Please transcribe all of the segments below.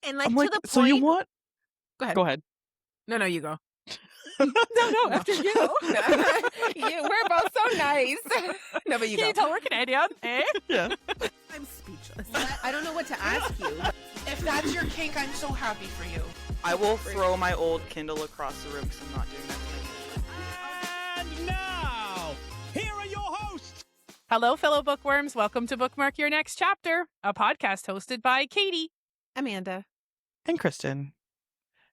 And like I'm to like, the point. so you want? Go ahead. Go ahead. No, you go. No, after you. We're both so nice. No, but you Can go. you tell we're Canadian? Eh? Yeah. I'm speechless. I don't know what to ask you. If that's your kink, I'm so happy for you. I will throw my old Kindle across the room because I'm not doing that tonight. And now, here are your hosts. Hello, fellow bookworms. Welcome to Bookmark Your Next Chapter, a podcast hosted by Katie, Amanda. And Kristen.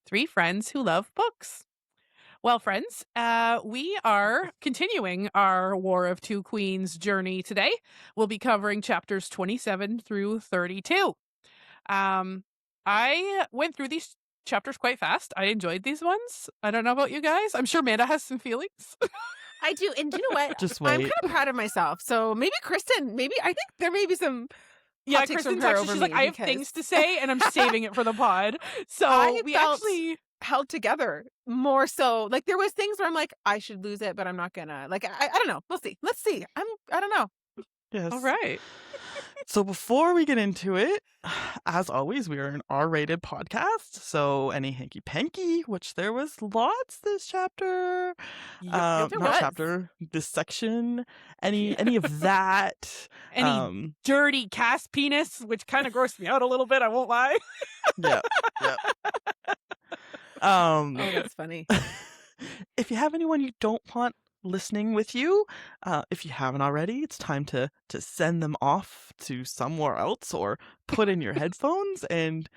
three friends who love books. Well, friends, we are continuing our War of Two Queens journey today. We'll be covering chapters 27 through 32. I went through these chapters quite fast. I enjoyed these ones. I don't know about you guys. I'm sure Amanda has some feelings. I do. And do you know what? Just I'm wait. kind of proud of myself. So maybe Kristen, I think there may be some Yeah, hot takes Kristen from her texted. over She's me like, I have because things to say, and I'm saving it for the pod. So I we felt actually... held together more so. Like there was things where I'm like, I should lose it, but I'm not gonna. Like I don't know. We'll see. Let's see. I don't know. Yes. All right. So before we get into it, as always, we are an R-rated podcast. So any hanky-panky, which there was lots this chapter, There not was. chapter, this section, any of that. Any dirty Cas penis, which kind of grossed me out a little bit, I won't lie. Yeah. Oh, that's funny. If you have anyone you don't want listening with you, if you haven't already, it's time to send them off to somewhere else or put in your headphones and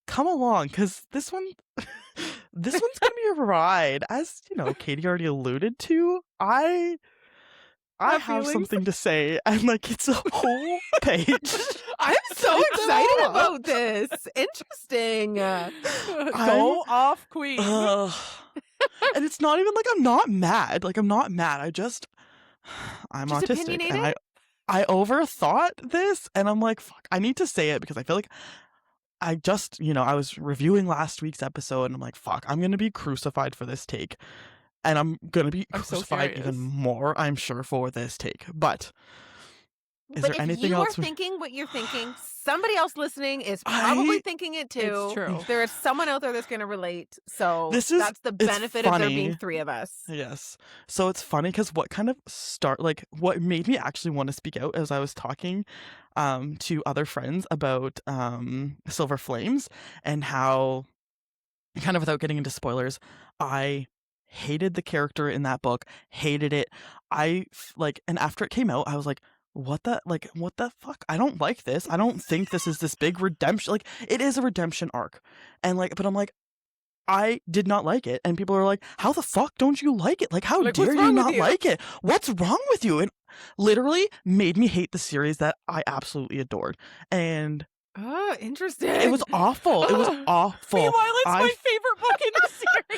come along, because this one's gonna be a ride. As you know, Katie already alluded to, I have feelings. something to say, and like it's a whole page. I'm so excited about this. Interesting. Go off, queen. And it's not even like I'm not mad. I'm Just autistic, and opinionated? I overthought this, and I'm like, fuck, I need to say it because I feel like I was reviewing last week's episode, and I'm like, fuck, I'm gonna be crucified for this take, and I'm gonna be I'm so crucified serious. even more, I'm sure, for this take. But is But there anything if you else? are thinking what you're thinking, somebody else listening is probably I- thinking it too. It's true. There is someone out there that's going to relate. So This is- that's the it's benefit of there funny. being three of us. Yes. So it's funny because what made me actually want to speak out as I was talking to other friends about Silver Flames, and how, kind of without getting into spoilers, I hated the character in that book, hated it. And after it came out, I was like, what the fuck? I don't like this. I don't think this is this big redemption. Like, it is a redemption arc. And but I'm like, I did not like it. And people are like, how the fuck don't you like it? Like, how Like, dare what's you wrong with not you? like it? What's wrong with you? And literally made me hate the series that I absolutely adored. And Oh, interesting. it was awful. It was awful. Meanwhile, it's I- my favorite book in the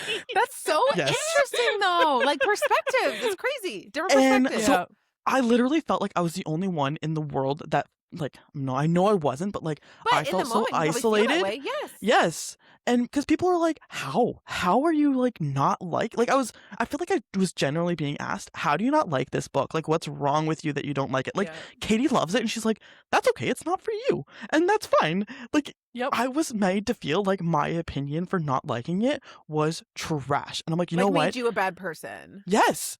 series. That's so Yes. interesting, though. Like perspective. It's crazy. Different And perspective. so- I literally felt like I was the only one in the world that, like, no, I know I wasn't, but like, but I in felt the so moment, you probably feel that isolated. way. Yes. Yes. And because people are like, how are you like not I feel like I was generally being asked, how do you not like this book? Like, what's wrong with you that you don't like it? Like, Yeah. Katie loves it, and she's like, that's okay, it's not for you. And that's fine. Like, Yep. I was made to feel like my opinion for not liking it was trash. And I'm like, you know Made what? you a bad person, Yes.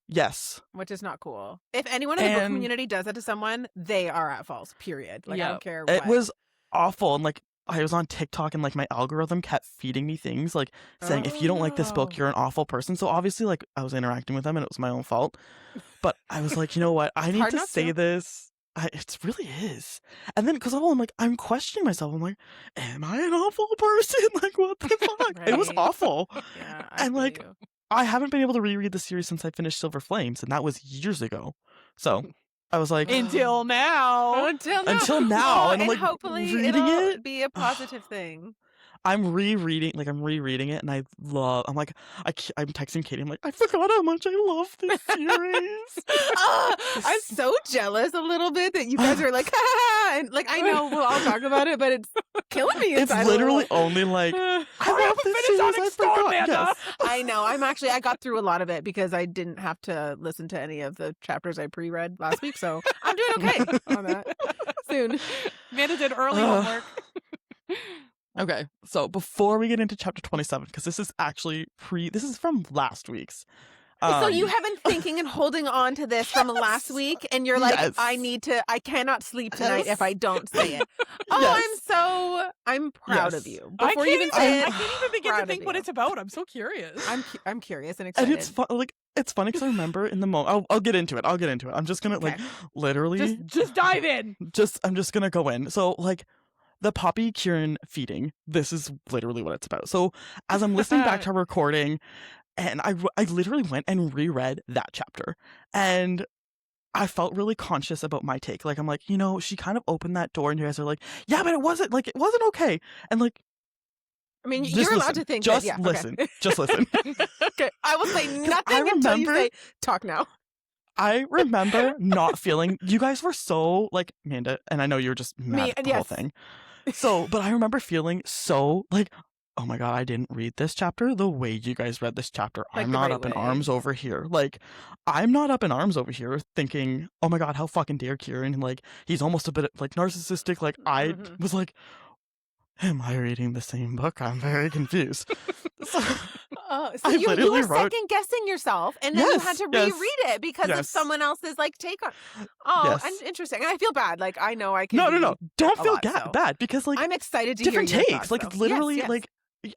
which is not cool. If anyone in the book And- community does that to someone, they are at fault. Period. Like I Yep. don't care. It what. was awful. And like, I was on TikTok, and like my algorithm kept feeding me things like saying, if you don't like this book, Oh. you're an awful person. So obviously, like, I was interacting with them, and it was my own fault. But I was like, you know what? I need hard to not say to. this. It really is. And then because I'm like, I'm questioning myself. I'm like, am I an awful person? Like, what the fuck? It was Right. awful. Yeah. I And feel like, you. I haven't been able to reread the series since I finished Silver Flames, and that was years ago. So I was like, Until now. Until now. Until now, Oh, and I'm, like, hopefully reading it'll it. be a positive thing. I'm rereading it, and I'm texting Katie. I'm like, I forgot how much I love this series. I'm so jealous a little bit that you guys are like, and like I know we'll all talk about it, but it's killing me It's inside. literally only like, I Hurry love up and this finish series. Onyx I Storm, forgot. Amanda. Yes. I know. I got through a lot of it because I didn't have to listen to any of the chapters I pre-read last week, so I'm doing okay on that. Soon. Amanda did early Ugh. homework. Okay, so before we get into chapter 27, because this is actually this is from last week's. So you have been thinking and holding on to this from last week, and you're like, Yes. I cannot sleep tonight if I don't say it. Yes. I'm proud of Yes. you. I Before can't, you even even, say I it, can't even begin proud to of think what you. it's about. I'm so curious. I'm curious and excited. And it's fun, like it's funny because I remember in the moment. I'll get into it. I'm just gonna like Okay. literally Just dive in. I'm just gonna go in. So like the Poppy Keiran feeding. This is literally what it's about. So as I'm listening back to our recording, and I literally went and reread that chapter, and I felt really conscious about my take. Like I'm like, she kind of opened that door, and you guys are like, yeah, but it wasn't okay. And like, I mean, just you're allowed listen. to think Just that. Yeah, listen. Okay. Just listen. Okay, I will say nothing I until you remember- say talk now. I remember not feeling. You guys were so like Amanda, and I know you were just mad at the whole yes. thing. So, but I remember feeling so like, oh my god, I didn't read this chapter the way you guys read this chapter. Like I'm the not right up in way. arms over here. Like, I'm not up in arms over here thinking, oh my god, how fucking dare Keiran? Like, he's almost a bit like narcissistic. Like, I Mhm. was like, am I reading the same book? I'm very confused. So, So I you literally were wrote- second guessing yourself, and then you had Yes, to yes, reread it because of yes. someone else's like take on. Oh, Yes. and interesting. And I feel bad. Like I know I can. no, don't a feel lot, so. bad because like I'm excited to different hear your takes. thoughts, Like though. literally, Yes, yes. like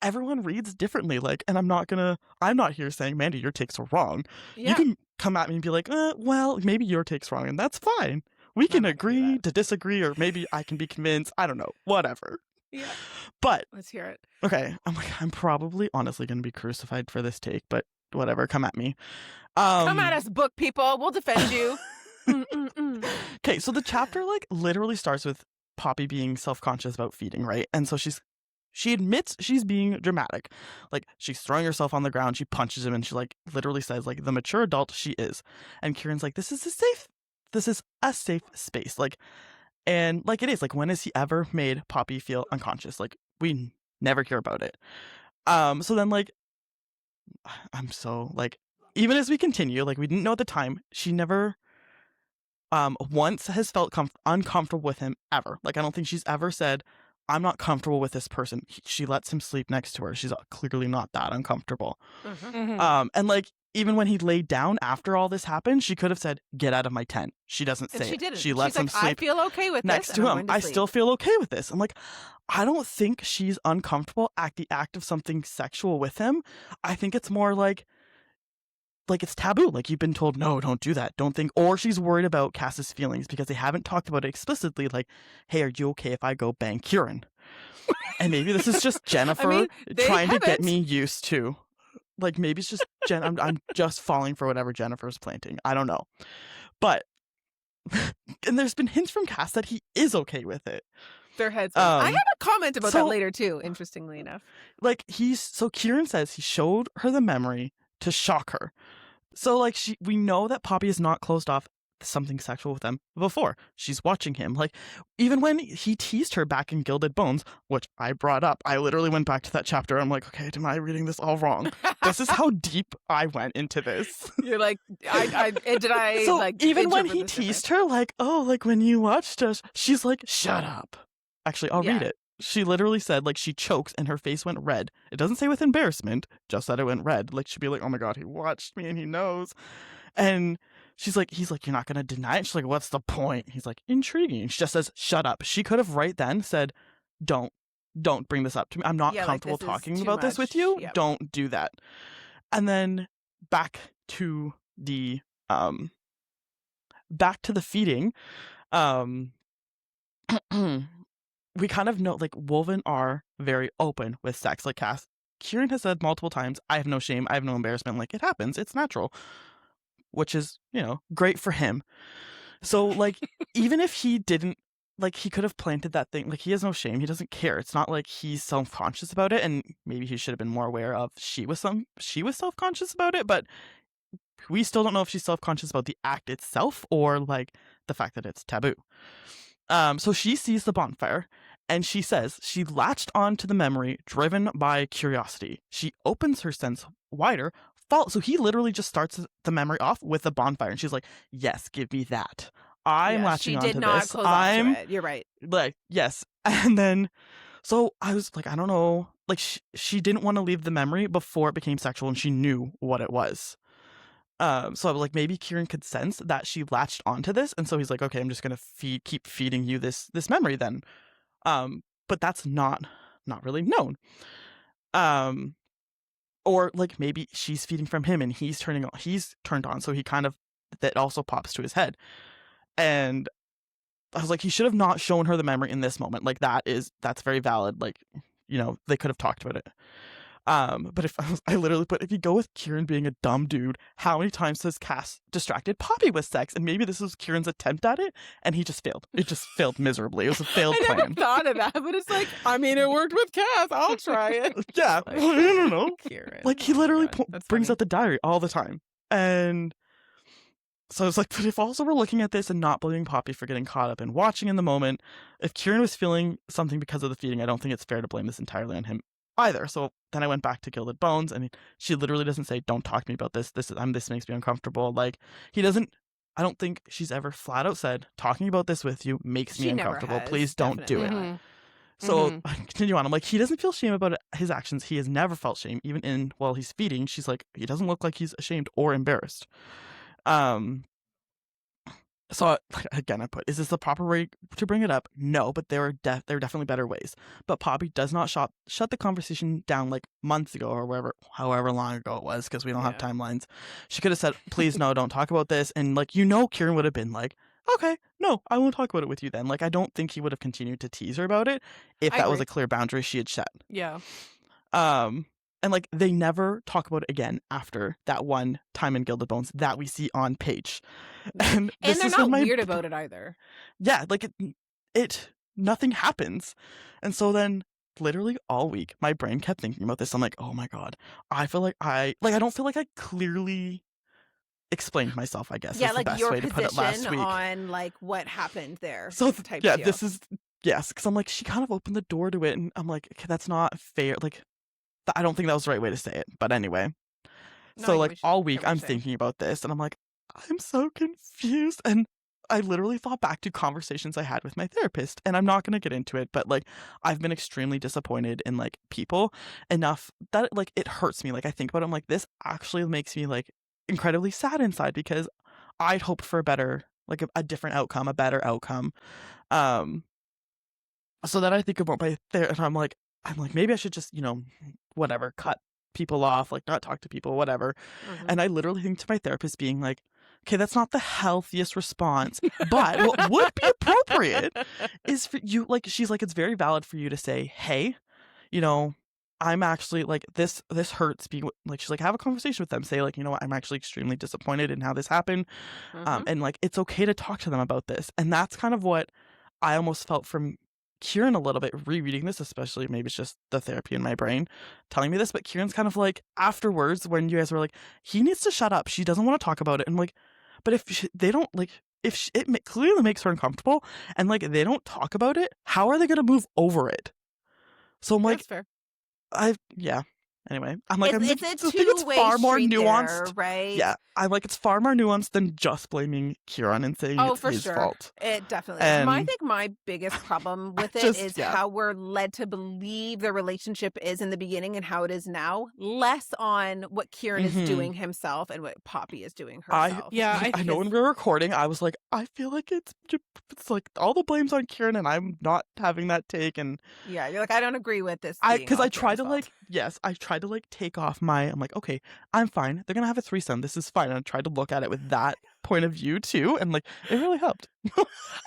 everyone reads differently. Like, and I'm not here saying, Mandy, your takes are wrong. Yeah. You can come at me and be like, well, maybe your take's wrong, and that's fine. We can not gonna do agree that. to disagree, or maybe I can be convinced. I don't know, whatever. Yeah. But Let's hear it. okay, I'm probably honestly going to be crucified for this take, but whatever, come at me. Come at us, book people. We'll defend you. Okay, so the chapter like literally starts with Poppy being self-conscious about feeding, right? And so she admits she's being dramatic. Like she's throwing herself on the ground, she punches him, and she like literally says like the mature adult she is. And Kieran's like, this is a safe space. Like, and like it is, like when has he ever made Poppy feel unconscious? Like we never hear about it. So then like I'm so like, even as we continue, like we didn't know at the time, she never once has felt uncomfortable with him ever. Like I don't think she's ever said, I'm not comfortable with this person. She lets him sleep next to her. She's clearly not that uncomfortable. Mhm. And like even when he laid down after all this happened, she could have said, get out of my tent. She doesn't And say she it. didn't. She lets She's him like, I sleep feel okay with next this, to and I'm him. going to I sleep. still feel okay with this. I'm like, I don't think she's uncomfortable at the act of something sexual with him. I think it's more like it's taboo. Like you've been told, no, don't do that. Don't think. Or she's worried about Cass's feelings because they haven't talked about it explicitly. Like, hey, are you okay if I go bang Keiran? And maybe this is just Jennifer they trying to get haven't. me used to. Like maybe it's just I'm just falling for whatever Jennifer's planting. I don't know. But and there's been hints from Cas that he is okay with it. Their heads. I have a comment about that so- later too. Interestingly enough. Like so Keiran says he showed her the memory to shock her. So like we know that Poppy is not closed off to something sexual with them before. She's watching him. Like even when he teased her back in Gilded Bones, which I brought up, I literally went back to that chapter. I'm like, okay, am I reading this all wrong? This is how deep I went into this. You're like, did I So like even when interpret he this different? teased her, like, oh, like when you watched us, she's like, shut up. Actually, I'll read Yeah. it. She literally said, like, she chokes and her face went red. It doesn't say with embarrassment, just that it went red. Like, she'd be like, oh my god, he watched me and he knows. And he's like, you're not going to deny it? She's like, what's the point? He's like, intriguing. She just says, shut up. She could have right then said, don't bring this up to me. I'm not Yeah, like, comfortable this is talking too about this with much. you. Yep. Don't do that. And then back to the feeding. We kind of know, like, Woven are very open with sex. Like Cas, Keiran has said multiple times, I have no shame, I have no embarrassment. Like, it happens, it's natural, which is, great for him. So, like, even if he didn't, like, he could have planted that thing. Like, he has no shame, he doesn't care. It's not like he's self-conscious about it, and maybe he should have been more aware of she was self-conscious about it, but we still don't know if she's self-conscious about the act itself or, like, the fact that it's taboo. So she sees the bonfire, and she says she latched on to the memory driven by curiosity. She opens her sense wider. So he literally just starts the memory off with the bonfire, and she's like, yes, give me that. I'm latching She onto did not this. close off to it. You're right. Like, yes. And then, So I was like, I don't know. Like she didn't want to leave the memory before it became sexual, and she knew what it was. So I was like, maybe Keiran could sense that she latched onto this, and so he's like, okay, I'm just gonna keep feeding you this memory then. But that's not really known. Or like maybe she's feeding from him and he's turned on, so he kind of, that also pops to his head. And I was like, he should have not shown her the memory in this moment. Like that's very valid. Like, they could have talked about it. But if I literally put, if you go with Keiran being a dumb dude, how many times has Cas distracted Poppy with sex? And maybe this was Kieran's attempt at it, and he just failed. It just failed miserably. It was a failed I never plan. thought of that, but it's like, I mean, it worked with Cas. I'll try it. Yeah, Like, I don't know. Keiran. Like he Oh my literally God, that's brings funny. out the diary all the time, and so I was like, but if also we're looking at this and not blaming Poppy for getting caught up and watching in the moment, if Keiran was feeling something because of the feeding, I don't think it's fair to blame this entirely on him either. So then I went back to Gilded Bones, and she literally doesn't say, "Don't talk to me about this. This makes me uncomfortable." Like he doesn't. I don't think she's ever flat out said, "Talking about this with you makes me She never uncomfortable. has, Please don't do it." definitely not. So I continue on. I'm like, he doesn't feel shame about his actions. He has never felt shame, even while he's feeding. She's like, he doesn't look like he's ashamed or embarrassed. So again, I put, is this the proper way to bring it up? No, but there are definitely better ways. But Poppy does not shut the conversation down like months ago or however long ago it was, because we don't have timelines. She could have said, please, no, don't talk about this. And like, Keiran would have been like, okay, no, I won't talk about it with you then. Like, I don't think he would have continued to tease her about it if that was a clear boundary she had set. Yeah. And like, they never talk about it again after that one time in Gilded Bones that we see on page. And they're not weird about it either. Yeah, like it nothing happens. And so then literally all week my brain kept thinking about this. I'm like, oh my God, I feel like I don't feel like I clearly explained myself, I guess. Yeah, is the like best your way to put it last position week. on like what happened there. So type yeah, deal. this is, yes, because I'm like, she kind of opened the door to it, and I'm like, okay, that's not fair. Like, I don't think that was the right way to say it. But anyway, No, so I like get all what week you're I'm saying. thinking about this, and I'm like, I'm so confused. And I literally thought back to conversations I had with my therapist, and I'm not going to get into it, but like, I've been extremely disappointed in like people enough that like it hurts me. Like I think about it, I'm like, this actually makes me like incredibly sad inside, because I'd hoped for a better, like a different outcome, a better outcome. So that I think about my therapist, and I'm like, maybe I should just, whatever, cut people off, like not talk to people, whatever. And I literally think to my therapist being like, okay, that's not the healthiest response, but what would be appropriate is for you, like, she's like, it's very valid for you to say, hey, I'm actually like, this hurts. Like, she's like, have a conversation with them, say like, what, I'm actually extremely disappointed in how this happened. And like, it's okay to talk to them about this. And that's kind of what I almost felt from Keiran a little bit rereading this, especially maybe it's just the therapy in my brain telling me this, but Kieran's kind of like, afterwards, when you guys were like, he needs to shut up, she doesn't want to talk about it, and like, but if they don't, like, if it clearly makes her uncomfortable, and like they don't talk about it, how are they going to move over it? So I'm like, That's fair. Anyway, I'm like, It's I a think it's two-way far more street nuanced, there, right? Yeah, I'm like, it's far more nuanced than just blaming Keiran and saying it's for his sure. fault. It definitely is. And I think my biggest problem with it is how we're led to believe the relationship is in the beginning and how it is now, less on what Keiran is doing himself and what Poppy is doing herself. I know when we were recording, I was like, I feel like it's like all the blame's on Keiran, and I'm not having that take. And yeah, you're like, I don't agree with this. Because I tried to like, I tried to like take off I'm like, okay, I'm fine. They're gonna have a threesome. This is fine. And I tried to look at it with that point of view too, and like, it really helped.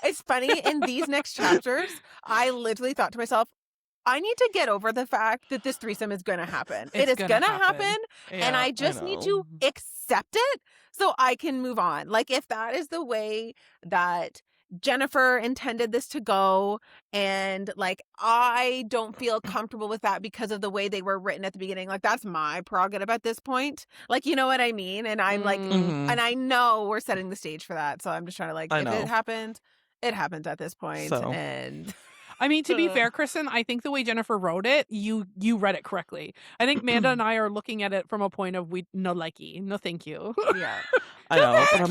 It's funny, in these next chapters, I literally thought to myself, I need to get over the fact that this threesome is going to happen. It is going to happen, and I just need to accept it so I can move on. Like, if that is the way that Jennifer intended this to go, and like, I don't feel comfortable with that because of the way they were written at the beginning, like, that's my prerogative at this point. Like, you know what I mean? And I'm like, and I know we're setting the stage for that, so I'm just trying to like, if it happened, it happened at this point. And I mean, to be fair, Kristen, I think the way Jennifer wrote it, you read it correctly. I think Amanda and I are looking at it from a point of no likey, no thank you. Yeah. I know, but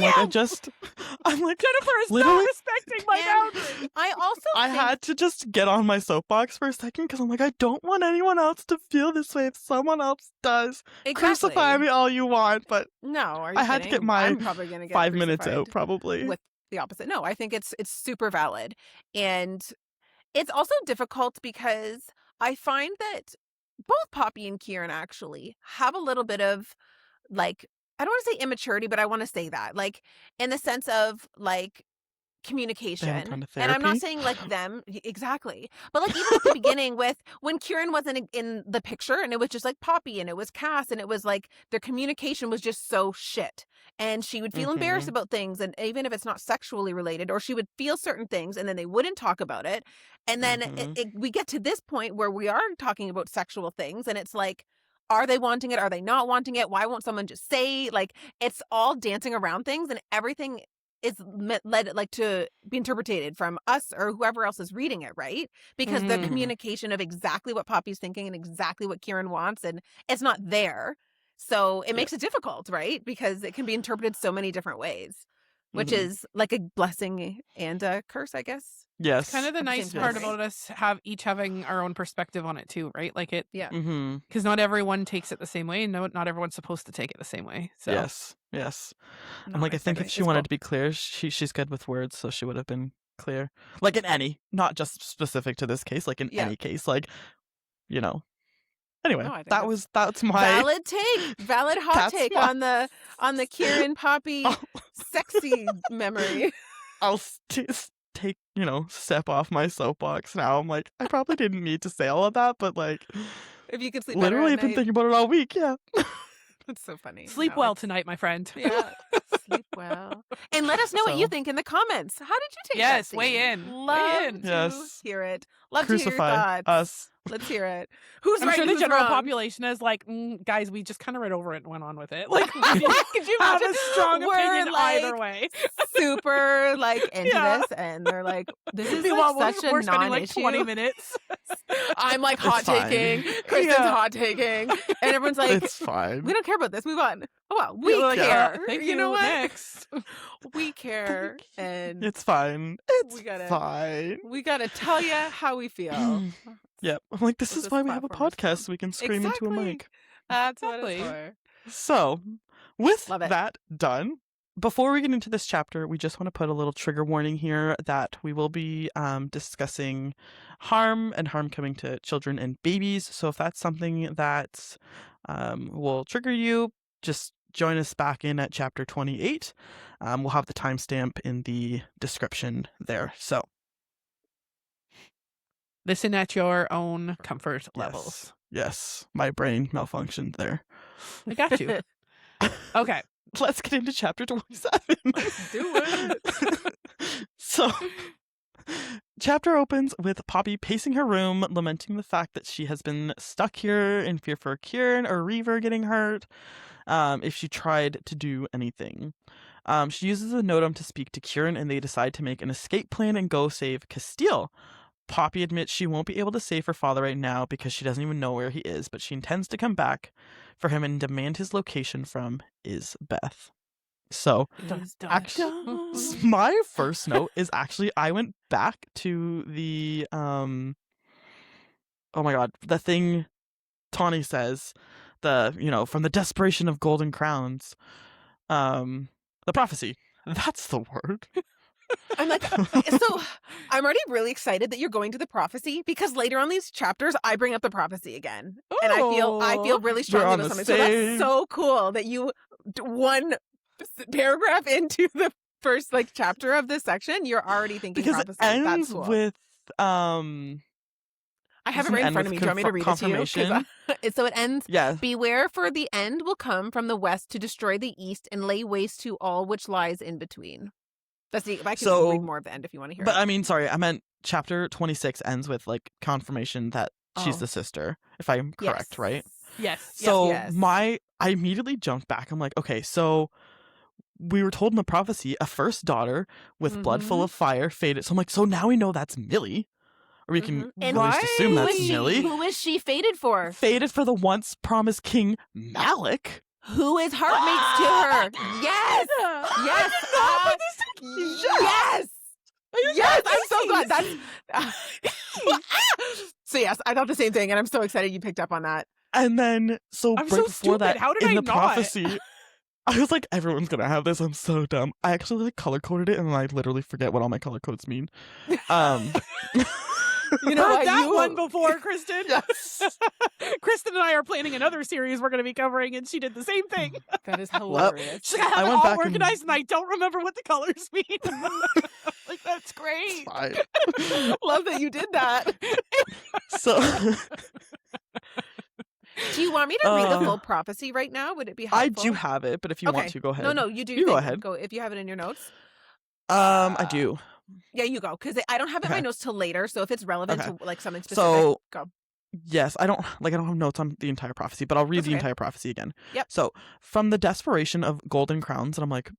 I'm like, Jennifer is literally- not respecting my boundaries. I also I had to just get on my soapbox for a second because I'm like, I don't want anyone else to feel this way if someone else does. Crucify me all you want, but No, are you I had to kidding? get my I'm probably gonna get 5 minutes crucified out probably. with the opposite. No, I think it's super valid. And it's also difficult because I find that both Poppy and Keiran actually have a little bit of like, I don't want to say immaturity, but I want to say that, like, in the sense of like communication. kind of And I'm not therapy. saying like them exactly, but like even at the beginning with when Keiran wasn't in the picture and it was just like Poppy and it was Cas and it was like their communication was just so shit, and she would feel embarrassed about things, and even if it's not sexually related, or she would feel certain things and then they wouldn't talk about it, and then we get to this point where we are talking about sexual things and it's like, are they wanting it? Are they not wanting it? Why won't someone just say? Like, it's all dancing around things, and everything is led like to be interpreted from us or whoever else is reading it, right? Because the communication of exactly what Poppy's thinking and exactly what Keiran wants, and it's not there. So it makes it difficult, right? Because it can be interpreted so many different ways, which is like a blessing and a curse, I guess. Yes. It's kind of the At the nice same part time, about us each having our own perspective on it too, right? Like it, Yeah. because not everyone takes it the same way, and not everyone's supposed to take it the same way. So Yes. No, I'm like, I it's think okay. if she It's wanted cool. to be clear, she's good with words, so she would have been clear. Like in any, not just specific to this case, like in any case, like, you know. Anyway, No, I think that's my valid hot That's take my- on the Keiran Poppy sexy memory. I'll take, step off my soapbox now. I'm like, I probably didn't need to say all of that, but like, If you could sleep better literally at been night. thinking about it all week. Yeah. That's so funny. sleep No, well it's- tonight, my friend. Yeah, sleep well. And let us know what you So- think in the comments. How did you take Yes, that weigh scene? in. Love Weigh in. to Yes. hear it. Love to hear your Crucify thoughts. us. Let's hear it. Who's I'm right sure and the who's general wrong? population is like, guys, we just kind of read over it and went on with it. Like, Could you have imagine? a strong We're, opinion either like, way. super like into Yeah. this, and they're like, this is Meanwhile, like such we're a spending non-issue. like 20 minutes. I'm like hot fine. taking. Kristen's Yeah. hot taking, and everyone's like, It's fine. we don't care about this. Move on. Oh well, we We're like, care. thank you know what? Next. We care, and It's fine. It's We gotta- fine. we gotta tell you how we feel. Yep. I'm like, this What is this why we have a platform is podcast for. so we can scream into a Exactly. mic. That's what it's Exactly. for. So, with Love it. that done, before we get into this chapter, we just want to put a little trigger warning here that we will be discussing harm and harm coming to children and babies. So if that's something that will trigger you, just join us back in at chapter 28. We'll have the timestamp in the description there. So, Listen at your own comfort levels. Yes, my brain malfunctioned there. I got you. Okay. Let's get into chapter 27. Do it. So, chapter opens with Poppy pacing her room, lamenting the fact that she has been stuck here in fear for Keiran or Reaver getting hurt if she tried to do anything. She uses a Notum to speak to Keiran, and they decide to make an escape plan and go save Castile. Poppy admits she won't be able to save her father right now because she doesn't even know where he is, but she intends to come back for him and demand his location from Isbeth. So, actually, my first note is actually I went back to the oh my god, the thing Tawny says, from the desperation of golden crowns, the prophecy. That's the word. I'm like, so I'm already really excited that you're going to the prophecy, because later on these chapters I bring up the prophecy again, and I feel really strongly on about the something. So that's so cool that you one paragraph into the first chapter of this section, you're already thinking Because prophecy. it ends That's cool. with I have it doesn't right in end front of with me. Do you want me to read it to you? 'Cause confirmation? so it ends. yeah. Beware, for the end will come from the west to destroy the east and lay waste to all which lies in between. That's the. If I can So- read more of the end if you want to hear But it. I mean, sorry, I meant chapter 26 ends with confirmation that she's Oh. the sister, if I'm correct, Yes. right? Yes. So yes. I immediately jumped back. I'm like, okay, so we were told in the prophecy a first daughter with blood full of fire faded. So I'm like, so now we know that's Millie. Or we can And at least assume Who that's is she? Millie. Who is she fated for? Faded for the once promised king Malec. who is heartmates to her. Yes. Yes. Yes. Yes. I'm so glad. So yes, I thought the same thing, and I'm so excited you picked up on that. And then, right before stupid. that, How did in I the not? prophecy, I was like, everyone's gonna have this. I'm so dumb. I actually like color coded it, and I literally forget what all my color codes mean. You know Heard that one before, Kristen. Yes. Kristen and I are planning another series we're going to be covering, and she did the same thing. That is hilarious. She's like, I have it all organized, and I don't remember what the colors mean. Like, that's great. Fine. Love that you did that. So, do you want me to read the full prophecy right now? Would it be helpful? I do have it, but if you want to, go ahead. No, you do. You go ahead. Go if you have it in your notes. I do. Yeah, you go, because I don't have it in my notes till later. So if it's relevant to like something specific, so, go. Yes, I don't have notes on the entire prophecy, but I'll read the entire prophecy again. Yep. So, from the desperation of golden crowns, and I'm like,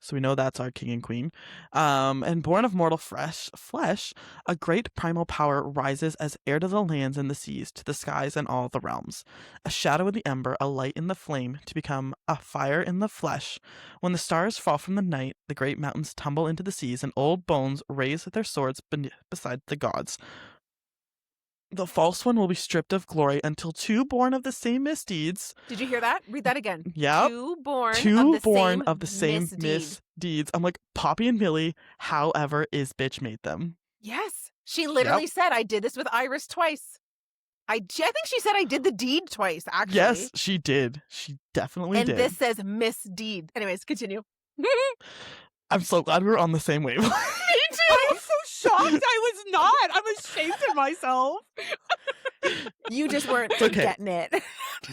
so we know that's our king and queen. And born of mortal flesh, a great primal power rises as heir to the lands and the seas, to the skies and all the realms. A shadow in the ember, a light in the flame, to become a fire in the flesh. When the stars fall from the night, the great mountains tumble into the seas, and old bones raise their swords beside the gods. The false one will be stripped of glory until two born of the same misdeeds. Did you hear that? Read that again. Yep. Two born of the same misdeeds. I'm like, Poppy and Millie, however, is bitch made them. Yes. She literally said, I did this with Iris twice. I think she said I did the deed twice, actually. Yes, she did. She definitely did. And this says misdeed. Anyways, continue. I'm so glad we were on the same wavelength. Me too. I'm so shocked. I was not. I'm ashamed of myself. You just weren't getting it.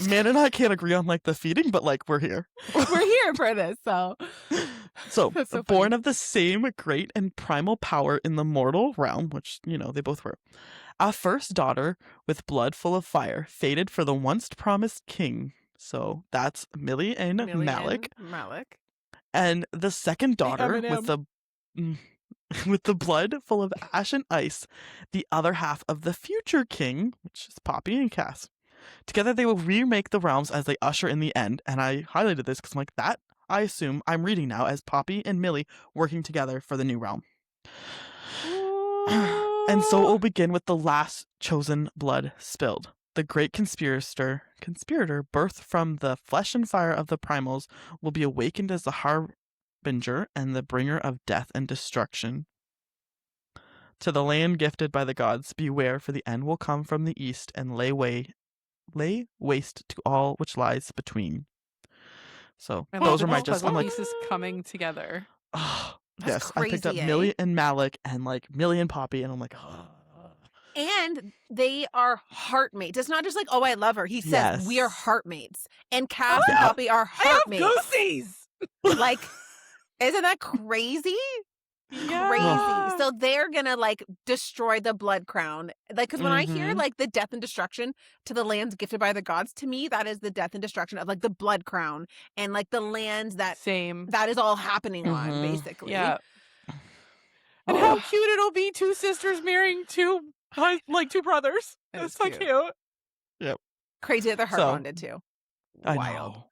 Man and I can't agree on like the feeding, but like we're here. We're here for this, so. So so born of the same great and primal power in the mortal realm, which, they both were. A first daughter with blood full of fire, fated for the once promised king. So that's Millie and Malec. And the second daughter with the blood full of ash and ice, the other half of the future king, which is Poppy and Cas. Together they will remake the realms as they usher in the end. And I highlighted this because I'm like, that I assume I'm reading now as Poppy and Millie working together for the new realm. And so it will begin with the last chosen blood spilled. The great conspirator birthed from the flesh and fire of the primals will be awakened as the harbinger and the bringer of death and destruction. To the land gifted by the gods, beware, for the end will come from the east and lay waste to all which lies between. So those are my I'm like, pieces coming together. Oh, yes, I picked up Millie and Malec and like Millie and Poppy, and I'm like, And they are heartmates. It's not just like, oh, I love her. He says we are heartmates. And Cas and Poppy are heartmates. I have goosies. Like, isn't that crazy? Yeah. Crazy. So they're gonna like destroy the blood crown. Like, because when I hear like the death and destruction to the lands gifted by the gods, to me that is the death and destruction of like the blood crown and like the lands that is all happening on, basically. Yeah. And how cute it'll be, two sisters marrying two brothers. That's so cute. Yep. Crazy that they're heart bonded too. I Wild. know.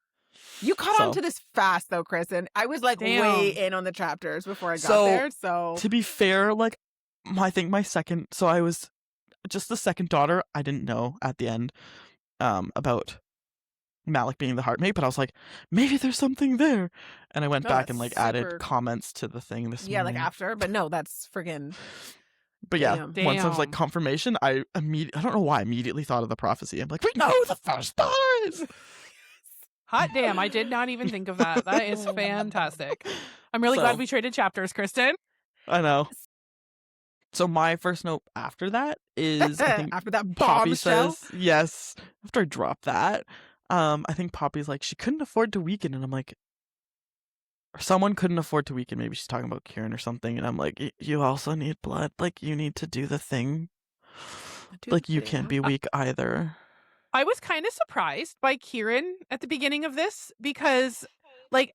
You caught on to this fast though, Kristen. I was like way in on the chapters before I got there. So to be fair, like I think my second, so I was just the second daughter. I didn't know at the end about Malec being the heartmate, but I was like, maybe there's something there, and I went back and like added comments to the thing this morning. Yeah, like after, but no, that's friggin'. But yeah, once I was like confirmation, I don't know why I immediately thought of the prophecy. I'm like, we know who the first daughter is. Hot damn, I did not even think of that. That is fantastic. I'm really glad we traded chapters, Kristen. I know. So my first note after that is I think after that Poppy bombshell? says, yes, after I drop that, I think Poppy's like, she couldn't afford to weaken, and I'm like, or someone couldn't afford to weaken, maybe she's talking about Keiran or something, and I'm like, you also need blood, like you need to do the thing. Like you can't be weak either. I was kind of surprised by Keiran at the beginning of this because, like,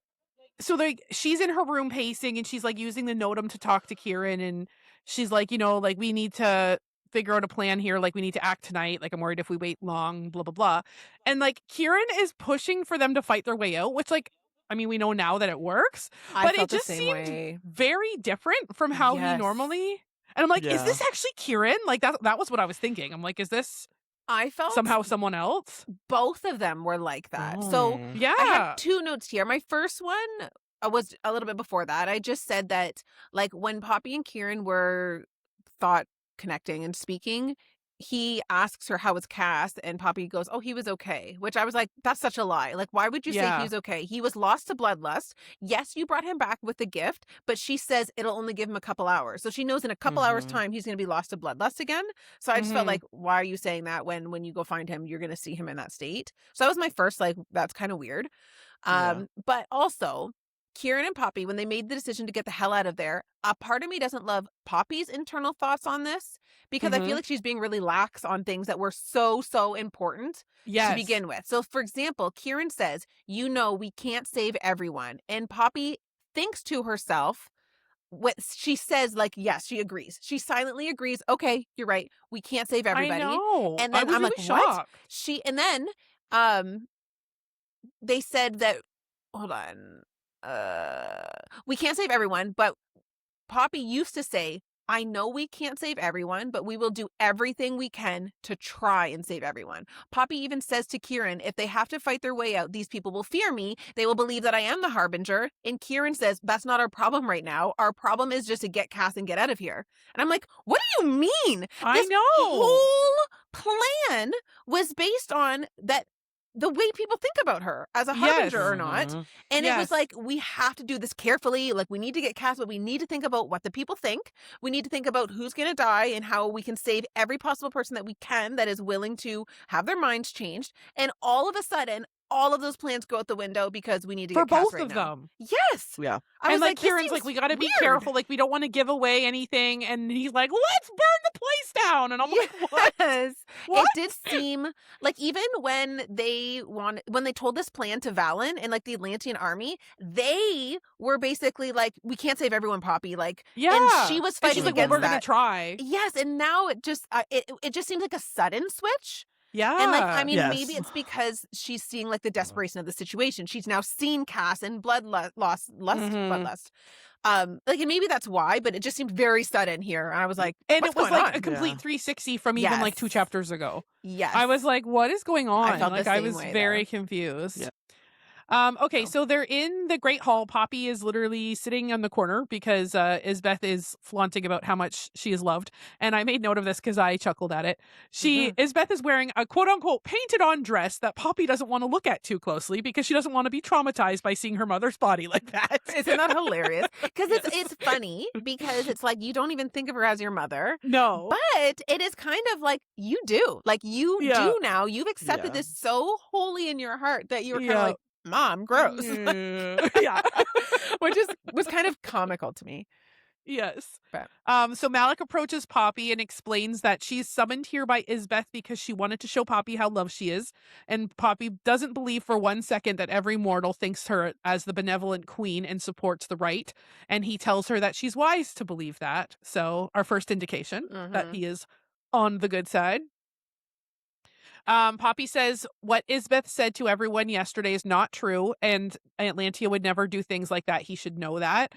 so she's in her room pacing and she's like using the Notum to talk to Keiran, and she's like, like we need to figure out a plan here. Like, we need to act tonight. Like, I'm worried if we wait long, blah, blah, blah. And like, Keiran is pushing for them to fight their way out, which, like, I mean, we know now that it works, but it just seemed very different from how he normally. And I'm like, is this actually Keiran? Like, that was what I was thinking. I'm like, is this I felt somehow someone else? Both of them were like that. So yeah, I have 2 notes here. My first one was a little bit before that. I just said that, like, when Poppy and Keiran were thought connecting and speaking, he asks her, how was Cas? And Poppy goes, oh, he was okay. Which I was like, that's such a lie. Like, why would you say he was okay? He was lost to bloodlust. Yes, you brought him back with the gift, but she says it'll only give him a couple hours. So she knows in a couple hours time he's going to be lost to bloodlust again. So I just felt like, why are you saying that when you go find him, you're going to see him in that state? So that was my first, like, that's kind of weird. But also, Keiran and Poppy, when they made the decision to get the hell out of there, a part of me doesn't love Poppy's internal thoughts on this, because I feel like she's being really lax on things that were so important to begin with. So, for example, Keiran says, we can't save everyone. And Poppy thinks to herself, she says, like, yes, she agrees. She silently agrees. Okay, you're right. We can't save everybody. I know. And then I'm really like, shocked. what? And then they said that, hold on. We can't save everyone, but Poppy used to say, I know we can't save everyone, but we will do everything we can to try and save everyone. Poppy even says to Keiran, if they have to fight their way out, these people will fear me. They will believe that I am the Harbinger. And Keiran says, that's not our problem right now. Our problem is just to get Cas and get out of here. And I'm like, what do you mean? I this know. whole plan was based on that. The way people think about her as a harbinger or not. And it was like, we have to do this carefully. Like, we need to get Cas, but we need to think about what the people think. We need to think about who's going to die and how we can save every possible person that we can that is willing to have their minds changed. And all of a sudden, all of those plans go out the window because we need to get Cas both of them. Yes. Yeah. I was like Kieran's like, we got to be careful. Like, we don't want to give away anything. And he's like, let's burn the place down. And I'm like, what? It did seem like, even when they told this plan to Valen and like the Atlantean army, they were basically like, we can't save everyone, Poppy. Like, and she was fighting she's like, against well, we're that. going to try. Yes. And now it just, it just seems like a sudden switch. Yeah. And like, I mean, maybe it's because she's seeing like the desperation of the situation. She's now seen Cas and bloodlust. Like, and maybe that's why, but it just seemed very sudden here. And I was like, and it was like on? a complete 360 from even like 2 chapters ago. Yes. I was like, what is going on? I felt like, the same I was way very there. confused. Yeah. Okay, so they're in the Great Hall. Poppy is literally sitting on the corner because Isbeth is flaunting about how much she is loved. And I made note of this because I chuckled at it. Isbeth is wearing a quote-unquote painted-on dress that Poppy doesn't want to look at too closely because she doesn't want to be traumatized by seeing her mother's body like that. Isn't that hilarious? Because it's funny because it's like, you don't even think of her as your mother. No. But it is kind of like, you do. Like, you do now. You've accepted this so wholly in your heart that you were kind of like, Mom, gross. Yeah. Which was kind of comical to me. Yes. But. So Malec approaches Poppy and explains that she's summoned here by Isbeth because she wanted to show Poppy how loved she is. And Poppy doesn't believe for 1 second that every mortal thinks her as the benevolent queen and supports the right. And he tells her that she's wise to believe that. So our first indication that he is on the good side. Poppy says what Isbeth said to everyone yesterday is not true, and Atlantia would never do things like that. He should know that.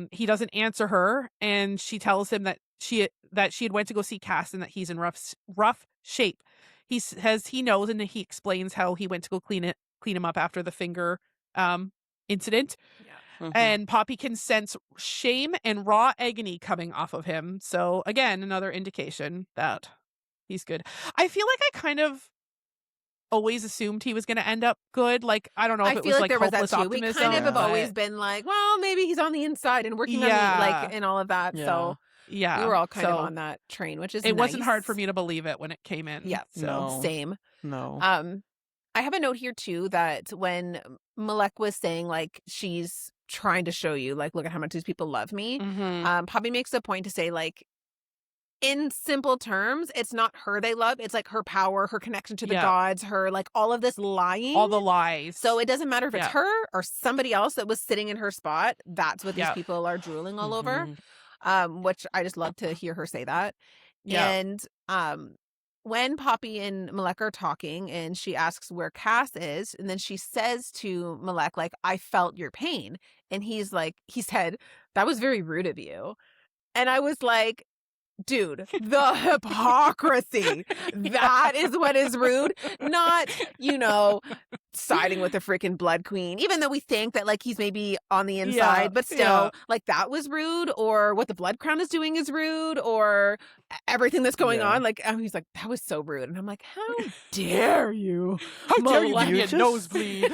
He doesn't answer her, and she tells him that she had went to go see Cas and that he's in rough shape. He says he knows, and he explains how he went to go clean him up after the finger incident. Yeah. And Poppy can sense shame and raw agony coming off of him. So again, another indication that he's good. I feel like I kind of always assumed he was going to end up good. Like, I don't know if it was like there was hopeless that too. optimism. We kind of have always been like, well, maybe he's on the inside and working on the, like, and all of that. Yeah. So yeah, we were all kind of on that train, which is it nice. wasn't hard for me to believe it when it came in. Yeah, so same. No. I have a note here too that when Malec was saying like she's trying to show you like, look at how much these people love me. Poppy makes a point to say like, in simple terms, it's not her they love. It's like her power, her connection to the gods, her like all of this lying. All the lies. So it doesn't matter if it's her or somebody else that was sitting in her spot. That's what these people are drooling all over. Which I just love to hear her say that. Yeah. And when Poppy and Malec are talking and she asks where Cas is, and then she says to Malec, like, I felt your pain. And he said, that was very rude of you. And I was like, dude, the hypocrisy. That is what is rude. Not, siding with the freaking Blood Queen. Even though we think that, like, he's maybe on the inside, but still, like, that was rude. Or what the Blood Crown is doing is rude. Or everything that's going on. Like, he's like, that was so rude. And I'm like, how dare you? How dare you Malec? give me a nosebleed?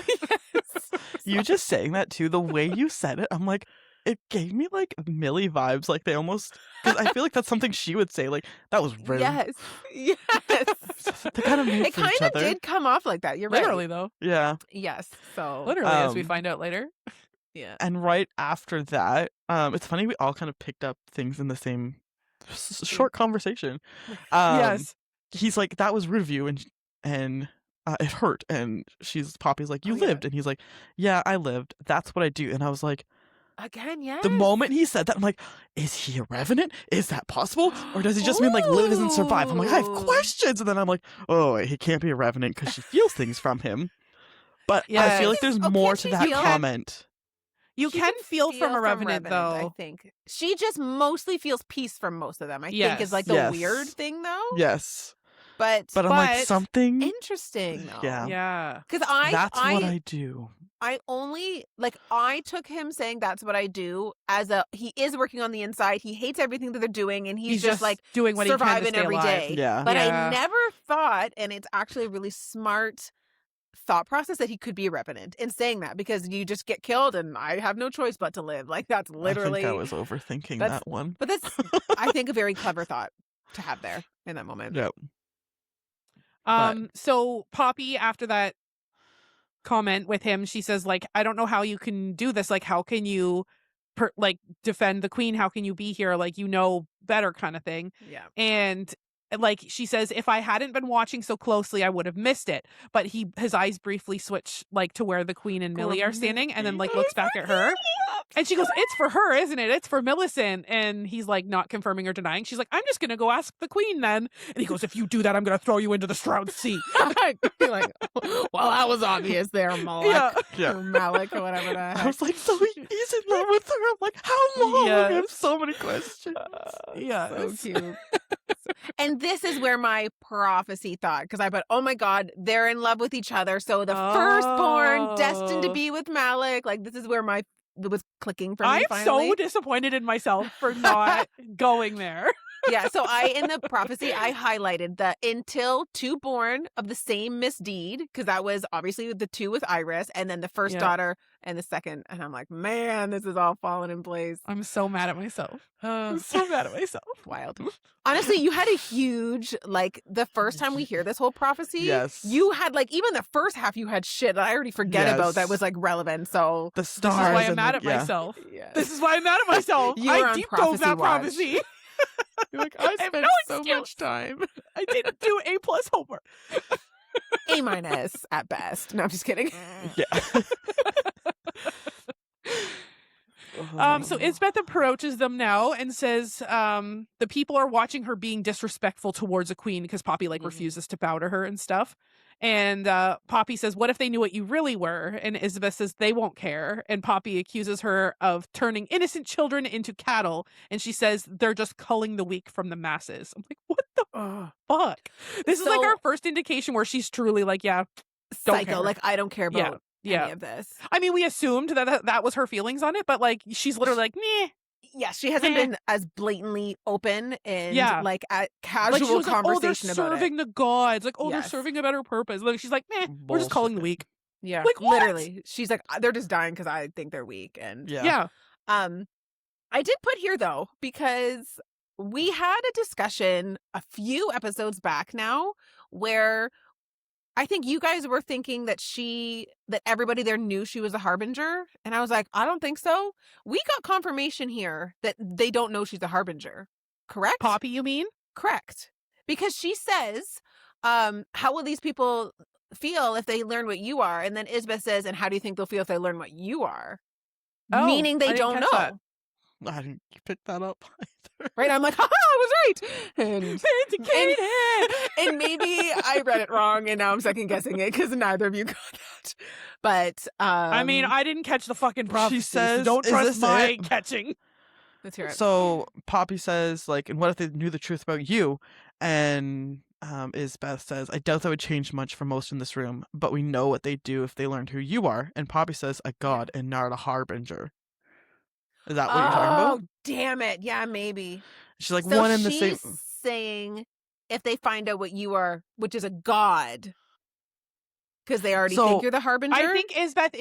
Yes. You just saying that too, the way you said it, I'm like, it gave me like Millie vibes. Like they almost, because I feel like that's something she would say. Like, that was rude. Yes. They kind of It kind of did come off like that. You're Literally, right. though. Yeah. Yes. So Literally, as we find out later. Yeah. And right after that, it's funny we all kind of picked up things in the same short conversation. Yes. He's like, that was rude of you, and it hurt. And Poppy's like, you lived, and he's like, yeah, I lived. That's what I do. And I was like, again, yes. the moment he said that, I'm like, is he a revenant? Is that possible? Or does he just mean like live and survive? I'm like, I have questions. And then I'm like, oh, he can't be a revenant because she feels things from him. But I feel like there's more to that comment. You can feel from a revenant, though. I think she just mostly feels peace from most of them. I think is like the weird thing, though. Yes. But I'm like, something interesting, though. Yeah. Because that's what I do. I took him saying that's what I do as he is working on the inside. He hates everything that they're doing, and he's just like doing what he can to surviving stay every alive. day. Yeah. But I never thought, and it's actually a really smart thought process, that he could be a revenant in saying that, because you just get killed and I have no choice but to live. Like, that's literally. I think I was overthinking that one. But that's, I think, a very clever thought to have there in that moment. Yep. So Poppy, after that comment with him, she says, like, I don't know how you can do this. Like, how can you defend the queen? How can you be here? Like, better kind of thing. Yeah. And like she says, if I hadn't been watching so closely, I would have missed it. But his eyes briefly switch like to where the queen and Millie are standing, and then like looks back at her. And she goes, it's for her, isn't it? It's for Millicent. And he's like not confirming or denying. She's like, I'm just going to go ask the queen then. And he goes, if you do that, I'm going to throw you into the Stroud Sea. You're like, well, that was obvious there, Malec. Yeah. Or Malec or whatever the heck. I was like, so he's in love with her. I'm like, how long? I have so many questions. So cute. And this is where my prophecy thought, because I thought, oh my God, they're in love with each other. So the firstborn destined to be with Malec. Like, this is where it was clicking for me. I'm finally. so disappointed in myself for not going there. Yeah, so in the prophecy, I highlighted the until two born of the same misdeed, because that was obviously the two with Iris, and then the first daughter and the second. And I'm like, man, this is all falling in place. I'm so mad at myself. I'm so mad at myself. Wild. Honestly, you had a huge, like, the first time we hear this whole prophecy, you had, like, even the first half, you had shit that I already forget about that was, like, relevant. So the stars. This is why I'm mad at myself. Yes. This is why I'm mad at myself. I deep dove that prophecy. You're like, I spent so much time. I didn't do A+ homework. A- at best. No, I'm just kidding. Yeah. So Isbeth approaches them now and says the people are watching her being disrespectful towards a queen, because Poppy refuses to bow to her and stuff. And Poppy says, what if they knew what you really were? And Isbeth says they won't care. And Poppy accuses her of turning innocent children into cattle. And she says they're just culling the weak from the masses. I'm like, what the fuck? This is like our first indication where she's truly like, don't psycho. care. Like, I don't care about any of this. I mean, we assumed that was her feelings on it, but like she's literally like, meh. Yeah, she hasn't been as blatantly open and like at casual she was conversation like, they're about serving it. the gods. Like, they're serving a better purpose. Like, she's like, meh, we're just calling the weak. Yeah, like, what? literally. She's like, they're just dying because I think they're weak. And yeah. I did put here though, because we had a discussion a few episodes back now where I think you guys were thinking that everybody there knew she was a harbinger. And I was like, I don't think so. We got confirmation here that they don't know she's a harbinger. Correct? Poppy, you mean? Correct. Because she says, how will these people feel if they learn what you are? And then Isbeth says, and how do you think they'll feel if they learn what you are? Oh, meaning they don't know. That. I didn't pick that up either. Right? I'm like, haha, I was right. And maybe I read it wrong and now I'm second guessing it because neither of you got that. But I mean, I didn't catch the fucking prophecy. She says, so don't "Is trust this my it?" catching. let's hear it. So Poppy says, like, and what if they knew the truth about you? And Isbeth says, I doubt that would change much for most in this room, but we know what they'd do if they learned who you are. And Poppy says, a god and not a harbinger. Is that what you're talking about? Oh, damn it. Yeah, maybe. She's like, So one in the same. she's saying if they find out what you are, which is a god, because they already So, think you're the harbinger. I think Isbeth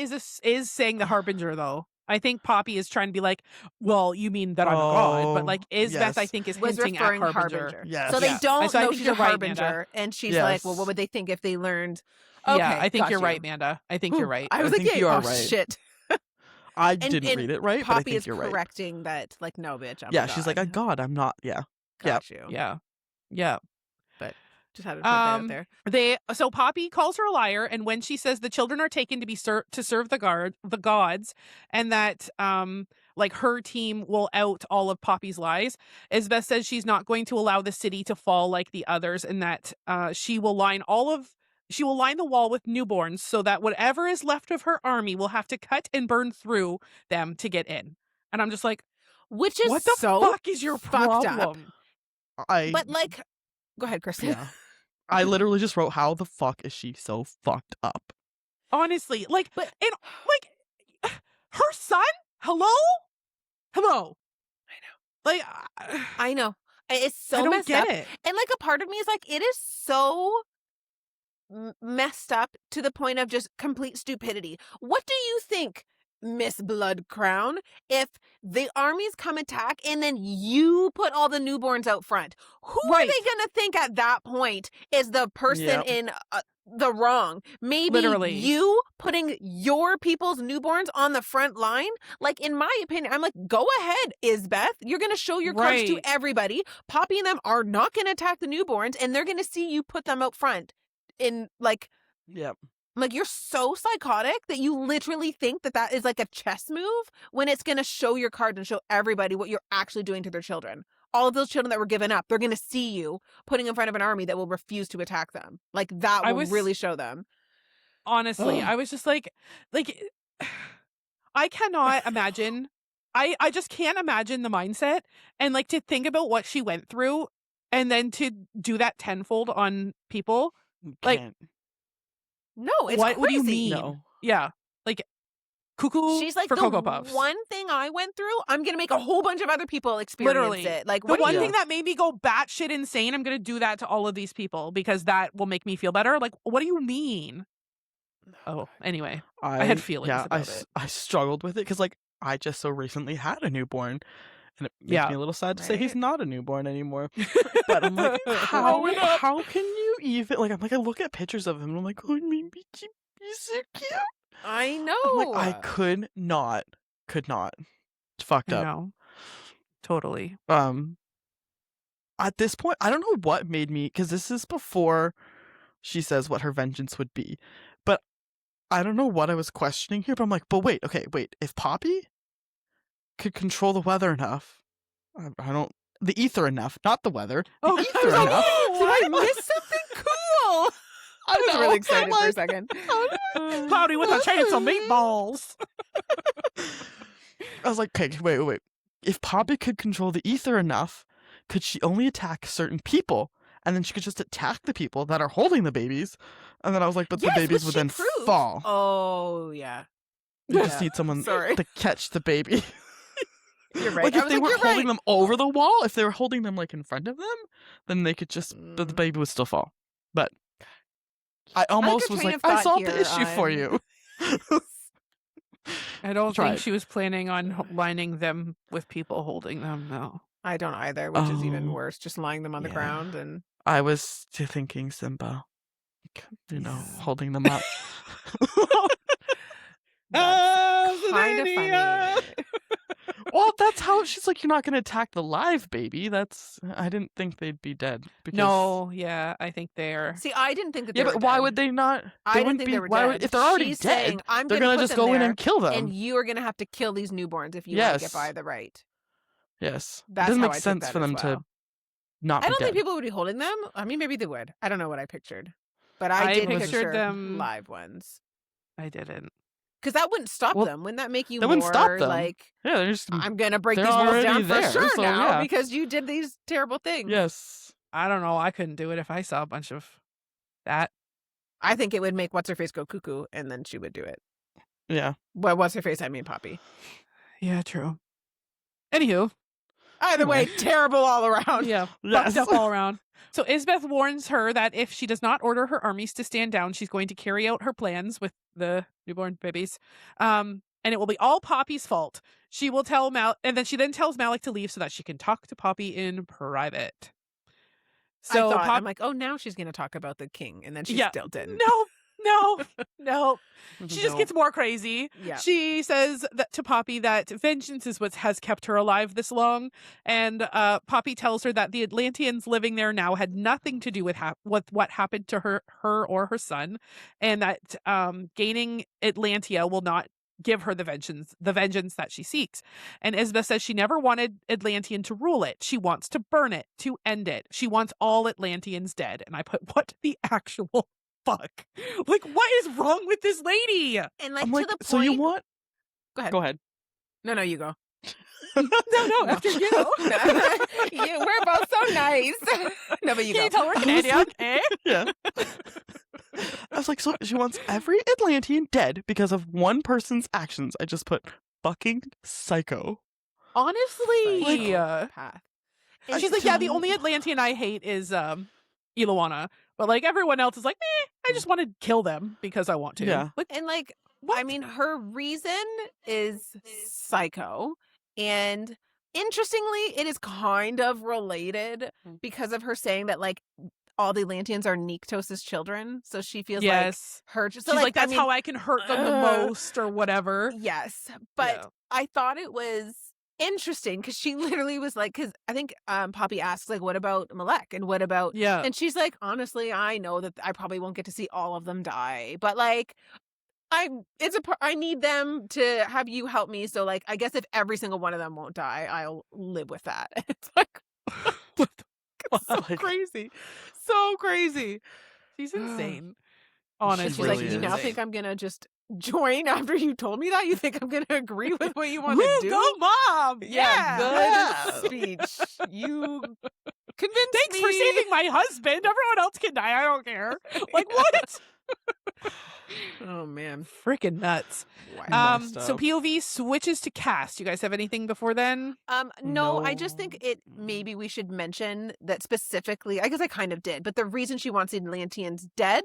is saying the harbinger though. I think Poppy is trying to be like, well, you mean that I'm a god, but like Isbeth, yes. I think is was hinting referring at harbinger. Yes. So they Yeah. don't So I know think she's you're a right, harbinger, Amanda. and she's Yes. like, well, what would they think if they learned? Okay, Yeah, I think got you're you. right, Amanda. I think you're right. I was I like, think yeah, you are oh, right. shit. I And- didn't and read it right, but I Poppy think is you're right. correcting that, like, no, bitch, I'm Yeah, a she's like, a god, I'm not. Yeah. Got you. Yeah. Yeah. Just had to put that out there. So Poppy calls her a liar, and when she says the children are taken to be to serve the gods, and that like her team will out all of Poppy's lies, Isbeth says she's not going to allow the city to fall like the others, and that she will line the wall with newborns so that whatever is left of her army will have to cut and burn through them to get in. And I'm just like, Which is what the so fuck is your fucked up. problem? But, like, go ahead, Kristen. Yeah. I literally just wrote, how the fuck is she so fucked up? Honestly, like, But- and like her son, hello. I know. Like, I know. It's so I don't messed get up. it. And, like, a part of me is like, it is so messed up to the point of just complete stupidity. What do you think, Miss Blood Crown, if the armies come attack and then you put all the newborns out front? Who are Right. they going to think at that point is the person Yep. in the wrong? Maybe Literally. you putting your people's newborns on the front line? Like, in my opinion, I'm like, go ahead, Isbeth. You're going to show your cards to Right. everybody. Poppy and them are not going to attack the newborns, and they're going to see you put them out front. In, like, Yep. like, you're so psychotic that you literally think that that is like a chess move when it's going to show your card and show everybody what you're actually doing to their children. All of those children that were given up, they're going to see you putting in front of an army that will refuse to attack them. Like, that will really show them. Honestly, I was just like, I cannot imagine. I just can't imagine the mindset, and like to think about what she went through and then to do that tenfold on people. Like, Can't. No, it's what do you crazy. mean? No. Yeah. Like, cuckoo She's like, for the Cocoa Puffs. one thing I went through, I'm going to make a whole bunch of other people experience Literally. it. Like, The what do one you- thing that made me go batshit insane, I'm going to do that to all of these people because that will make me feel better. Like, what do you mean? Oh, anyway. I had feelings about it. I struggled with it because, like, I just so recently had a newborn, and it makes Yeah. me a little sad to say he's Right. not a newborn anymore. But I'm like, how can you even, like, I'm like, I look at pictures of him and I'm like, oh, maybe he's so cute. I know. I'm like, I could not. It's fucked I up. know. Totally. At this point, I don't know what made me, because this is before she says what her vengeance would be, but I don't know what I was questioning here, but I'm like, but wait, if Poppy could control the weather enough, the ether enough, not the weather, the Oh, ether enough. Did I miss something cool? I was really excited for a second. Cloudy with a chance of meatballs. I was like, okay, wait. If Poppy could control the ether enough, could she only attack certain people? And then she could just attack the people that are holding the babies. And then I was like, but Yes, the babies which would she then proved. fall. Oh, yeah. You just Yeah. need someone Sorry. to catch the baby. You're right. Like, I if was they like, weren't you're holding right. them over the wall, if they were holding them, like, in front of them, then they could just, but the baby would still fall. But I almost your was train like, of I thought solved the here. issue for you. I don't Tried. think she was planning on lining them with people holding them, no. I don't either, which is even Oh. worse. Just lying them on the Yeah. ground and I was thinking Simba, holding them up. that's kind of funny. Well, that's how she's like, you're not going to attack the live baby. I didn't think they'd be dead. Because... No, yeah, I think they're. See, I didn't think that they Yeah, were but why dead. would they not? I didn't wouldn't think be, they were why dead. Would, if they're already She's dead, saying, I'm they're gonna going to put just them go in there, and kill them. and you are going to have to kill these newborns if you want to get Yes. by the right. Yes. That's it doesn't how make I took sense that for as them to well. not I be don't think dead. people would be holding them. I mean, maybe they would. I don't know what I pictured. But I I did pictured picture them- live ones. I didn't. Because that wouldn't stop Well, them. Wouldn't that make you that more wouldn't stop them. like, Yeah, they're just I'm going to break they're these walls already down for there, sure so, now yeah. because you did these terrible things. yes. I don't know. I couldn't do it if I saw a bunch of that. I think it would make What's-Her-Face go cuckoo and then she would do it. Yeah. Well, What's-Her-Face? I mean Poppy. Yeah, true. Anywho, Either way, terrible all around. yeah, Yes. fucked up all around. So Isbeth warns her that if she does not order her armies to stand down, she's going to carry out her plans with the newborn babies. And it will be all Poppy's fault. She will tell and then she tells Malec to leave so that she can talk to Poppy in private. So I thought, I'm like, oh, now she's going to talk about the king. And then she still didn't. No. She just gets more crazy. Yeah. She says that to Poppy that vengeance is what has kept her alive this long. And Poppy tells her that the Atlanteans living there now had nothing to do with what happened to her or her son. And that gaining Atlantia will not give her the vengeance that she seeks. And Isbeth says she never wanted Atlantean to rule it. She wants to burn it, to end it. She wants all Atlanteans dead. And I put, what the actual fuck? Like, what is wrong with this lady? And like, I'm to like, the point. so you want? Go ahead. Go ahead. No, you go. No, after you. We're both so nice. No, but you Can go. you tell we're I was Canadian? like- Eh? Yeah. I was like, so she wants every Atlantean dead because of one person's actions. I just put fucking psycho. Honestly. Path. And she's like, yeah, the only Atlantean I hate is Iluana. But like everyone else is like, I just want to kill them because I want to. Yeah. Like, And like, what? I mean, her reason is psycho. And interestingly, it is kind of related because of her saying that like all the Atlanteans are Nyctos' children. So she feels like her. So she's like, that's I mean, how I can hurt them the most or whatever. Yes. But Yeah. I thought it was interesting because she literally was like, because I think Poppy asks like, what about Malec and what about, Yeah. and she's like, honestly, I know that I probably won't get to see all of them die, but like, I need them to have you help me. So like, I guess if every single one of them won't die, I'll live with that. It's like, it's so crazy, so crazy. She's insane. Honestly. She's like, really you now is. think I'm gonna just join after you told me that? You think I'm gonna agree with what you want to Woo, do? go mom! Yeah, Yeah. good speech. You convinced Thanks me. for saving my husband. Everyone else can die. I don't care. Like, what? Oh man. Freaking nuts. Wow. Messed So up. POV switches to Cas. Do you guys have anything before then? No, I just think maybe we should mention that specifically, I guess I kind of did, but the reason she wants the Atlanteans dead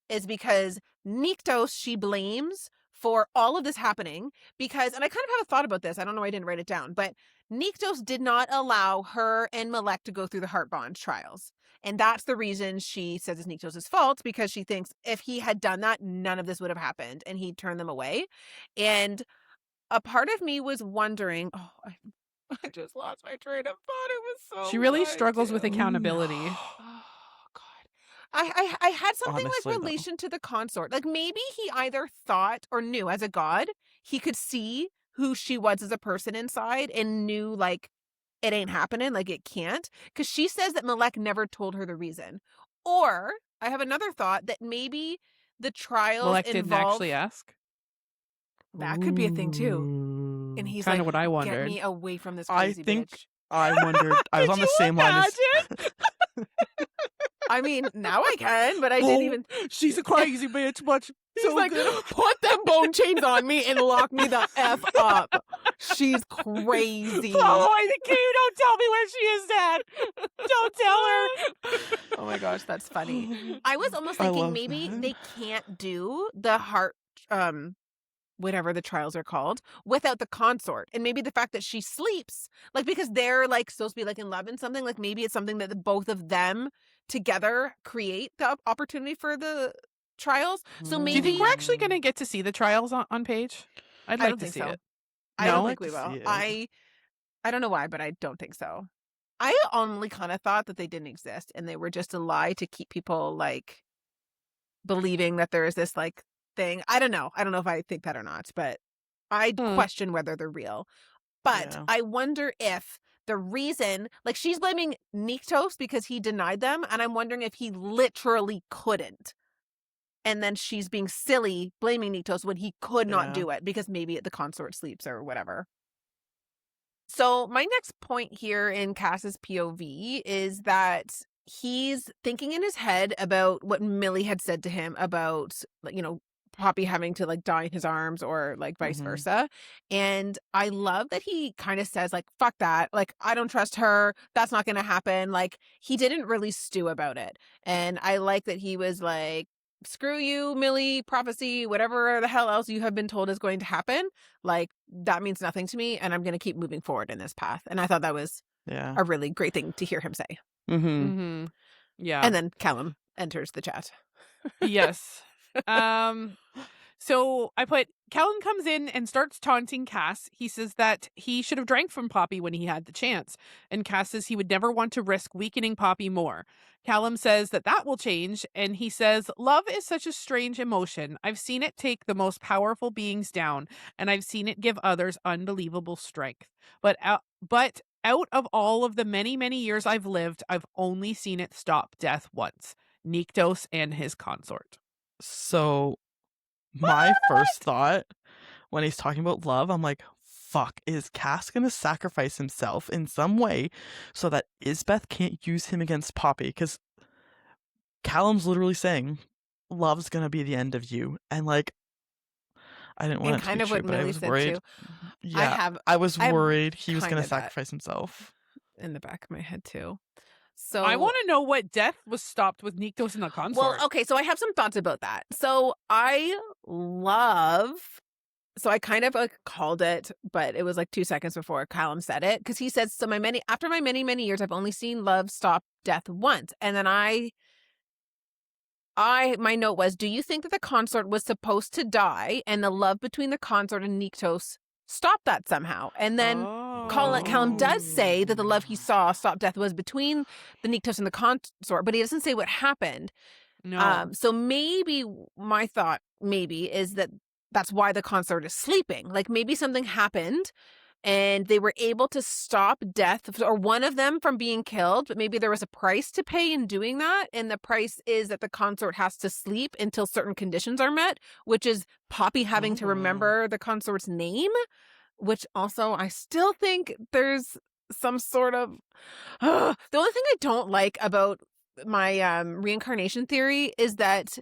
is because Nyctos she blames for all of this happening because, and I kind of have a thought about this, I don't know why I didn't write it down, but Nyctos did not allow her and Malec to go through the heart bond trials. And that's the reason she says it's Nyctos' fault, because she thinks if he had done that, none of this would have happened and he'd turn them away. And a part of me was wondering, I just lost my train of thought. It was so She really good, struggles with too. accountability. Oh God. I had something Honestly, like though. relation to the consort. Like maybe he either thought or knew as a god, he could see who she was as a person inside and knew like it ain't happening, like it can't. Because she says that Malec never told her the reason. Or I have another thought that maybe the trials Malec didn't involve actually ask. that could be a thing too. And he's Kinda like, what I get wondered. me away from this I crazy think- bitch. I wondered. I was on the same line as. I mean, now I can, but I didn't even. She's a crazy bitch, but He's so like, good. put them bone chains on me and lock me the F up. She's crazy. Following the king. Don't tell me where she is, Dad. Don't tell her. Oh my gosh, that's funny. I was almost I thinking love maybe that. they can't do the heart, whatever the trials are called, without the consort. And maybe the fact that she sleeps, like, because they're like supposed to be like in love and something, like maybe it's something that the both of them together create the opportunity for the trials. So Do maybe you think we're actually going to get to see the trials on page? I'd I like don't to think see so. it. I No? don't I'd think we like to will. see it. I don't know why, but I don't think so. I only kind of thought that they didn't exist and they were just a lie to keep people like believing that there is this like thing. I don't know. I don't know if I think that or not, but I question whether they're real. But Yeah. I wonder if the reason, like she's blaming Nyktos because he denied them, and I'm wondering if he literally couldn't. And then she's being silly, blaming Nyktos when he could not Yeah. do it because maybe the consort sleeps or whatever. So my next point here in Cas's POV is that he's thinking in his head about what Millie had said to him about, you know, Poppy having to like die in his arms or like vice versa. And I love that he kind of says like, fuck that. Like, I don't trust her. That's not going to happen. Like, he didn't really stew about it. And I like that he was like, screw you, Millie, prophecy, whatever the hell else you have been told is going to happen. Like, that means nothing to me. And I'm going to keep moving forward in this path. And I thought that was a really great thing to hear him say. Yeah. And then Callum enters the chat. Yes. So I put, Callum comes in and starts taunting Cas. He says that he should have drank from Poppy when he had the chance. And Cas says he would never want to risk weakening Poppy more. Callum says that will change. And he says, love is such a strange emotion. I've seen it take the most powerful beings down, and I've seen it give others unbelievable strength. But out of all of the many, many years I've lived, I've only seen it stop death once. Nyktos and his consort. So my first thought when he's talking about love, I'm like, fuck, is Cas gonna sacrifice himself in some way so that Isbeth can't use him against Poppy? Because Callum's literally saying love's gonna be the end of you. And like, I didn't want And it to kind be of true, what but I Millie was said worried. too. Yeah, I was worried he was kind gonna of that sacrifice himself. in the back of my head too. So I want to know what death was stopped with Nyktos and the consort. Well, okay, so I have some thoughts about that. So I kind of like called it, but it was like 2 seconds before Callum said it, because he says, after my many, many years, I've only seen love stop death once. And then my note was, do you think that the consort was supposed to die and the love between the consort and Nyktos stopped that somehow? And then Callum does say that the love he saw stop death was between the Nyktos and the consort, but he doesn't say what happened. No. So maybe my thought is that that's why the consort is sleeping. Like maybe something happened and they were able to stop death or one of them from being killed, but maybe there was a price to pay in doing that. And the price is that the consort has to sleep until certain conditions are met, which is Poppy having to remember the consort's name, which also I still think there's some sort of... the only thing I don't like about my reincarnation theory is that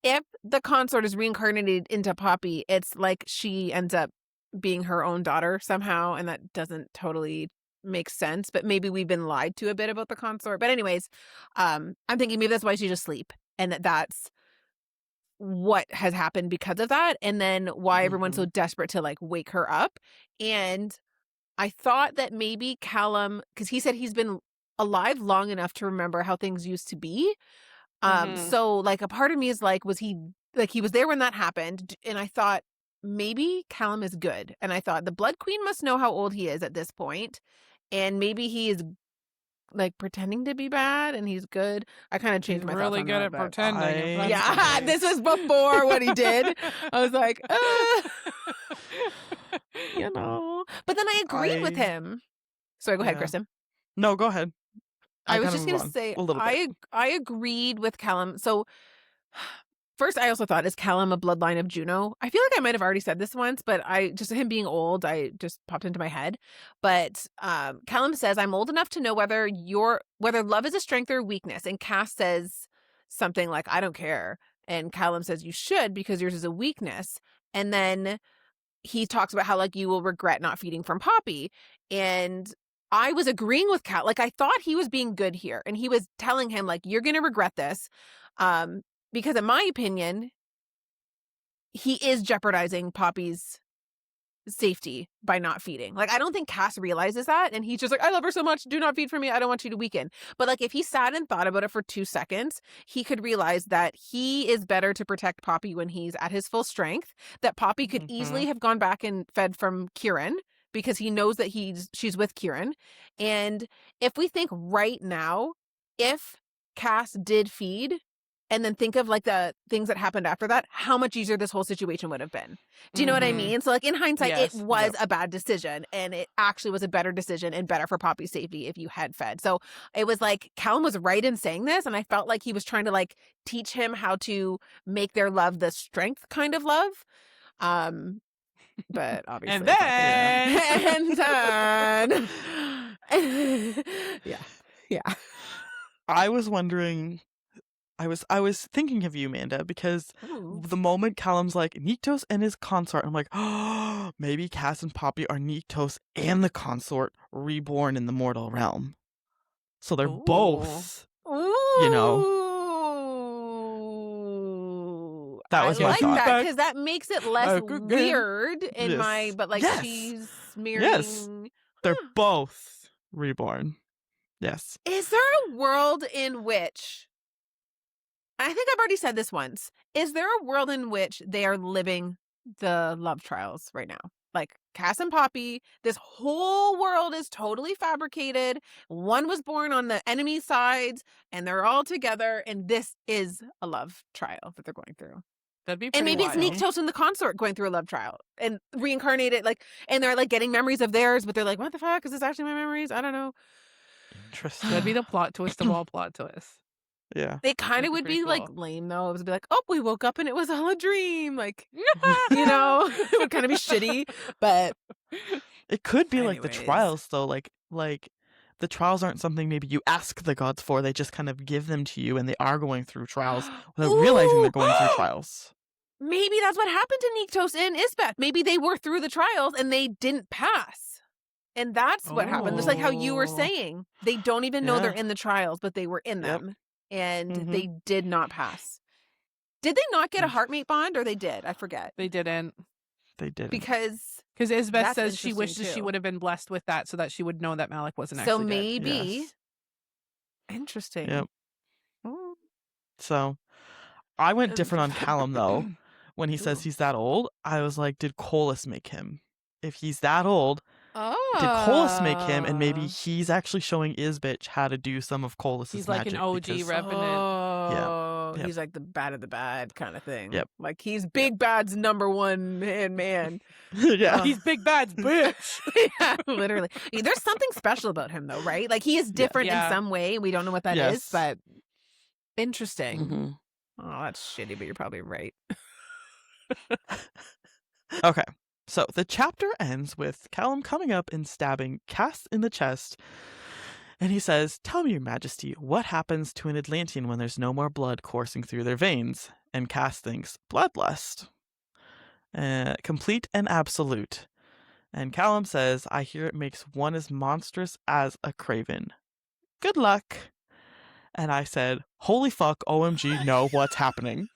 if the consort is reincarnated into Poppy, it's like she ends up being her own daughter somehow, and that doesn't totally make sense, but maybe we've been lied to a bit about the consort. But anyways, I'm thinking maybe that's why she's asleep, and that's what has happened because of that, and then why everyone's so desperate to like wake her up. And I thought that maybe Callum, because he said he's been alive long enough to remember how things used to be. So like a part of me is like, was he like, he was there when that happened? And I thought maybe Callum is good. And I thought the Blood Queen must know how old he is at this point. And maybe he is like pretending to be bad and he's good. I kind of changed my really thoughts good on at that, pretending. yeah, this was before what he did. I was like, you know. But then I agreed with him. Sorry, go ahead, Kristen. No, go ahead. I was just going to say, I agreed with Callum. So first, I also thought, is Callum a bloodline of Juno? I feel like I might have already said this once, but him being old, I just popped into my head. But Callum says, I'm old enough to know whether love is a strength or a weakness. And Cas says something like, I don't care. And Callum says, you should, because yours is a weakness. And then he talks about how like you will regret not feeding from Poppy. And I was agreeing with Cal. Like I thought he was being good here, and he was telling him like, you're going to regret this. Because in my opinion, he is jeopardizing Poppy's safety by not feeding. Like, I don't think Cas realizes that. And he's just like, I love her so much. Do not feed for me. I don't want you to weaken. But like, if he sat and thought about it for 2 seconds, he could realize that he is better to protect Poppy when he's at his full strength, that Poppy could easily have gone back and fed from Keiran because he knows that she's with Keiran. And if we think right now, if Cas did feed, and then think of like the things that happened after that, how much easier this whole situation would have been. Do you know what I mean? So like in hindsight, Yes. it was a bad decision, and it actually was a better decision and better for Poppy's safety if you had fed. So it was like Callum was right in saying this, and I felt like he was trying to like teach him how to make their love the strength kind of love. But obviously, And then, yeah. I was wondering, I was thinking of you, Amanda, because the moment Callum's like Nyctos and his consort, I'm like, oh, maybe Cas and Poppy are Nyctos and the consort reborn in the mortal realm. So they're both, you know. That was I my like thought. that because that makes it less weird in my. But like she's marrying. Yes. They're both reborn. Yes. Is there a world in which? I think I've already said this once. Is there a world in which they are living the love trials right now? Like Cas and Poppy, this whole world is totally fabricated. One was born on the enemy sides, and they're all together, and this is a love trial that they're going through. that'd be And pretty maybe wild. it's Nyctos and the consort going through a love trial and reincarnated, like, and they're like getting memories of theirs, but they're like, what the fuck? Is this actually my memories? I don't know. Interesting. That'd be the plot twist of all plot twists. Yeah. It kind of That'd would be be pretty like cool. lame though. It would be like, oh, we woke up and it was all a dream. Like, you know, it would kind of be shitty, but It could be like the Anyways. trials though, like the trials aren't something maybe you ask the gods for, they just kind of give them to you, and they are going through trials without realizing they're going through trials. maybe that's what happened to Nyctos and Isbeth. Maybe they were through the trials and they didn't pass. And that's what happened. Just like how you were Oh. saying. They don't even know they're Yeah. in the trials, but they were in Yep. them. And Mhm. they did not pass. Did they not get a Interesting. heartmate bond, or they did? I forget. They didn't. They did. Because Because Isbeth That's says she interesting, wishes she too. would have been blessed with that so that she would know that Malec wasn't so actually dead. maybe Yes. interesting. Yep. Mm. So I went different on Callum though. When he says he's that old, I was like, did Colas make him? If he's that old, did Colas make him? And maybe he's actually showing Isbitch how to do some of Colas's He's like magic. an OG because- revenant. Oh, Yep. he's like the bad of the bad kind of thing. Yep. Like he's Big Bad's number one man. yeah. He's Big Bad's bitch. Yeah, literally. There's something special about him though, right? Like he is different Yeah. in some way. We don't know what that is, Yes. but interesting. Mhm. Oh, that's shitty, but you're probably right. Okay. So the chapter ends with Callum coming up and stabbing Cas in the chest. And he says, "Tell me, Your Majesty, what happens to an Atlantean when there's no more blood coursing through their veins?" And Cas thinks, "Bloodlust. Complete and absolute." And Callum says, "I hear it makes one as monstrous as a craven. Good luck." And I said, "Holy fuck, OMG, no, what's happening?"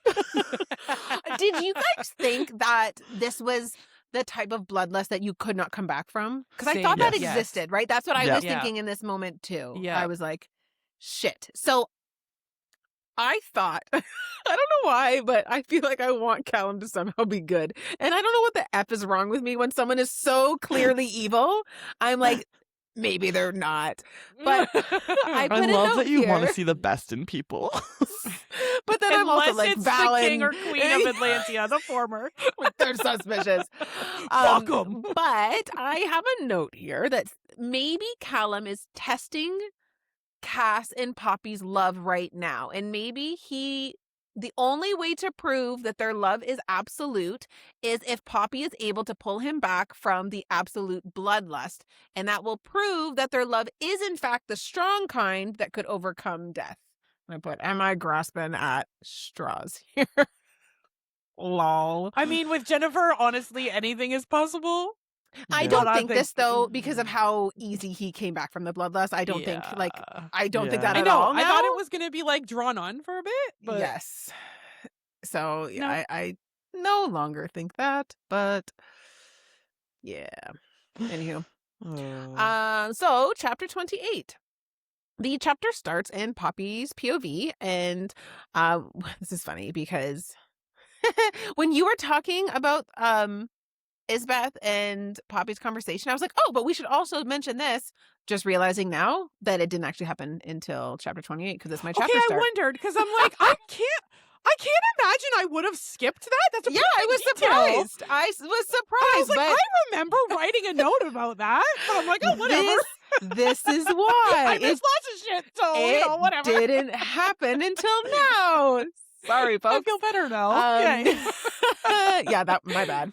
Did you guys think that this was the type of bloodlust that you could not come back from? Because I Same. thought that Yes. existed, right? That's what I Yeah. was Yeah. thinking in this moment too. Yeah. I was like, shit. So I thought, I don't know why, but I feel like I want Callum to somehow be good. And I don't know what the F is wrong with me when someone is so clearly evil. I'm like, maybe they're not. But I I put a love note that you want here. to see the best in people. But then I'm also Unless like, it's Valen. the king or queen of Atlantia, the former. They're suspicious. Fuck 'em. But I have a note here that maybe Callum is testing Cas and Poppy's love right now. And maybe the only way to prove that their love is absolute is if Poppy is able to pull him back from the absolute bloodlust. And that will prove that their love is in fact the strong kind that could overcome death. I put, am I grasping at straws here? Lol. I mean, with Jennifer, honestly, anything is possible. I Yeah. don't But I think this think- though, because of how easy he came back from the bloodlust. I don't think like Yeah. I don't think Yeah. that I at know. all. I thought now. it was going to be like drawn on for a bit, but Yes. So yeah, No. I no longer think that, but yeah. Anywho. So chapter 28. The chapter starts in Poppy's POV, and this is funny because when you were talking about Isbeth and Poppy's conversation, I was like, oh, but we should also mention this. Just realizing now that it didn't actually happen until chapter 28 because it's my chapter start. I wondered because I'm like, I can't imagine I would have skipped that. That's a yeah, I was surprised. I was surprised. I was like, I remember writing a note about that. But I'm like, oh, whatever. This is why. I missed lots of shit, so whatever. It didn't happen until now. Sorry, folks. I feel better now. Okay. Yeah, my bad.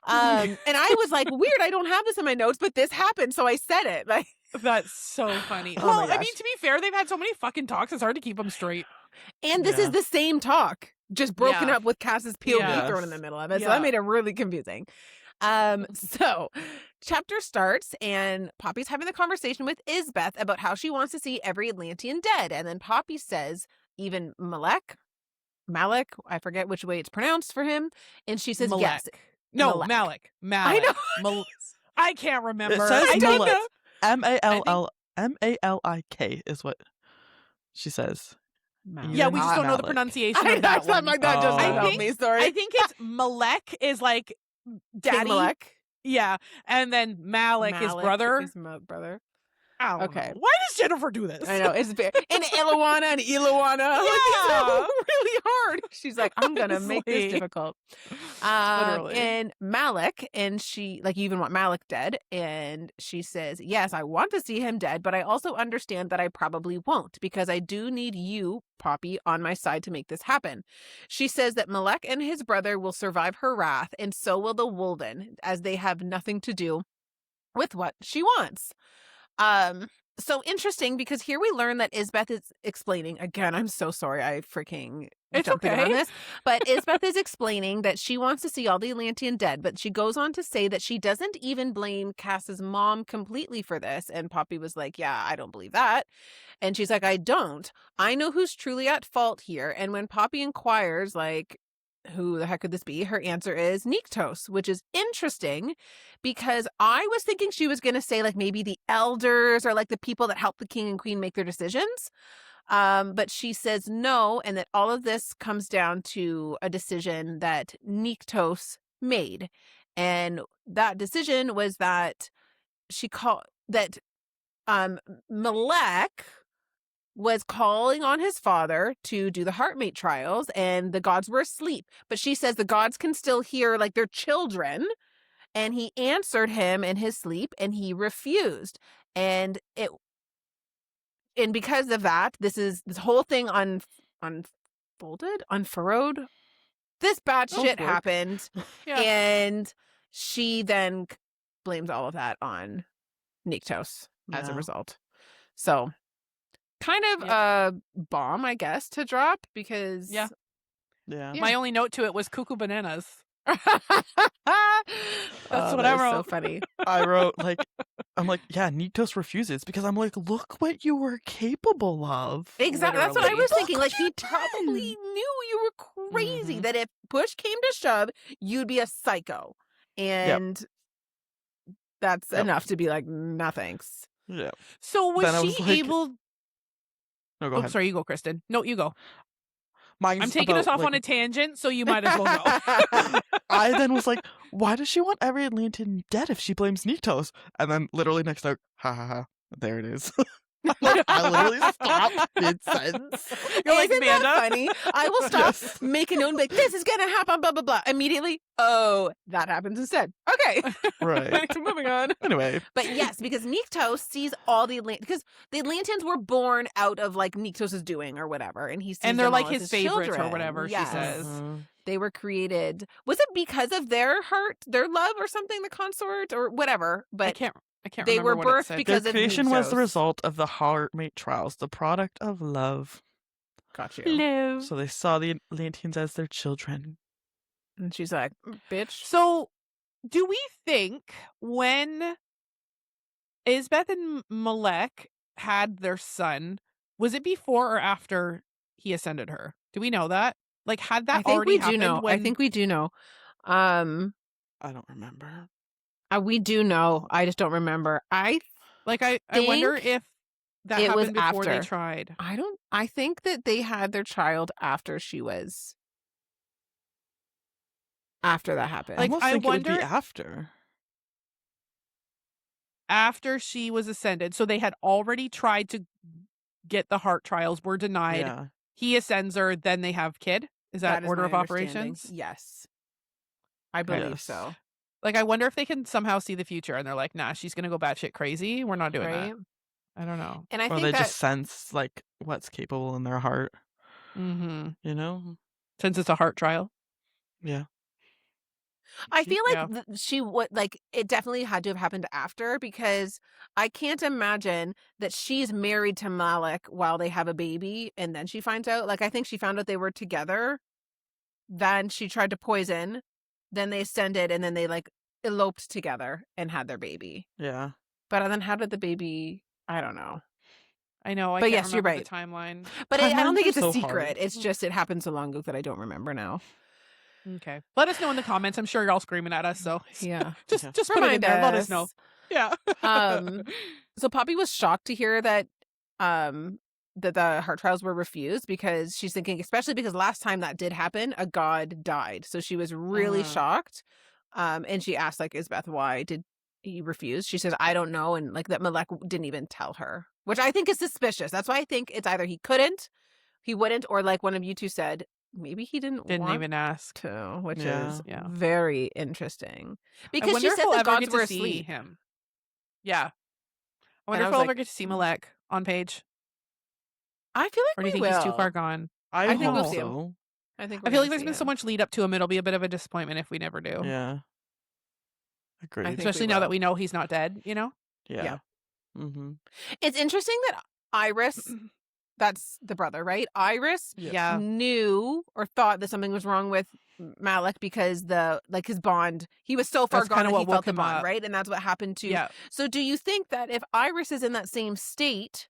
And I was like, weird, I don't have this in my notes, but this happened, so I said it. Like, that's so funny. Oh well, I mean, to be fair, they've had so many fucking talks, it's hard to keep them straight. And this is the same talk, just broken up with Cass's POV thrown in the middle of it. So that made it really confusing. So chapter starts and Poppy's having the conversation with Isbeth about how she wants to see every Atlantean dead. And then Poppy says, even Malec, I forget which way it's pronounced for him. And she says, Malec. yes. No, Malec. I know. I can't remember. It says I don't know. Malik is what she says. Yeah, we just don't know the pronunciation of that one. Like that just help me, sorry. I think it's Malec is like daddy. Malec. Yeah, and then Malik is brother. Is my brother. I don't know. Why does Jennifer do this? I know, it's very... And Illawana and Ilawana. Yeah. Like, these are really hard. She's like, I'm going to make this difficult. Literally. And Malec, and she, like, you even want Malec dead. And she says, yes, I want to see him dead, but I also understand that I probably won't because I do need you, Poppy, on my side to make this happen. She says that Malec and his brother will survive her wrath, and so will the Wolven, as they have nothing to do with what she wants. So interesting because here we learn that Isbeth is explaining again. I'm so sorry. I freaking jumped in on this, but Isbeth is explaining that she wants to see all the Atlantean dead, but she goes on to say that she doesn't even blame Cass's mom completely for this. And Poppy was like, yeah, I don't believe that. And she's like, I don't. I know who's truly at fault here. And when Poppy inquires, like, who the heck could this be? Her answer is Nyktos, which is interesting because I was thinking she was going to say like maybe the elders or like the people that help the king and queen make their decisions. But she says no, and that all of this comes down to a decision that Nyktos made. And that decision was that Malec was calling on his father to do the heartmate trials, and the gods were asleep. But she says the gods can still hear like their children, and he answered him in his sleep, and he refused. And because of that, this whole thing unfurrowed. This bad shit happened, and she then blames all of that on Nyktos as a result. So. Kind of a bomb, I guess, to drop because my only note to it was cuckoo bananas. That's what I wrote. So funny. I wrote I'm like, yeah, Nyktos refuses because I'm like, look what you were capable of. Exactly. Literally. That's what I was thinking. Like he probably knew you were crazy. That if push came to shove, you'd be a psycho, and that's enough to be like, no thanks. Yeah. So was she able? No, go ahead. Sorry, you go, Kristen. No, you go. I'm taking us off on a tangent, so you might as well go. I then was like, why does she want every Atlantean dead if she blames Nyktos? And then literally next note, ha ha ha, there it is. I literally stopped mid-sentence. You're like, isn't that funny? I will stop, make a note and be like, this is going to happen, blah, blah, blah. Immediately, oh, that happens instead. Okay. Right. Moving on. Anyway. But yes, because Nyktos sees all the because the Atlanteans were born out of like Nyktos' doing or whatever. And he sees and they're them like all his as favorites children. or whatever, she says. They were created. Was it because of their heart, their love or something, the consort or whatever? But I can't they remember were what birthed it because their of creation Nyktos. was the result of the heartmate trials, the product of love. Got you. Love. So they saw the Atlanteans as their children. And she's like, bitch. So do we think when Isbeth and Malec had their son, was it before or after he ascended her? Do we know that? Like, had that already happened? I think we do know. I don't remember. We do know. I just don't remember. I wonder if that it happened was before after. they tried. I think that they had their child after she was. after that happened. Like, almost I think it would be wonder- after. After she was ascended. So they had already tried to get the heart trials, were denied. Yeah. He ascends her, then they have kid. Is that is order my of understanding. operations? Yes. I believe Yes. so. Like, I wonder if they can somehow see the future and they're like, nah, she's going to go batshit crazy. We're not doing Right? that. I don't know. And I Or think they that just sense like what's capable in their heart, Mm-hmm. you know? Since it's a heart trial. Yeah. I feel like Yeah. she would like it definitely had to have happened after, because I can't imagine that she's married to Malec while they have a baby and then she finds out. Like, I think she found out they were together. Then she tried to poison. Then they ascended and then they like eloped together and had their baby. Yeah. But then how did the baby? I don't know. I know. I But can't yes, you're remember right. the timeline. But I don't Timelines think are it's a so secret. hard. It's just it happened so long ago that I don't remember now. Okay. Let us know in the comments. I'm sure you're all screaming at us. So Yeah. just Yeah. put it in Remind there. Let us know. us. Yeah. So Poppy was shocked to hear that that the heart trials were refused, because she's thinking, especially because last time that did happen, a god died. So she was really shocked. And she asked like Isbeth, why did he refuse? She says, I don't know. And like that Malec didn't even tell her, which I think is suspicious. That's why I think it's either he wouldn't, or like one of you two said, maybe he didn't want even ask. to, which Yeah. is Yeah. very interesting. I Because wonder she if said we'll the ever gods get were to see asleep. him. Yeah. I wonder And I if was we'll like, ever get to see Malec on page. I feel like Or do you we think he's too will. far gone? I think we'll hope see him. so. I think I feel like there's been so much lead up to him. It'll be a bit of a disappointment if we never do. Yeah. Agreed. think we Especially now that will. we know he's not dead, you know? Yeah. Mm-hmm. It's interesting that Iris, that's the brother, right? Iris Yeah. knew or thought that something was wrong with Malec because his bond, he was so far That's gone kinda that he what felt woke the him bond, up. right? And that's what happened to. Yeah. So do you think that if Iris is in that same state,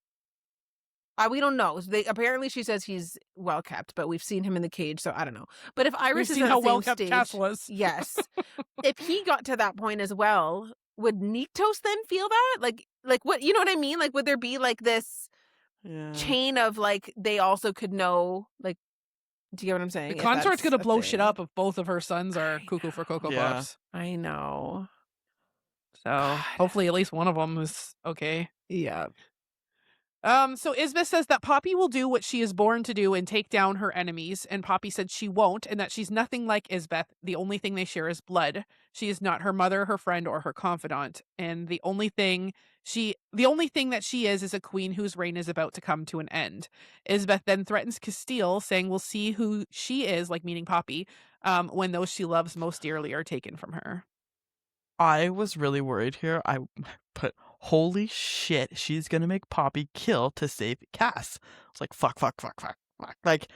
we don't know. Apparently she says he's well kept, but we've seen him in the cage, so I don't know. But if Iris We've is seen in how that same well kept stage, Cas was. yes. If he got to that point as well, would Nyktos then feel that? Like what, you know what I mean? Like, would there be like this Yeah. chain of like they also could know, like, do you get what I'm saying? The If consort's that's gonna a blow shit thing. up if both of her sons are I cuckoo for Cocoa Yeah. Puffs. I know. So God. hopefully at least one of them is okay. Yeah. So Isbeth says that Poppy will do what she is born to do and take down her enemies, and Poppy said she won't, and that she's nothing like Isbeth. The only thing they share is blood. She is not her mother, her friend, or her confidant, and the only thing that she is a queen whose reign is about to come to an end. Isbeth then threatens Castile, saying we'll see who she is, like meaning Poppy, when those she loves most dearly are taken from her. I was really worried here. I put, holy shit, she's gonna make Poppy kill to save Cas. I was like, fuck. Like,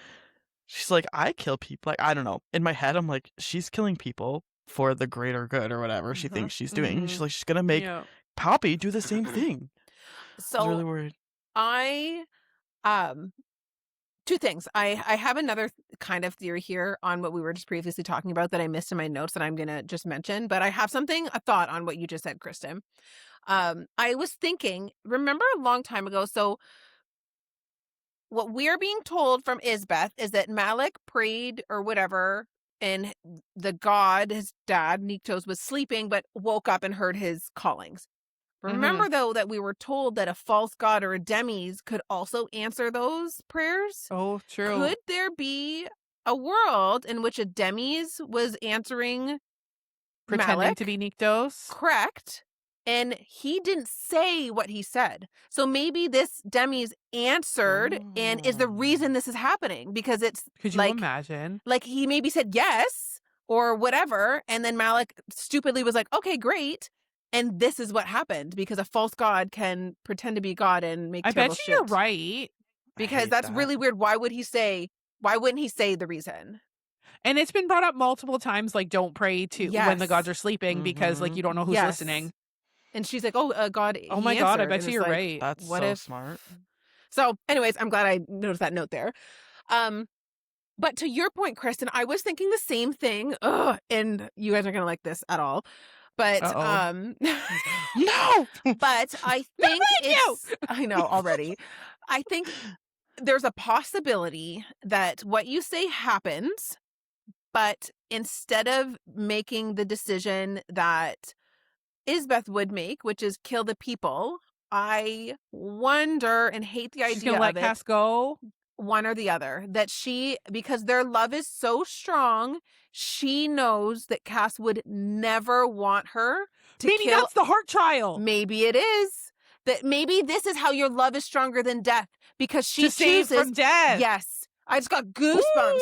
she's like, I kill people. Like, I don't know. In my head, I'm like, she's killing people for the greater good or whatever she thinks she's doing. She's like, she's gonna make Poppy do the same thing. I So was really worried. I two things. I have another kind of theory here on what we were just previously talking about that I missed in my notes that I'm gonna just mention, but I have a thought on what you just said, Kristen. I was thinking, remember a long time ago, so what we're being told from Isbeth is that Malec prayed or whatever, and the god, his dad, Nyktos, was sleeping but woke up and heard his callings. Remember, though, that we were told that a false god or a demis could also answer those prayers? Oh, true. Could there be a world in which a demis was answering Pretending Malec? to be Nyktos? Correct. And he didn't say what he said. So maybe this demis answered and is the reason this is happening, because it's Could you like, imagine? like he maybe said yes or whatever, and then Malec stupidly was like, okay, great. And this is what happened, because a false god can pretend to be God and make I terrible bet you you're shit. right. Because hate that's that. really weird. Why wouldn't he say the reason? And it's been brought up multiple times, like, don't pray to when the Yes. gods are sleeping because, like, you don't know who's Yes. listening. And she's like, oh, God. Oh he my God, I answered. bet And you it's you're like, right. That's what so if- smart. So, anyways, I'm glad I noticed that note there. But to your point, Kristen, I was thinking the same thing. Ugh, and you guys aren't gonna like this at all. But Uh-oh. No! but I think I know already. I think there's a possibility that what you say happens, But instead of making the decision that Isbeth would make, which is kill the people, I wonder and hate the She's idea gonna let of it. Cas go. One or the other. That because their love is so strong, she knows that Cas would never want her to Maybe kill. that's the heart trial. Maybe it is. That maybe this is how your love is stronger than death, because she To save chooses from death. Yes. I just got goosebumps.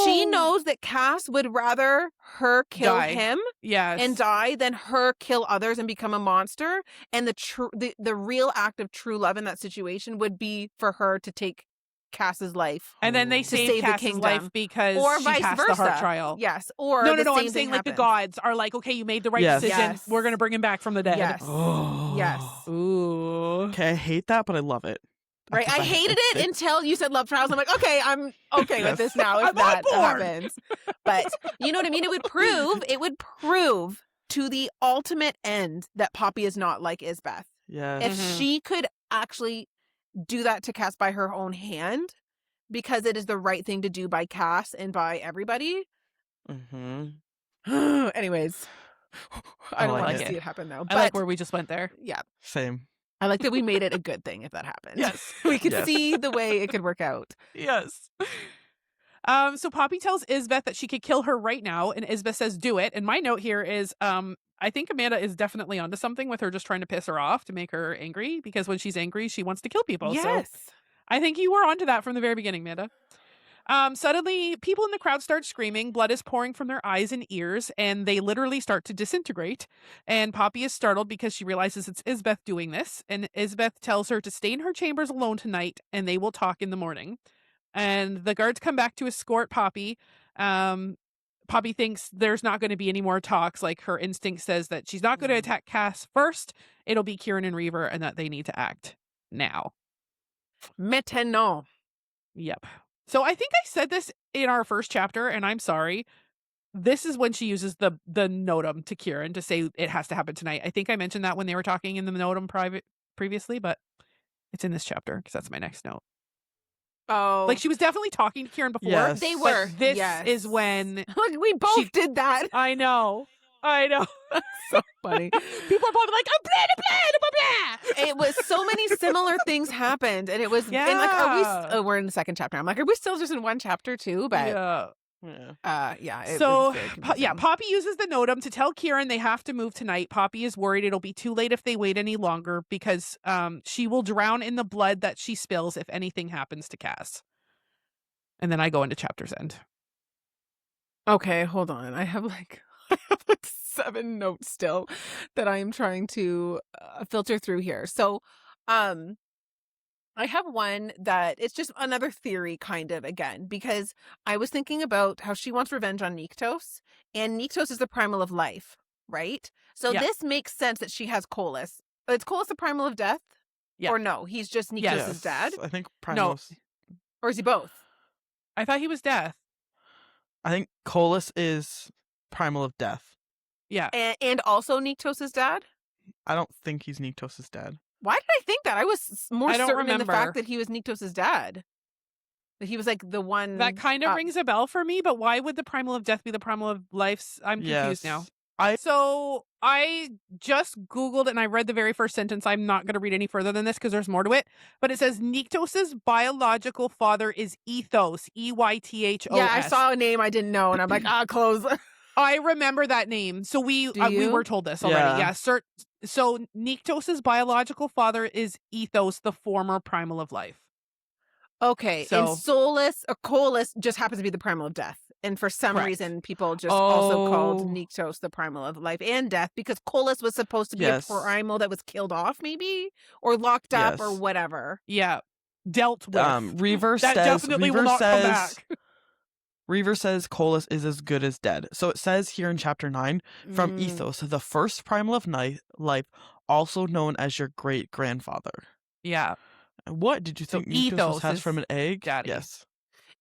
She Ooh. knows that Cas would rather her kill Die. him Yes. and die than her kill others and become a monster. And the real act of true love in that situation would be for her to take Cas's life. And then they to save save the Cas's kingdom. life because Or she vice passed versa. the heart trial. Yes. Or No, the I'm same saying thing like the happens. gods are like, okay, you made the right Yes. decision. Yes. We're going to bring him back from the dead. Yes. Oh. Yes. Ooh. Okay, I hate that, but I love it. Right. I hated it until you said love trials. I'm like, okay, I'm okay with Yes. this now if I'm on that board. happens. But you know what I mean? It would prove to the ultimate end that Poppy is not like Isbeth. Yes. If Mhm. she could actually do that to Cas by her own hand, because it is the right thing to do by Cas and by everybody. Mm-hmm. Anyways, I don't like want it. to see it happen though. I like But where we just went there. yeah, Same. I like that we made it a good thing if that happened. Yes. We could Yes. see the way it could work out. Yes. So Poppy tells Isbeth that she could kill her right now, and Isbeth says, do it. And my note here is, I think Amanda is definitely onto something with her just trying to piss her off to make her angry, because when she's angry, she wants to kill people. Yes. So I think you were onto that from the very beginning, Amanda. Suddenly, people in the crowd start screaming. Blood is pouring from their eyes and ears, and they literally start to disintegrate. And Poppy is startled because she realizes it's Isbeth doing this. And Isbeth tells her to stay in her chambers alone tonight, and they will talk in the morning. And the guards come back to escort Poppy. Poppy thinks there's not going to be any more talks. Like, her instinct says that she's not going to attack Cas first. It'll be Keiran and Reaver, and that they need to act now. Maintenant. Yep. So I think I said this in our first chapter, and I'm sorry. This is when she uses the notum to Keiran to say it has to happen tonight. I think I mentioned that when they were talking in the notum previously, but it's in this chapter because that's my next note. Oh, Like, she was definitely talking to Keiran before. Yes. they but were. this yes. is when Like, we both did that. I know. So funny. People are probably like, oh, blah, blah, blah, blah, blah. It was so many similar things happened, and it was and like, Yeah. we're in the second chapter. I'm like, are we still just in one chapter too? But Yeah. yeah. It So, was very confusing. Poppy uses the notum to tell Keiran they have to move tonight. Poppy is worried it'll be too late if they wait any longer, because she will drown in the blood that she spills if anything happens to Cas. And then I go into chapter's end. Okay, hold on. I have like 7 notes still that I am trying to filter through here. So, I have one that it's just another theory kind of again, because I was thinking about how she wants revenge on Nyktos, and Nyktos is the primal of life, right? So Yeah. this makes sense that she has Colas. Is Colas the primal of death? Yeah. Or no, he's just Nyktos' Yes. dad? I think Primus. Or is he both? I thought he was death. I think Colas is primal of death. Yeah. And also Nyktos' dad? I don't think he's Nyktos' dad. Why did I think that? I was more I don't certain in the remember. fact that he was Nyktos' dad. That he was like the one. That kind of rings a bell for me, but why would the primal of death be the primal of life? I'm confused now. So I just Googled and I read the very first sentence. I'm not going to read any further than this because there's more to it. But it says Nyktos' biological father is Ethos, Eythos. Yeah, I saw a name I didn't know, and I'm like, close. I remember that name. So we you? were told this already. Yeah. Yeah. So Nyktos' biological father is Ethos, the former primal of life. Okay, So- and Solis or Colas just happens to be the primal of death. And for some Correct. reason, people just also called Oh. Nyktos the primal of life and death, because Colas was supposed to be Yes. a primal that was killed off, maybe, or locked up, or Yes. whatever. Yeah. Dealt with. Reaver that says definitely Reaver will not come says back. Reaver says Colas is as good as dead. So it says here in chapter 9 from Mm. Ethos, the first primal of life, also known as your great grandfather. Yeah. What did you So think Nyktos Ethos has is from an egg? daddy. Yes.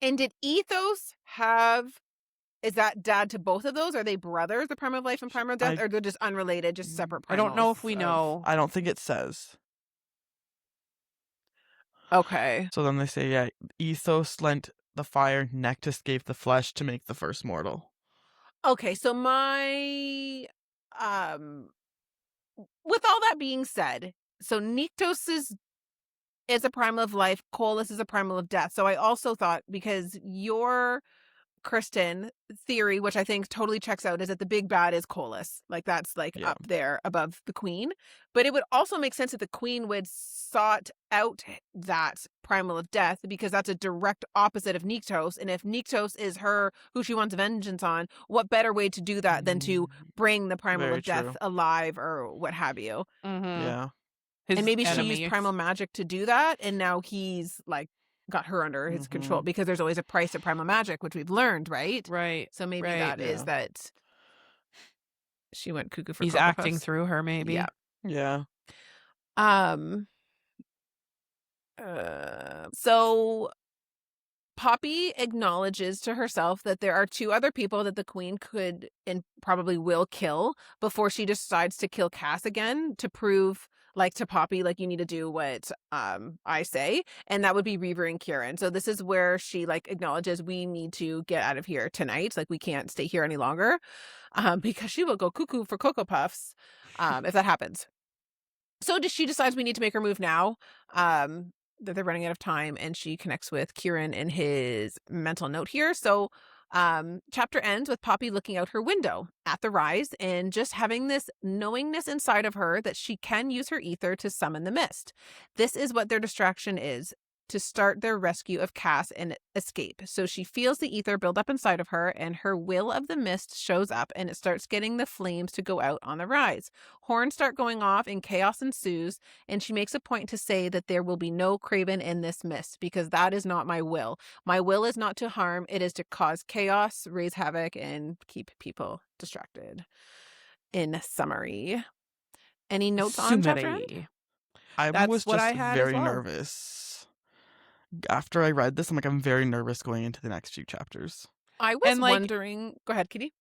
And did Ethos have? Is that dad to both of those? Are they brothers, the primal of life and primal of death, or they're just unrelated, just separate primals? I don't know if we of- know. I don't think it says. Okay. So then they say, yeah, Ethos lent the fire, Nectus gave the flesh to make the first mortal. Okay, so my with all that being said, so Nyctos is a primal of life, Coelus is a primal of death. So I also thought, because your Kristen theory, which I think totally checks out, is that the big bad is Coelus. Like that's like Yeah. up there above the queen. But it would also make sense that the queen would sought out that primal of death, because that's a direct opposite of Nyctos. And if Nyctos is her who she wants vengeance on, what better way to do that than to bring the primal Very of death true. alive or what have you? Yeah. And maybe she used primal magic to do that, and now he's like got her under his control, because there's always a price of primal magic, which we've learned, right? Right. So maybe right. that is that she went cuckoo for He's Cocoa acting Puffs. through her, maybe. Yeah. Yeah. So Poppy acknowledges to herself that there are two other people that the queen could and probably will kill before she decides to kill Cas again, to prove like to Poppy, like, you need to do what I say, and that would be Reaver and Keiran. So this is where she like acknowledges we need to get out of here tonight. Like, we can't stay here any longer, because she will go cuckoo for Cocoa Puffs if that happens. So she decides we need to make her move now, that they're running out of time, and she connects with Keiran in his mental note here. So chapter ends with Poppy looking out her window at the rise and just having this knowingness inside of her that she can use her ether to summon the mist. This is what their distraction is, to start their rescue of Cas and escape. So she feels the ether build up inside of her, and her will of the mist shows up, and it starts getting the flames to go out on the rise. Horns start going off and chaos ensues, and she makes a point to say that there will be no craven in this mist, because that is not my will. My will is not to harm, it is to cause chaos, raise havoc, and keep people distracted. In summary. Any notes on chapter end? I was what just I had as very well. nervous. After I read this, I'm very nervous going into the next few chapters. I was wondering... Go ahead, Kitty.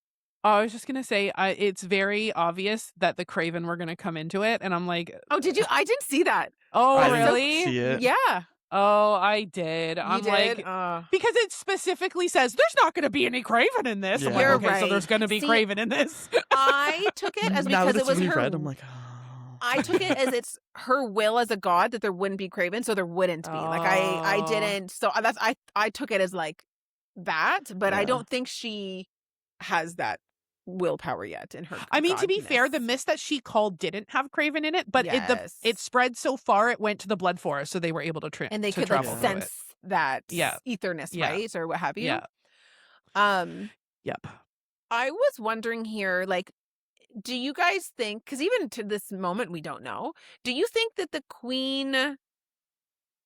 Oh, I was just going to say, it's very obvious that the Craven were going to come into it. And I'm like... Oh, did you? I didn't see that. Oh, I really? didn't see it. Yeah. Oh, I did. I'm did? like... Because it specifically says, there's not going to be any Craven in this. Yeah. I'm like, You're okay, so right. there's going to be Craven in this. I took it as Now because that it was it's her... reread, I'm like, I took it as it's her will as a god that there wouldn't be Craven, so there wouldn't be. Like, I didn't... So that's... I took it as like that, but I don't think she has that willpower yet in her. I mean, to be fair, the mist that she called didn't have Craven in it, but it spread so far it went to the Blood Forest, so they were able to and they could like sense that etherness, right, or what have you. Yep. I was wondering here, like, do you guys think? Because even to this moment, we don't know. Do you think that the queen,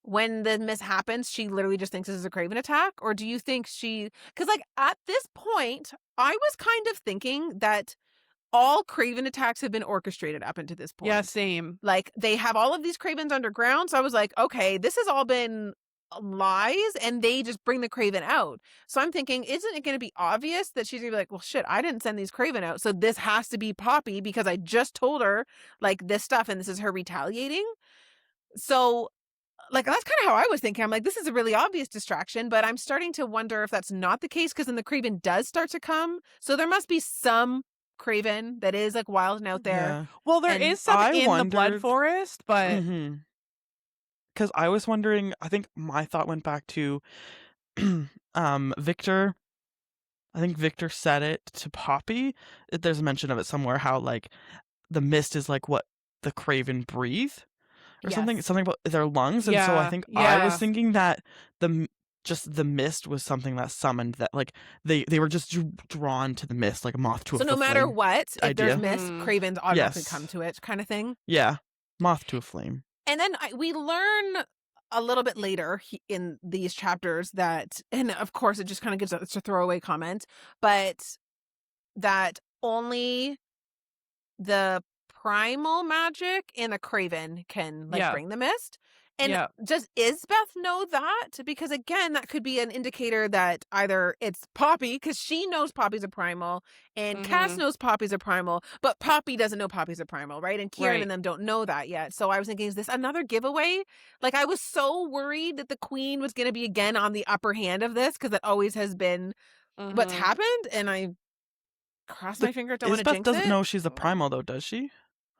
when the miss happens, she literally just thinks this is a Craven attack? Or do you think because like at this point, I was kind of thinking that all Craven attacks have been orchestrated up until this point. Yeah, same. Like, they have all of these Cravens underground. So I was like, okay, this has all been lies, and they just bring the Craven out. So I'm thinking, isn't it going to be obvious that she's going to be like, well, shit, I didn't send these Craven out, so this has to be Poppy because I just told her like this stuff, and this is her retaliating. So like, that's kind of how I was thinking. I'm like, this is a really obvious distraction, but I'm starting to wonder if that's not the case, because then the Craven does start to come. So there must be some Craven that is like wild and out there. Yeah. Well, there is some in the Blood Forest, but because I was wondering, I think my thought went back to Victor. I think Victor said it to Poppy. There's a mention of it somewhere, how like the mist is like what the Craven breathe or something about their lungs. And so I think I was thinking that the mist was something that summoned that, like they were just drawn to the mist like a moth to a flame. So no matter what, if there's idea. mist, Cravens automatically come to it, kind of thing. Yeah, moth to a flame. And then we learn a little bit later in these chapters that, and of course it just kind of gives it's a throwaway comment, but that only the primal magic in a Craven can bring the mist. And does Isbeth know that? Because again, that could be an indicator that either it's Poppy, because she knows Poppy's a primal, and Cas knows Poppy's a primal, but Poppy doesn't know Poppy's a primal, right? And Keiran and them don't know that yet. So I was thinking, is this another giveaway? Like, I was so worried that the queen was going to be again on the upper hand of this, because it always has been what's happened, and I crossed my fingers, don't want to jinx it. Isbeth doesn't know she's a primal, though, does she?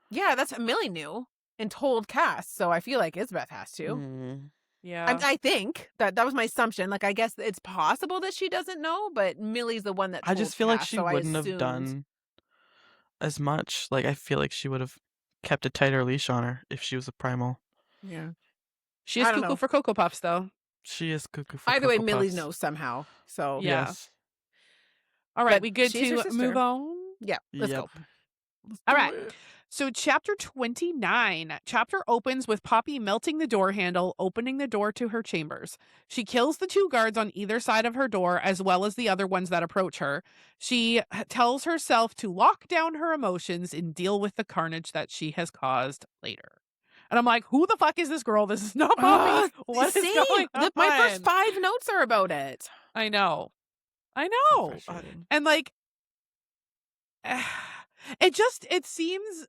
Yeah, that's Millie knew and told Cas, so I feel like Isbeth has to. Yeah. I think that was my assumption. Like, I guess it's possible that she doesn't know, but Millie's the one that told I just feel Cas, like she so wouldn't have done as much. Like, I feel like she would have kept a tighter leash on her if she was a primal. Yeah. She is cuckoo for Cocoa Puffs, though. She is cuckoo for Either way, Cocoa Millie Puffs. knows somehow. So yeah. Yes. All right, But we good she's her to sister. move on? Yeah, let's go. All right. So chapter 29. Chapter opens with Poppy melting the door handle, opening the door to her chambers. She kills the 2 guards on either side of her door, as well as the other ones that approach her. She tells herself to lock down her emotions and deal with the carnage that she has caused later. And I'm like, who the fuck is this girl? This is not Poppy. What is going on? My first 5 notes are about it. I know. So And like, it seems,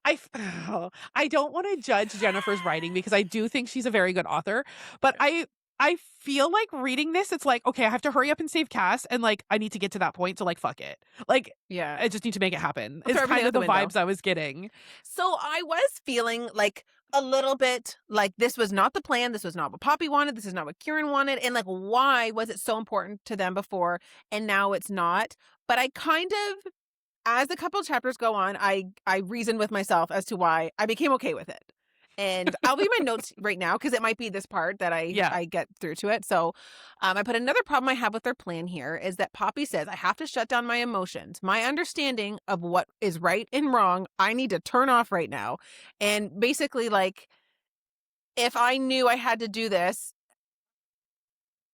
I don't want to judge Jennifer's writing because I do think she's a very good author, but I feel like reading this, it's like, okay, I have to hurry up and save Cas, and like, I need to get to that point, so like, fuck it. Like, yeah, I just need to make it happen. I'll It's throw kind of the everything out vibes I was getting. So I was feeling like a little bit like this was not the plan. This was not what Poppy wanted. This is not what Keiran wanted. And like, why was it so important to them before and now it's not? But I kind of, as a couple of chapters go on, I reason with myself as to why I became okay with it. And I'll read my notes right now because it might be this part that I get through to it. So I put another problem I have with their plan here is that Poppy says, I have to shut down my emotions. My understanding of what is right and wrong, I need to turn off right now. And basically, like, if I knew I had to do this,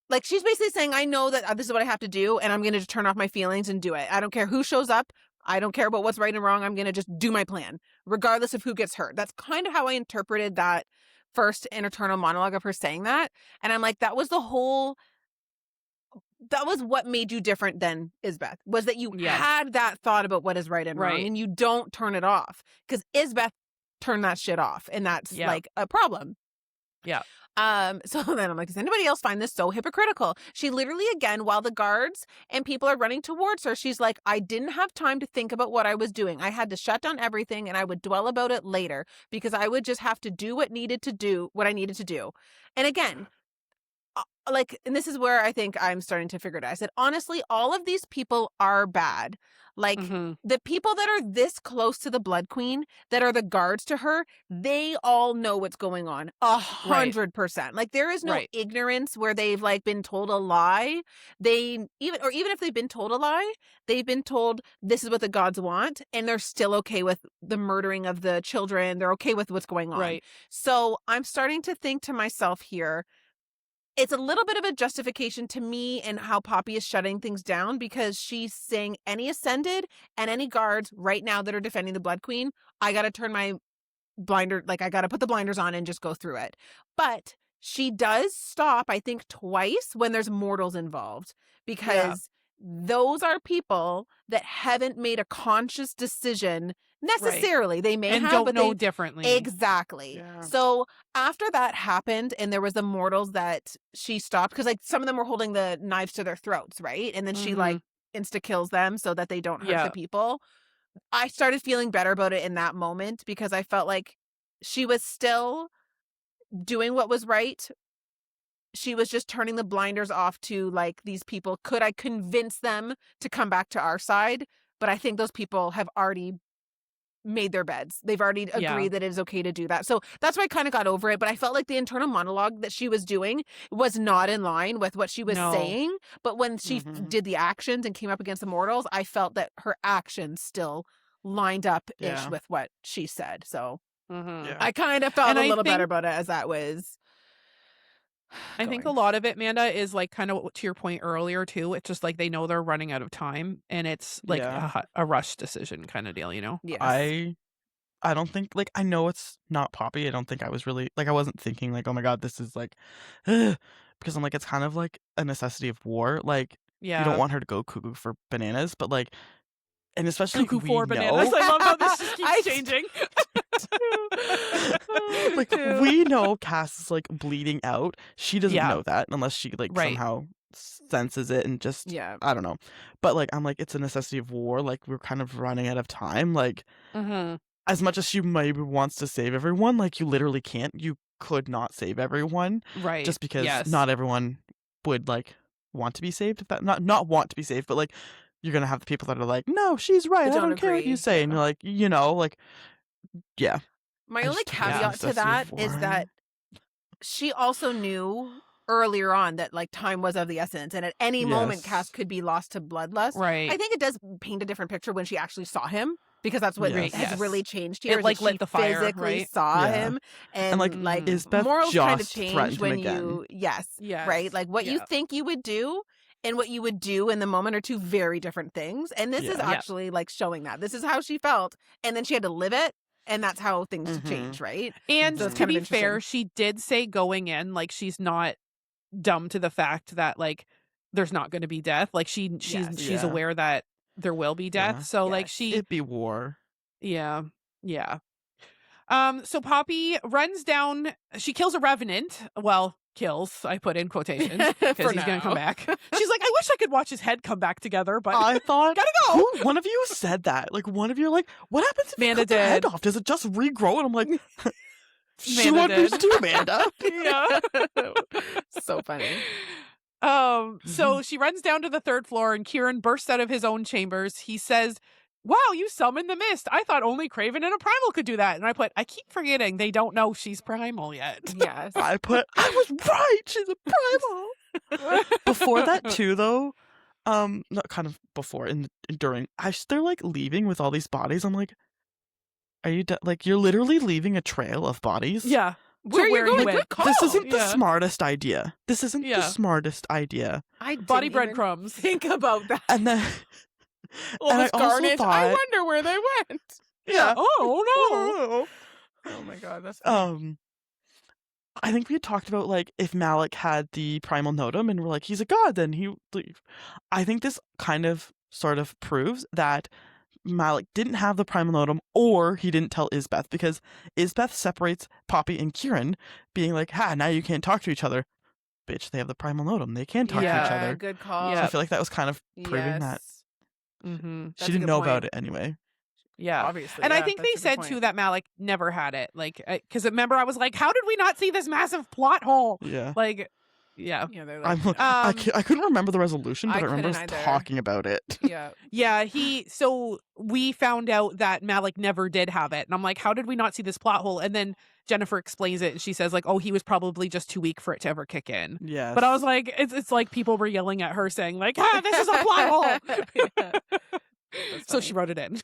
like, she's basically saying, I know that this is what I have to do, and I'm going to turn off my feelings and do it. I don't care who shows up. I don't care about what's right and wrong. I'm going to just do my plan, regardless of who gets hurt. That's kind of how I interpreted that first internal monologue of her saying that. And I'm like, that was what made you different than Isbeth, was that you had that thought about what is right and wrong, and you don't turn it off. Because Isbeth turned that shit off, and that's like a problem. Yeah. So then I'm like, does anybody else find this so hypocritical? She literally, again, while the guards and people are running towards her, she's like, I didn't have time to think about what I was doing. I had to shut down everything and I would dwell about it later because I would just have to do what I needed to do. And again, like, and this is where I think I'm starting to figure it out. I said, honestly, all of these people are bad. Like, the people that are this close to the Blood Queen, that are the guards to her, they all know what's going on. 100%. Like, there is no ignorance where they've, like, been told a lie. Even if they've been told a lie, they've been told this is what the gods want, and they're still okay with the murdering of the children. They're okay with what's going on. Right. So I'm starting to think to myself here, it's a little bit of a justification to me in how Poppy is shutting things down, because she's saying any Ascended and any guards right now that are defending the Blood Queen, I got to turn my blinder, like, I got to put the blinders on and just go through it. But she does stop, I think, twice when there's mortals involved, because those are people that haven't made a conscious decision necessarily. Right. They may and have, don't but know differently. Exactly. Yeah. So after that happened, and there was the mortals that she stopped, because like some of them were holding the knives to their throats, right? And then she like insta kills them so that they don't hurt the people. I started feeling better about it in that moment, because I felt like she was still doing what was right. She was just turning the blinders off to, like, these people. Could I convince them to come back to our side? But I think those people have already made their beds. They've already agreed that it is okay to do that. So that's why I kind of got over it. But I felt like the internal monologue that she was doing was not in line with what she was saying. But when she did the actions and came up against the mortals, I felt that her actions still lined up-ish with what she said. So I kind of felt a little better about it as that was I think a lot of it, Amanda, is like kind of to your point earlier too. It's just like they know they're running out of time, and it's like a rush decision kind of deal, you know? Yes. I I don't think, like, I know it's not Poppy. I don't think I was really, like, I wasn't thinking, like, oh my god, this is, like, because I'm like, it's kind of, like, a necessity of war. Like, you don't want her to go cuckoo for bananas, but, like, and especially Cuckoo we for know. bananas. I love how this just keeps changing. Like, we know Cas is, like, bleeding out. She doesn't Yeah. know that unless she, like, Right. somehow senses it and just, Yeah. I don't know. But, like, I'm like, it's a necessity of war. Like, we're kind of running out of time. Like, Mm-hmm. as much as she maybe wants to save everyone, like, you literally can't. You could not save everyone Right. just because Yes. not everyone would, like, want to be saved. If that not want to be saved, but, like, you're gonna have the people that are like, no, she's right. I don't care what you agree. say, and you're like, you know, like, yeah. My I only just think it's a caveat to necessity that of is war. that she also knew earlier on that like time was of the essence, and at any moment Yes. Cas could be lost to bloodlust. Right. I think it does paint a different picture when she actually saw him, because that's what Yes. has Yes. really changed here. It, is like, that lit she the fire, physically right? saw Yeah. him, and like, like Isbeth morals kind of just change threatened him when again. you yes, Yes. right, like what you Yeah. think you would do and what you would do in the moment are two very different things, and this is Yeah. actually like showing that this is how she felt, and then she had to live it, and that's how things Mhm. change, right? And So it's to kind of be fair, interesting. she did say going in, like, she's not dumb to the fact that, like, there's not going to be death. Like, she's Yeah. aware that there will be death. Yeah. So, like, Yes. It'd be war. yeah. So Poppy runs down. She kills a revenant. Well, kills. I put in quotations because For he's gonna come now. back. She's like, I wish I could watch his head come back together, but I thought, gotta go. one of you said that. Like, one of you, like, what happens if you Amanda cut their head did. off? Does it just regrow? And I'm like, she Amanda wonders did. too, Amanda. Yeah. So funny. So she runs down to the third floor and Keiran bursts out of his own chambers. He says, wow, you summoned the mist. I thought only Craven and a primal could do that. And I keep forgetting they don't know she's primal yet. Yes. I was right. She's a primal. Before that too, though, not kind of before and during, as they're like leaving with all these bodies, I'm like, are you like, you're literally leaving a trail of bodies? Yeah. Where To are you going? went. Good call. This isn't the Yeah. smartest idea. This isn't the Yeah. smartest idea. I Body didn't even breadcrumbs. think about that. And then, All and this I also carnage. I thought, wonder where they went. yeah. Oh no. Oh my god, that's I think we had talked about, like, if Malec had the primal notum and we're like, he's a god, then he would leave. I think this kind of sort of proves that Malec didn't have the primal notum, or he didn't tell Isbeth, because Isbeth separates Poppy and Keiran, being like, now you can't talk to each other. Bitch, they have the primal notum. They can talk to each Yeah. other. Good call. So I feel like that was kind of proving that Yes. Mm-hmm. That's a she didn't good know point. about it anyway. Yeah. Obviously. And I yeah, think that's they a good said point. too that Malec never had it. Like, because remember, I was like, how did we not see this massive plot hole? Yeah. Like, yeah. Yeah, they're like, I couldn't remember the resolution, but I I remember us couldn't either. talking about it. yeah. Yeah, so we found out that Malec never did have it. And I'm like, how did we not see this plot hole? And then Jennifer explains it and she says, like, oh, he was probably just too weak for it to ever kick in. Yes. But I was like, it's like people were yelling at her saying, like, this is a plot hole. Yeah. So she wrote it in.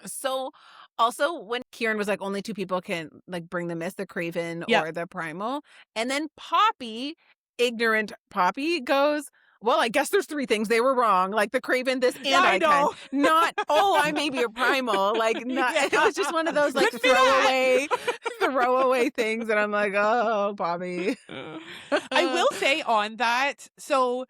So also when Keiran was like only two people can like bring the mist, the Craven Yeah. or the primal, and then Poppy, ignorant Poppy, goes, well, I guess there's three things they were wrong, like the Craven, this, and Yeah, I know. not, oh, I may be a primal, like not. Yeah. It was just one of those like Couldn't be that. throwaway things, and I'm like, oh, Poppy. I will say on that, so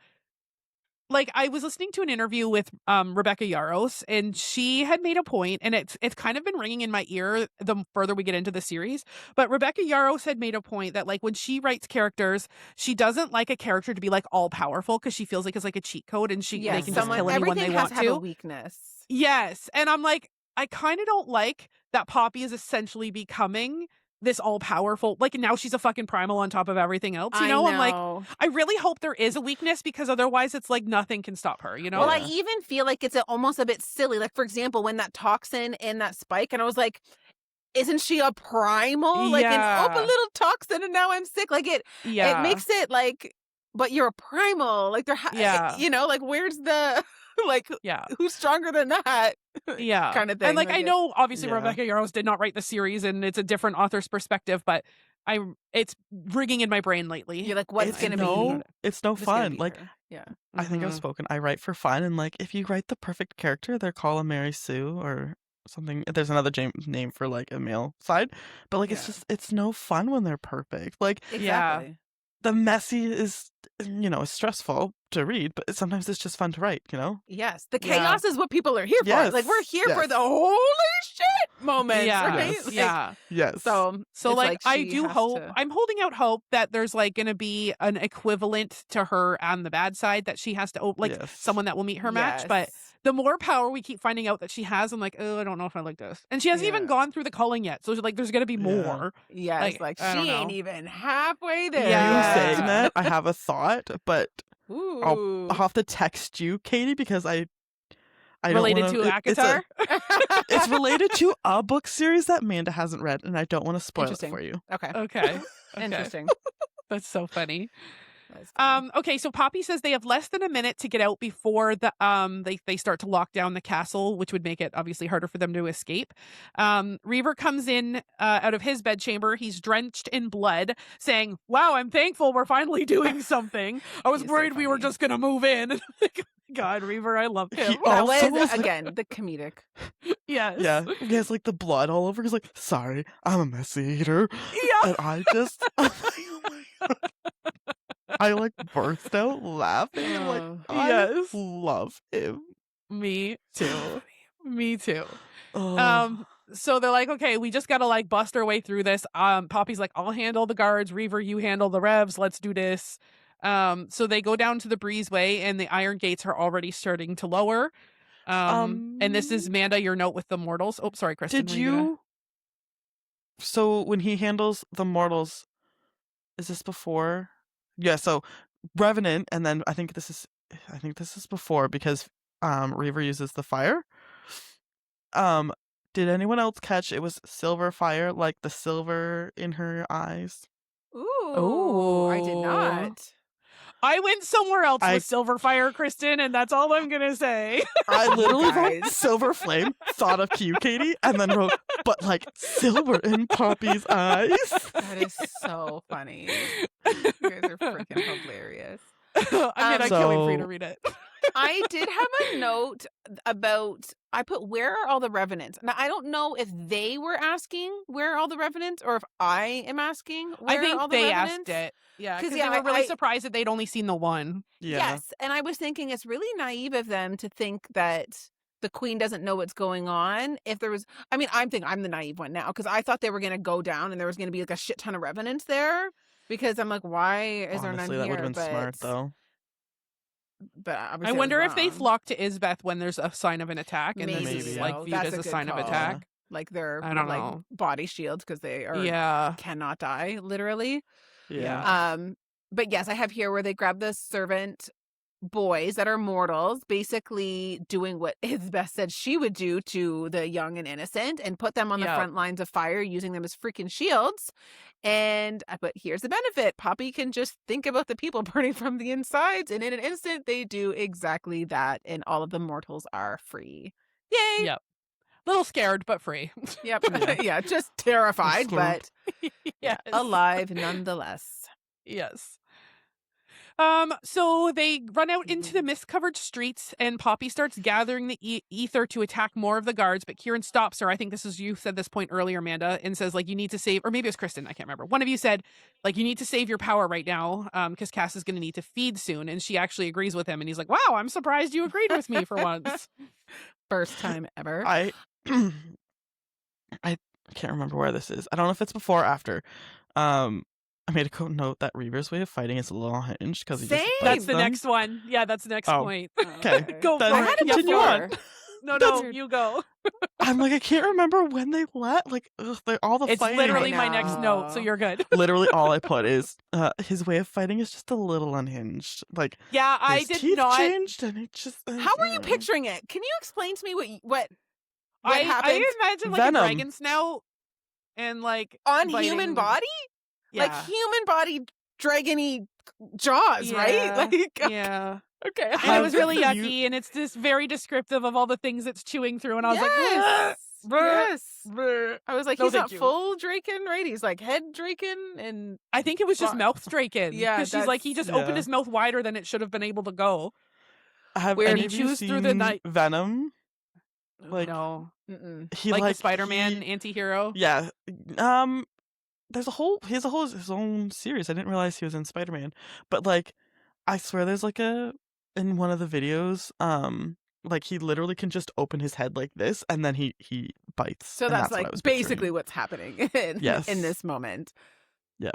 like I was listening to an interview with Rebecca Yarros, and she had made a point, and it's kind of been ringing in my ear the further we get into the series. But Rebecca Yarros had made a point that like when she writes characters, she doesn't like a character to be like all powerful because she feels like it's like a cheat code, and they can just kill anyone they everything want has to have a to. weakness. Yes, and I'm like, I kind of don't like that Poppy is essentially becoming this all powerful, like now she's a fucking primal on top of everything else, you know? I'm like, I really hope there is a weakness because otherwise it's like nothing can stop her, you know? Well, I even feel like it's almost a bit silly. Like, for example, when that toxin and that spike, and I was like, isn't she a primal? Like, Yeah. a little toxin and now I'm sick. Like, it makes it like, but you're a primal. Like, Yeah. you know, like, where's the, like, Yeah. who's stronger than that? Yeah. Kind of thing. And like, I know obviously Yeah. Rebecca Yarros did not write the series and it's a different author's perspective, but it's ringing in my brain lately. You're like, what's It's going to no, be? it's no What's gonna fun. be Like, her? Yeah. I think I've Mhm. spoken. I write for fun, and like, if you write the perfect character, they're called a Mary Sue or something. There's another name for like a male side, but like it's no fun when they're perfect. Like Exactly. the messy is, is stressful to read, but sometimes it's just fun to write, Yes. The chaos is what people are here for. Yes. Like, we're here for the holy shit moments, right? Yes. Like, Yeah. Yes. So like I she do has hope, to- I'm holding out hope that there's like going to be an equivalent to her on the bad side that she has to, someone that will meet her match. But the more power we keep finding out that she has, I'm like, oh, I don't know if I like this. And she hasn't even gone through the culling yet. So like, there's going to be more. Yes. Like I don't she ain't know. even halfway there. You saying that, I have a thought, but Ooh. I'll have to text you, Katie, because I related don't to wanna, Akatar? It's related to a book series that Amanda hasn't read, and I don't want to spoil it for you. Okay. Okay. Interesting. That's so funny. That's funny. Okay, so Poppy says they have less than a minute to get out before the they start to lock down the castle, which would make it obviously harder for them to escape. Reaver comes in out of his bedchamber. He's drenched in blood, saying, "Wow, I'm thankful we're finally doing something. I was He's worried so we were funny. just gonna move in." God, Reaver, I love him. That also was, was like- again, the comedic. Yes. Yeah, he has like the blood all over. He's like, "Sorry, I'm a messy eater," Yeah. and I just, oh my God. I like burst out laughing. I'm like, I Yes. love him. Me too. Me too. Oh. So they're like, okay, we just gotta like bust our way through this. Poppy's like, I'll handle the guards. Reaver, you handle the revs. Let's do this. So they go down to the breezeway, and the iron gates are already starting to lower. And this is Manda, your note with the mortals. Oh, sorry, Kristen. Did were you gonna- So when he handles the mortals, is this before? Yeah. So revenant, and then I think this is before because Reaver uses the fire. Did anyone else catch it was silver fire, like the silver in her eyes? Ooh, I did not. I went somewhere else I- with Silverfire, Kristen, and that's all I'm gonna say. I literally wrote guys. silver flame, thought of you, Katie, and then wrote, but like silver in Poppy's eyes. That is so funny. You guys are freaking hilarious. I can't wait for you to So- read it. I did have a note about, I put, where are all the revenants? Now, I don't know if they were asking where are all the revenants or if I am asking where I think are all the they revenants. asked it. Yeah, 'Cause, because yeah, they were really I- surprised that they'd only seen the one. Yeah. Yes. And I was thinking it's really naive of them to think that the queen doesn't know what's going on. If there was, I mean, I'm the naive one now because I thought they were going to go down and there was going to be like a shit ton of revenants there because I'm like, why is there Honestly, none that here? would have been smart though. But I obviously wonder was if they wrong. flock to Isbeth when there's a sign of an attack, and Maybe this is so. like viewed That's as a a good sign of call. attack. Like their I don't like know. body shields because they are Yeah. cannot die literally. Yeah. But yes, I have here where they grab the servant boys that are mortals, basically doing what Isbeth said she would do to the young and innocent and put them on the Yeah. front lines of fire using them as freaking shields. And but here's the benefit. Poppy can just think about the people burning from the insides, and in an instant they do exactly that, and all of the mortals are free. Yay! Yep. Little scared, but free. Yep. Yeah. Yeah, just terrified, Scared. but Yes. alive nonetheless. Yes. So they run out into the mist-covered streets, and Poppy starts gathering the ether to attack more of the guards, but Keiran stops her. I think this is, you said this point earlier, Amanda, and says, like, you need to save, or maybe it was Kristen, I can't remember. One of you said, like, you need to save your power right now, because Cas is going to need to feed soon, and she actually agrees with him, and he's like, wow, I'm surprised you agreed with me for once. First time ever. I can't remember where this is. I don't know if it's before or after. I made a note that Reaver's way of fighting is a little hinged because he just Same. That's bites the them. next one. Yeah, that's the next Oh. point. Okay. Go Then for I it. had it continue before. on. No, That's- you go. I'm like, I can't remember when they let all the It's fighting. literally I my next note, so know. you're good. Literally all I put is his way of fighting is just a little unhinged. Like Yeah, I his did teeth not. changed and it just. How were you picturing it? Can you explain to me what happened I imagine like Venom. a dragon snout and like on biting- human body? Yeah. Like human body dragony jaws, Yeah. right? Like Yeah. okay. And How it was really did yucky, you- and it's just very descriptive of all the things it's chewing through. And I was yes. like, yes. "Bleh." I was like, No, he's thank not you. full Draken, right? He's like head Draken and I think it was just Well, mouth Draken. yeah, because she's like, he just opened yeah. his mouth wider than it should have been able to go. Have Weird. any He of you chews through the seen night. Venom? Like, no. he like the Spider-Man anti-hero? Yeah. There's his own series. I didn't realize he was in Spider-Man. But like, I swear there's like in one of the videos, like he literally can just open his head like this and then he bites. So and that's what I like was basically picturing. what's happening in this moment. Yep.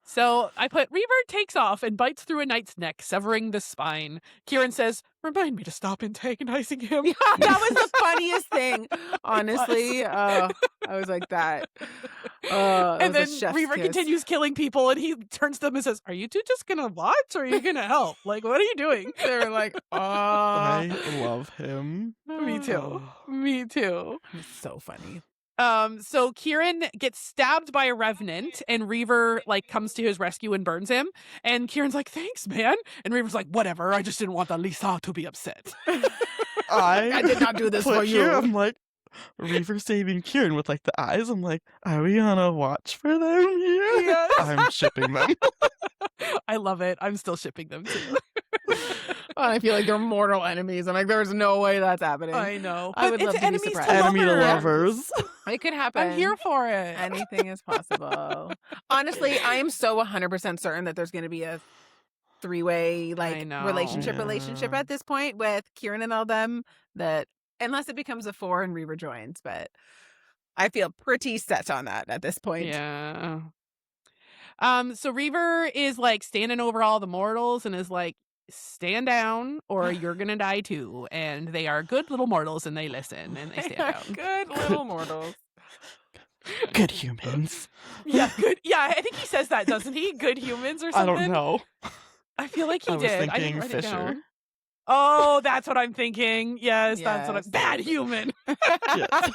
So I put Reaver takes off and bites through a knight's neck, severing the spine. Keiran says, "Remind me to stop antagonizing him." Yeah, that was the funniest thing. Honestly, I was like that. And then Reaver continues killing people, and he turns to them and says, "Are you two just gonna watch, or are you gonna help? Like, what are you doing?" They're like, I love him. Me too. Me too. It's so funny. So Keiran gets stabbed by a revenant, and Reaver like comes to his rescue and burns him. And Kieran's like, "Thanks, man." And Reaver's like, "Whatever. I just didn't want the Lisa to be upset." I did not do this for you. Here, I'm like, Reaver saving Keiran with like the eyes. I'm like, are we gonna watch for them here? Yes. I'm shipping them. I love it. I'm still shipping them too. I feel like they're mortal enemies. I'm like, there's no way that's happening. I know. I would But love it's to be enemies surprised. to Enemy to lovers. lovers. It could happen. I'm here for it. Anything is possible. Honestly, I am so 100% certain that there's going to be a three-way relationship at this point with Keiran and all them, that unless it becomes a 4 and Reaver joins, but I feel pretty set on that at this point. Yeah. So Reaver is like standing over all the mortals and is like, "Stand down or you're gonna die too." And they are good little mortals and they listen and they stand down. Good little mortals. Good humans. Yeah, good. Yeah, I think he says that, doesn't he? Good humans or I something. don't know. I feel like he I was did. I thinking didn't write it Fisher. down. Oh, that's what I'm thinking. Yes, that's what Yes. I'm. Bad human. Yes.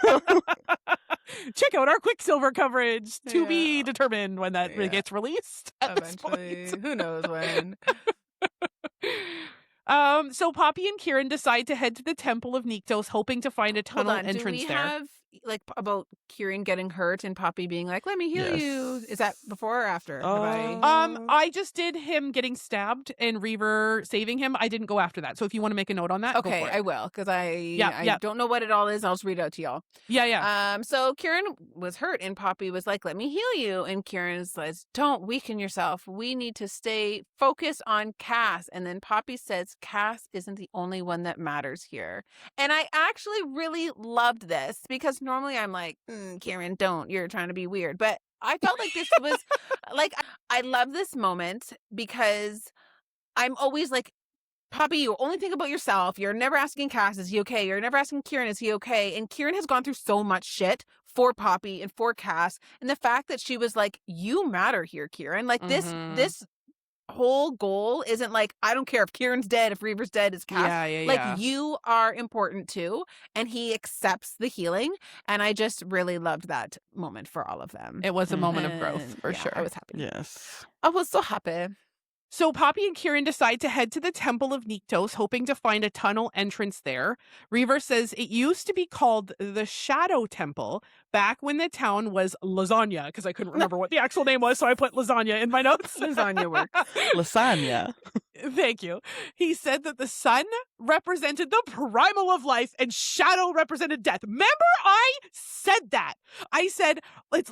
Check out our Quicksilver coverage to be Yeah. determined when that Yeah. gets released. At this Eventually. point. Who knows when? So Poppy and Keiran decide to head to the Temple of Nyktos, hoping to find a tunnel Hold on. entrance Do we there. have like about Keiran getting hurt and Poppy being like, "Let me heal you"? Is that before or after? Have I- I just did him getting stabbed and Reaver saving him. I didn't go after that. So if you want to make a note on that, go Okay, for it. I will, because I Yeah. don't know what it all is. I'll just read it out to y'all. Yeah. So Keiran was hurt and Poppy was like, "Let me heal you." And Kieran says, "Don't weaken yourself. We need to stay focused on Cas." And then Poppy says, "Cas isn't the only one that matters here." And I actually really loved this because normally I'm like, Keiran, don't. You're trying to be weird. But I felt like this was like, I love this moment because I'm always like, Poppy, you only think about yourself. You're never asking Cas, is he okay? You're never asking Keiran, is he okay? And Keiran has gone through so much shit for Poppy and for Cas. And the fact that she was like, "You matter here, Keiran." Like this whole goal isn't like, I don't care if Kieran's dead, if Reaver's dead, is Cas. Yeah. You are important too. And he accepts the healing. And I just really loved that moment for all of them. It was a moment of growth And, for yeah, sure. I was happy. Yes. I was so happy. So Poppy and Keiran decide to head to the Temple of Nyktos, hoping to find a tunnel entrance there. Reaver says it used to be called the Shadow Temple back when the town was Lasagna, because I couldn't remember what the actual name was, so I put Lasagna in my notes. Lasagna works. Lasagna. Thank you. He said that the sun represented the primal of life and shadow represented death. Remember, I said that. I said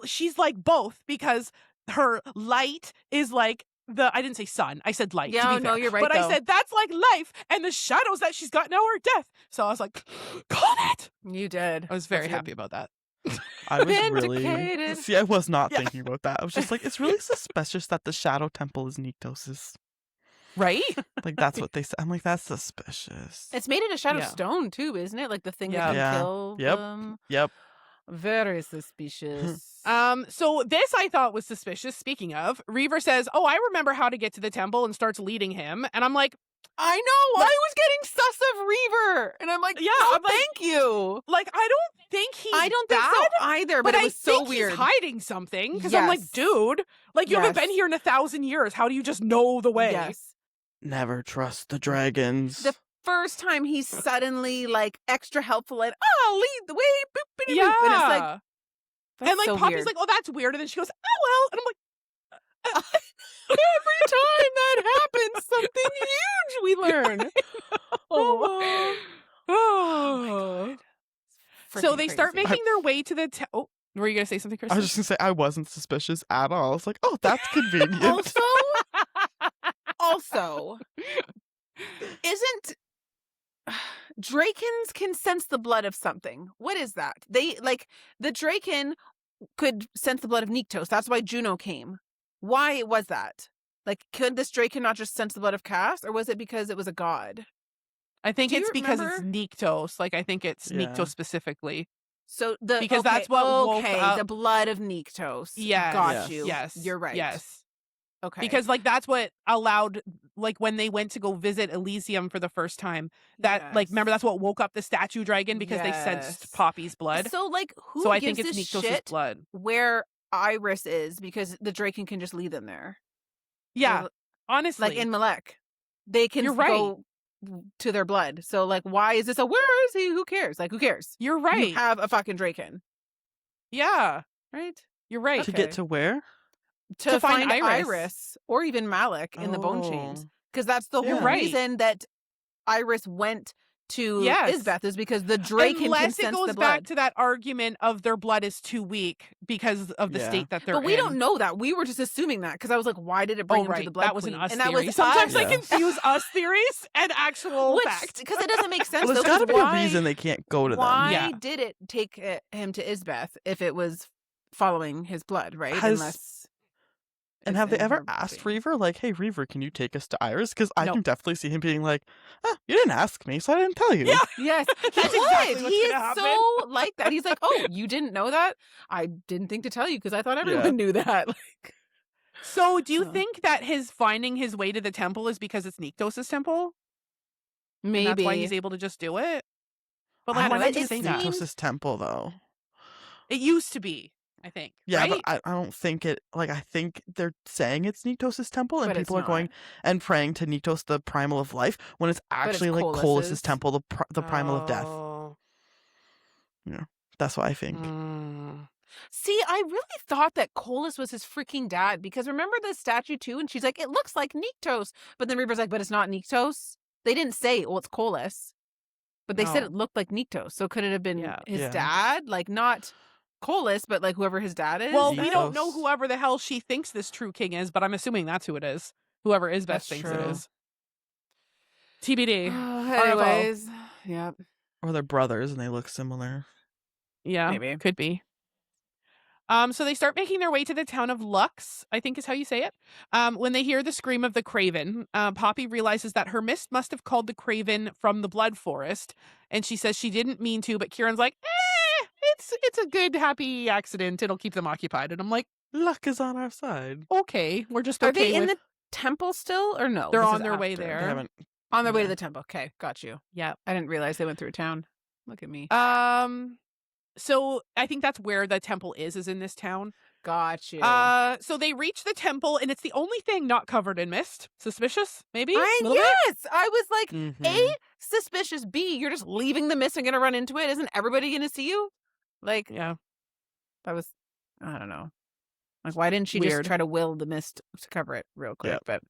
she's like both because her light is like I didn't say sun. I said light. Yeah, to be no, fair. you're right, But though. I said that's like life, and the shadows that she's got now are death. So I was like, call it. You did. I was very That's good. happy about that. I was really. Vindicated. See, I was not Yeah. thinking about that. I was just like, it's really suspicious that the Shadow Temple is Nyktos'. Right? Like, that's what they said. I'm like, that's suspicious. It's made it a shadow Yeah. stone too, isn't it? Like the thing Yeah. that can Yeah. kill Yep. them. Yep. Very suspicious. So this I thought was suspicious. Speaking of, Reaver says, "Oh, I remember how to get to the temple," and starts leading him. And I'm like, I know. I was getting sus of Reaver, and I'm like, Yeah, no, I'm like- thank you. I don't think he's I don't think bad, so either, but it was I so think weird. he's hiding something because I'm like, Yes. dude, you haven't been Yes. here in 1,000 years. How do you just know the way? Yes. Never trust the dragons. The first time he's suddenly like extra helpful and lead the way, boop, Yeah. and it's like, that's And like so Poppy's weird. like, "Oh, that's weird," and then she goes, "Oh well," and I'm like, Every time that happens, something huge we learn. Oh, "Oh." So they start making their way to the oh, were you gonna say something, Kristen? I was just gonna say I wasn't suspicious at all. I was like, oh, that's convenient. Also, isn't Drakens can sense the blood of something? What is that? They like the Draken could sense the blood of Nyktos. That's why Juno came. Why was that? Like, could this Draken not just sense the blood of Cas, or was it because it was a god? I think it's because it's Nyktos. Like, I think it's Nyktos specifically. So because that's what woke up the blood of Nyktos. Yes. Got you. Yes. You're right. Yes. Okay. Because like that's what allowed, like when they went to go visit Elysium for the first time, that like remember that's what woke up the statue dragon because they sensed Poppy's blood. So like who so I gives think it's this Nyktos' shit blood. Where Iris is, because the Draken can just leave them there. Yeah. Honestly. Like in Malec. They can go to their blood. So like why is this where is he? Who cares? Like who cares? You're right. You have a fucking Draken. Yeah. Right? You're right. To get to where? To find Iris or even Malec in the bone chains. Because that's the whole reason that Iris went to Isbeth, is because the Draken can sense the blood. Unless it goes back to that argument of their blood is too weak because of the state that they're in. But we don't know that. We were just assuming that because I was like, why did it bring him to the blood That was an us and theory. That was Sometimes I confuse us theories and actual fact. Because it doesn't make sense. Well, there's got to be a reason they can't go to them. Why did it take him to Isbeth if it was following his blood, right? And have they ever asked Reaver, like, hey, Reaver, can you take us to Iris? Because I can definitely see him being like, you didn't ask me, so I didn't tell you. Yeah. Yes. He is so like that. He's like, oh, you didn't know that? I didn't think to tell you because I thought everyone knew that. Like, so do you think that his finding his way to the temple is because it's Nyktos' temple? Maybe. And that's why he's able to just do it? But I like, don't why think did it's you say that? Nyktos' temple, though. It used to be, I think. Yeah, right? but I don't think it, like, I think they're saying it's Nyktos' temple, and But people are going and praying to Nyktos, the primal of life, when it's actually like Colus's temple, the primal of death. Yeah, that's what I think. See, I really thought that Colus was his freaking dad, because remember the statue too? And she's like, it looks like Nyktos. But then Reaver's like, but it's not Nyktos. They didn't say, well, it's Colus. But they said it looked like Nyktos. So could it have been his dad? Like, not Colus, but like whoever his dad is? Well, we don't know whoever the hell she thinks this true king is, but I'm assuming that's who it is. Whoever Isbeth thinks it is. TBD. Anyways, yeah. Or they're brothers and they look similar. Yeah, maybe. Could be. So they start making their way to the town of Lux, I think is how you say it. When they hear the scream of the Craven, Poppy realizes that her mist must have called the Craven from the Blood Forest. And she says she didn't mean to, but Keiran's like, it's a good, happy accident. It'll keep them occupied. And I'm like, luck is on our side. Okay, we're just Are they in the temple still, or no? They're on their way there. They haven't. On their way to the temple. Okay, got you. Yeah. I didn't realize they went through town. Look at me. So I think that's where the temple is in this town. Got you. So they reach the temple, and it's the only thing not covered in mist. Suspicious, maybe? Yes! I was like, A, suspicious. B, you're just leaving the mist and gonna run into it. Isn't everybody gonna see you? Like, yeah. That was, I don't know. Like, why didn't she just try to will the mist to cover it real quick? Yep. But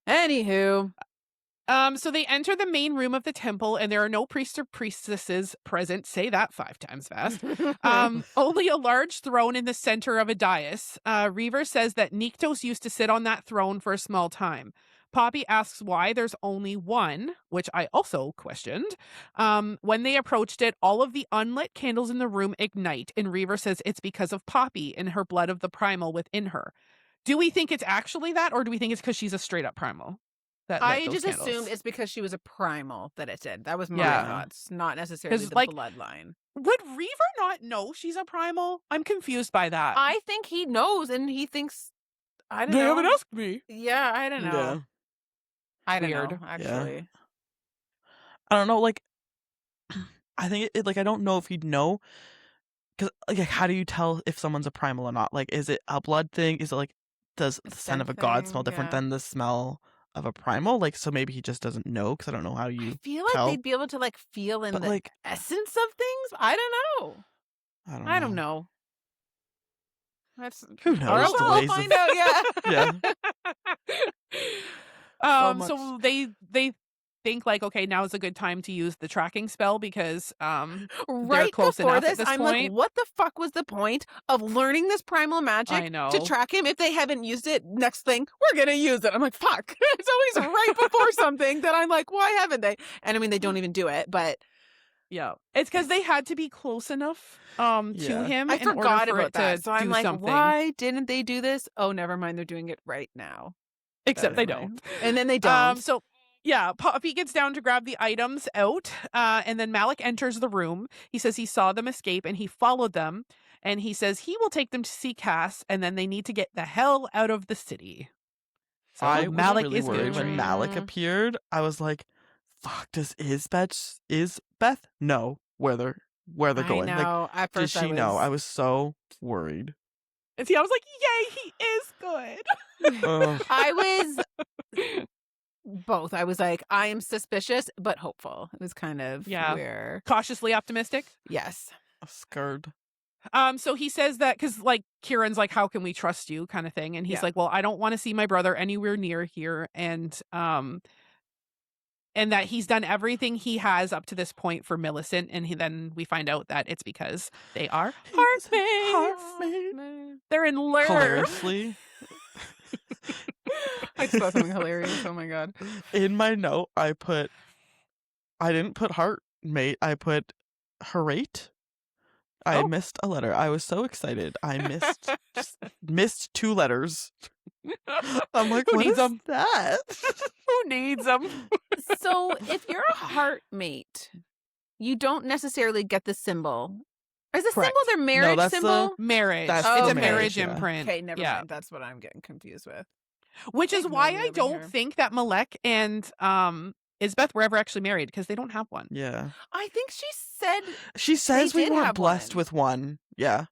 anywho. So they enter the main room of the temple, and there are no priests or priestesses present. Say that 5 times fast. Only a large throne in the center of a dais. Reaver says that Nyktos used to sit on that throne for a small time. Poppy asks why there's only one, which I also questioned. When they approached it, all of the unlit candles in the room ignite, and Reaver says it's because of Poppy and her blood of the primal within her. Do we think it's actually that, or do we think it's because she's a straight up primal? I just assumed it's because she was a primal that it did. That was my thoughts, not necessarily the bloodline. Would Reaver not know she's a primal? I'm confused by that. I think he knows, and he thinks, I don't know. They haven't asked me. Yeah, I don't know. Yeah. I don't know, actually. Yeah. I don't know, like, I think it like, I don't know if he'd know, because, like, how do you tell if someone's a primal or not? Like, is it a blood thing? Is it, like, does the scent of a god smell different than the smell of a primal? Like, so maybe he just doesn't know, because I don't know how you I feel like they'd be able to, like, feel in the essence of things. I don't know. I don't know. That's who knows? We'll find out. Yeah. Yeah. So they think like, okay, now's a good time to use the tracking spell because they're Right close before enough this, at this I'm point. like, what the fuck was the point of learning this primal I magic know. to track him if they haven't used it? Next thing, we're going to use it. I'm like, fuck. It's always right before something that I'm like, why haven't they? And I mean, they don't even do it, but Yeah, it's because they had to be close enough to Yeah. him I in order forgot for about it that. to So I'm do like, something. why didn't they do this? Oh, never mind. They're doing it right now. Except they Anyway. don't. And then they don't. So yeah, Poppy gets down to grab the items out, and then Malec enters the room. He says he saw them escape and he followed them, and he says he will take them to see Cas, and then they need to get the hell out of the city. So I was Malec really is worried when good. Malec appeared. I was like, "Fuck, does Isbeth know where they're going? I Like, know. At did first she know?" I was so worried. And see, I was like, yay, he is good. Ugh. I was both. I was like, I am suspicious, but hopeful. It was kind of where. Cautiously optimistic. Yes. Scared. So he says that because like Kieran's like, how can we trust you kind of thing. And he's like, well, I don't want to see my brother anywhere near here. And that he's done everything he has up to this point for Millicent. And then we find out that it's because they are heartmates. They're in love. Hilariously, I saw something hilarious. Oh my god. in my note, I didn't put heartmate. I put heartmate. I missed a letter. I was so excited. I missed 2 letters. I'm like, Who what needs is them? that? Who needs them? So if you're a heartmate, you don't necessarily get the symbol. Is the Correct. symbol their marriage that's symbol? Marriage. That's It's the a marriage marriage, yeah. imprint. Okay, never Yeah. mind. That's what I'm getting confused with. Which is Ignore why me I over don't here. think that Malec and Isbeth were ever actually married because they don't have one. Yeah. I think she said She says we did weren't have blessed one. with one. Yeah.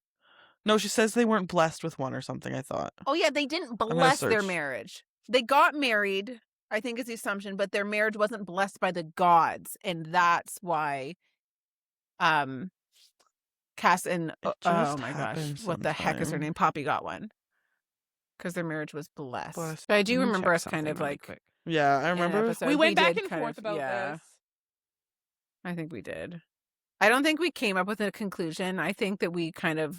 No, she says they weren't blessed with one or something, I thought. oh yeah, they didn't gonna bless their search. marriage. They got married, I think is the assumption, but their marriage wasn't blessed by the gods, and that's why Cas and It oh just my gosh, happened what the heck is her sometime. name? Poppy got one. Because their marriage was blessed. Blessed. But I do Let me remember check us kind something of really like quick. Yeah, I in an remember. episode, We went back did and kind forth of- about yeah, this. I think we did. I don't think we came up with a conclusion. I think that we kind of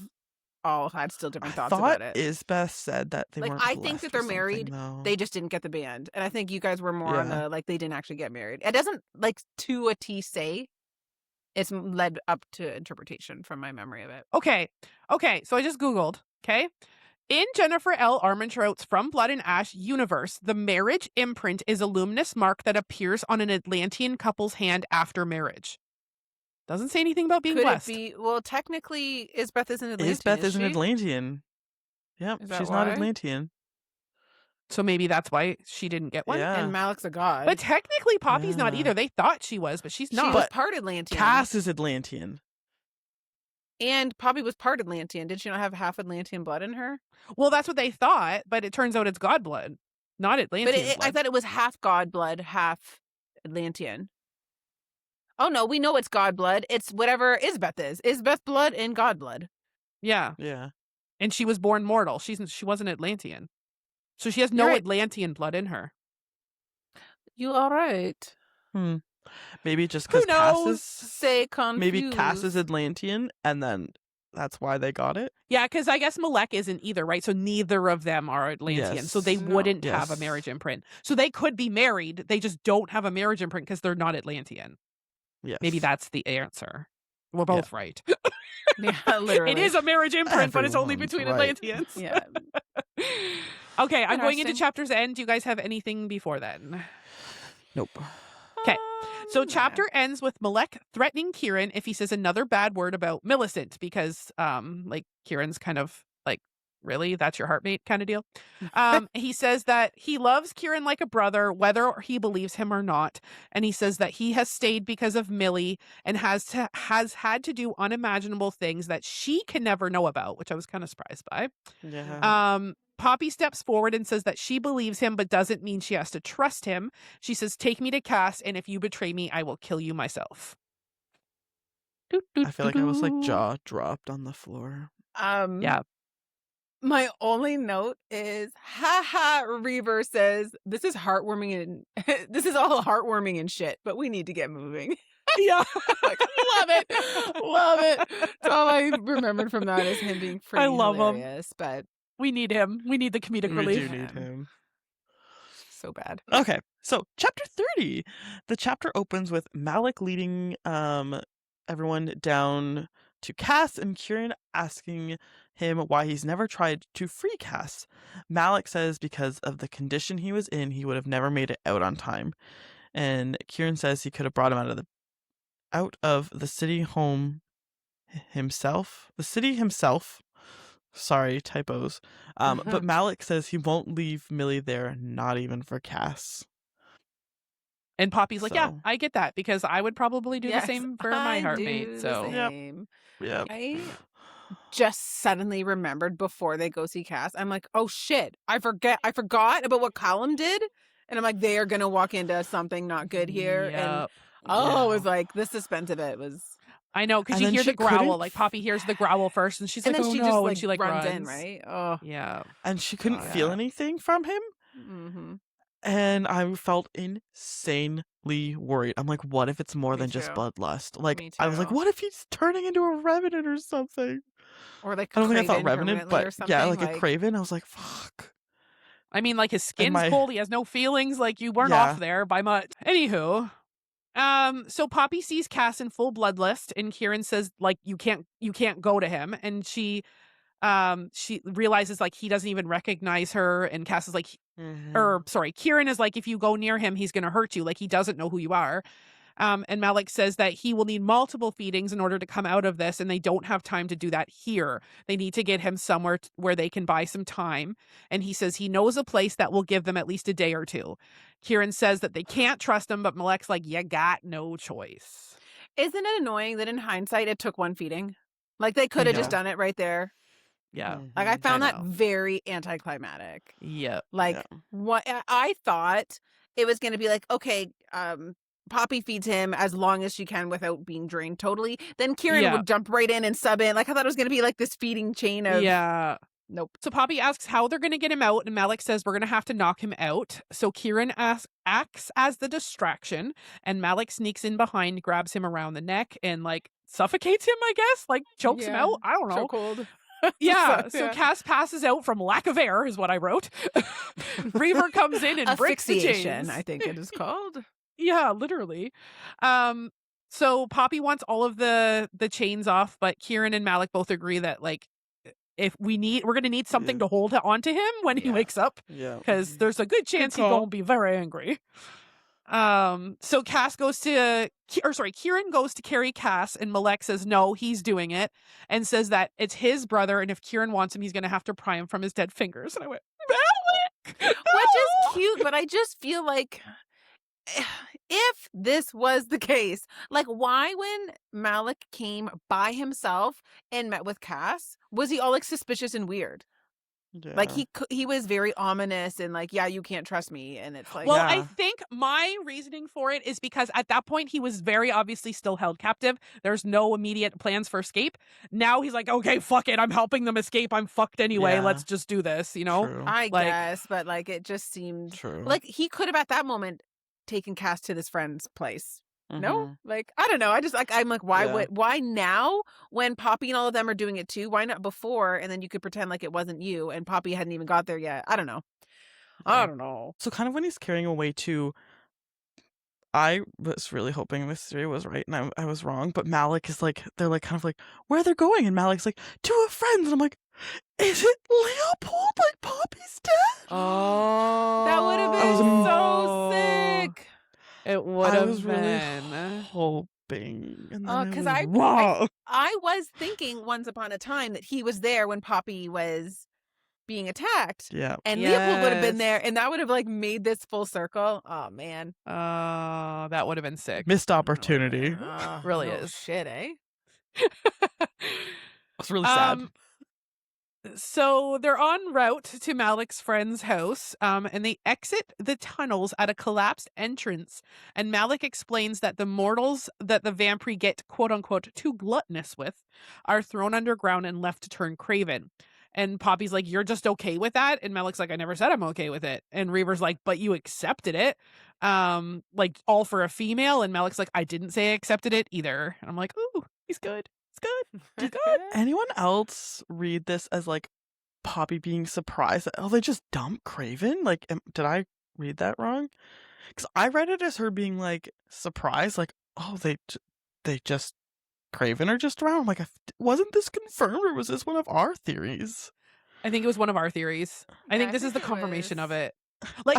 all had still different I thoughts thought about it. Isbeth said that they Like, weren't I think blessed that they're with something, married. though. They just didn't get the band. And I think you guys were more on Yeah. the, like, they didn't actually get married. It doesn't, like, to a T say. It's led up to interpretation from my memory of it. Okay. So I just Googled. Okay. In Jennifer L. Armentrout's From Blood and Ash universe, the marriage imprint is a luminous mark that appears on an Atlantean couple's hand after marriage. Doesn't say anything about being Could blessed. it be? Well, technically, Isbeth isn't Atlantean. Isbeth is an she? Atlantean. Yep, Is that she's not why? Atlantean. So maybe that's why she didn't get one. Yeah. And Malec's a god. But technically, Poppy's not Yeah. either. They thought she was, but she's she not. was part Atlantean. Cas is Atlantean. And Poppy was part Atlantean. Did she not have half Atlantean blood in her? Well, that's what they thought, but it turns out it's god blood, not Atlantean But blood. I thought it was half god blood, half Atlantean. Oh no, we know it's god blood. It's whatever Isbeth is. Isbeth blood and god blood. Yeah, Yeah. and she was born mortal. She wasn't Atlantean, so she has no You're right. Atlantean blood in her. You all right? Maybe just Who because Cas knows? is Say confused. maybe Cas is Atlantean, and then that's why they got it. Yeah, because I guess Malec isn't either, right? So neither of them are Atlantean, so they Yes. No. wouldn't have a Yes. marriage imprint. So they could be married. They just don't have a marriage imprint because they're not Atlantean. Yes. Maybe that's the answer. We're both right. Yeah, literally. It is a marriage imprint, but it's only Everyone's between right. Atlanteans. Yeah. Okay, I'm going into Interesting. chapter's end. Do you guys have anything before then? Nope. 'Kay. So Yeah. chapter ends with Malec threatening Keiran if he says another bad word about Millicent, because like Kieran's kind of like, really? That's your heartmate kind of deal. He says that he loves Keiran like a brother, whether he believes him or not. And he says that he has stayed because of Millie and has had to do unimaginable things that she can never know about, which I was kind of surprised by. Yeah. Poppy steps forward and says that she believes him, but doesn't mean she has to trust him. She says, take me to Cas, and if you betray me, I will kill you myself. I feel like I was like jaw dropped on the floor. Yeah. My only note is, haha, Reaver says, this is heartwarming and this is all heartwarming and shit, but we need to get moving. Yeah. Like, love it. Love it. That's all I remembered from that is him being pretty love him. hilarious, but We need him. We need the comedic We relief. do need him. so bad. Okay, so chapter 30. The chapter opens with Malec leading everyone down to Cas and Keiran asking him why he's never tried to free Cas. Malec says because of the condition he was in, he would have never made it out on time. And Keiran says he could have brought him out of the city home himself. The city himself. Sorry, typos. But Malec says he won't leave Millie there, not even for Cas. And Poppy's like, yeah, So- I get that because I would probably do Yes, the same for my I heartmate. do the So same. Yep. I just suddenly remembered before they go see Cas. I'm like, oh shit, I forgot about what Callum did. And I'm like, they are going to walk into something not good here. And Yep. it was like the suspense of it was. I know, because And you then hear she the growl. couldn't Like Poppy hears the growl first, and she's And like, then "Oh she no!" just and she like runs runs in, right? Oh. Yeah. And she couldn't Oh, feel yeah. anything from him. Mm-hmm. And I felt insanely worried. I'm like, what if it's more Me than just too. bloodlust? Like, Me I was like, too. what if he's turning into a revenant or something? Or like I don't think I thought Craven revenant, permanently or but something. yeah, like a craven. I was like, fuck. I mean, like his skin's my- cold. He has no feelings. Like you weren't Yeah. off there by much. Anywho, so Poppy sees Cas in full bloodlust, and Keiran says like you can't go to him, and she realizes like he doesn't even recognize her, and Cas is like, Keiran is like, if you go near him, he's gonna hurt you. Like he doesn't know who you are. And Malec says that he will need multiple feedings in order to come out of this, and they don't have time to do that here. They need to get him somewhere where they can buy some time. And he says he knows a place that will give them at least a day or two. Keiran says that they can't trust him, but Malec's like, you got no choice. Isn't it annoying that in hindsight it took one feeding? Like they could have just know. done it right there. Yeah. Like I found I that know. very anticlimactic. Yep. Like Yeah. what I thought it was going to be like, okay, Poppy feeds him as long as she can without being drained totally. Then Keiran Yeah. would jump right in and sub in. Like I thought it was going to be like this feeding chain of Yeah. nope. So Poppy asks how they're going to get him out, and Malec says we're going to have to knock him out. So Keiran acts as the distraction, and Malec sneaks in behind, grabs him around the neck, and like suffocates him, I guess, like chokes him Yeah. out. I don't know. So cold. Yeah, so yeah. Cas passes out from lack of air, is what I wrote. Reaver comes in and breaks the Asphyxiation, chains. I think it is called. Yeah, literally. So Poppy wants all of the chains off, but Keiran and Malec both agree that like if we're gonna need something to hold onto him when he Yeah. wakes up, Yeah. because there's a good chance he's call. gonna be very angry. So Keiran goes to carry Cas, and Malec says no, he's doing it, and says that it's his brother, and if Keiran wants him, he's gonna have to pry him from his dead fingers. And I went, Malec! Which is cute, but I just feel like if this was the case, like why when Malec came by himself and met with Cas, was he all like suspicious and weird? Yeah. Like he was very ominous and like, yeah, you can't trust me. And it's like, Well, Yeah. I think my reasoning for it is because at that point he was very obviously still held captive. There's no immediate plans for escape. Now he's like, okay, fuck it. I'm helping them escape. I'm fucked anyway. Yeah. Let's just do this, you know? True. I like- guess, but like it just seemed True. like he could have at that moment taken Cas to this friend's place. No, Mhm. like I don't know. I just like I'm like, why Yeah. why now when Poppy and all of them are doing it too? Why not before? And then you could pretend like it wasn't you and Poppy hadn't even got there yet. I don't know. I Yeah. don't know. So kind of when he's carrying away too, I was really hoping this theory was right and I was wrong, but Malec is like, they're like kind of like, where they're going? And Malec's like, to a friend. And I'm like, is it Leopold? Like Poppy's dead? Oh. That would have I was been so sick. It would I have was really been. hoping. And then 'Cause was I- wrong. I was thinking once upon a time that he was there when Poppy was being attacked. Yeah. And Leopold would have been Yes. there, and that would have like made this full circle. Oh man, That would have been sick. Missed opportunity. Really no is. shit, eh? I was really sad. So they're en route to Malec's friend's house, and they exit the tunnels at a collapsed entrance. And Malec explains that the mortals that the vampire get, quote unquote, too gluttonous with, are thrown underground and left to turn craven. And Poppy's like, you're just okay with that? And Malec's like, I never said I'm okay with it. And Reaver's like, but you accepted it. Like all for a female. And Malec's like, I didn't say I accepted it either. And I'm like, ooh, he's good. He's good. He's good. Anyone else read this as like Poppy being surprised that, oh, they just dumped Craven? Like, did I read that wrong? Because I read it as her being like surprised, like, oh, they just Craven are just around. I'm like, wasn't this confirmed, or was this one of our theories? I think it was one of our theories. I think this is the confirmation of it. Like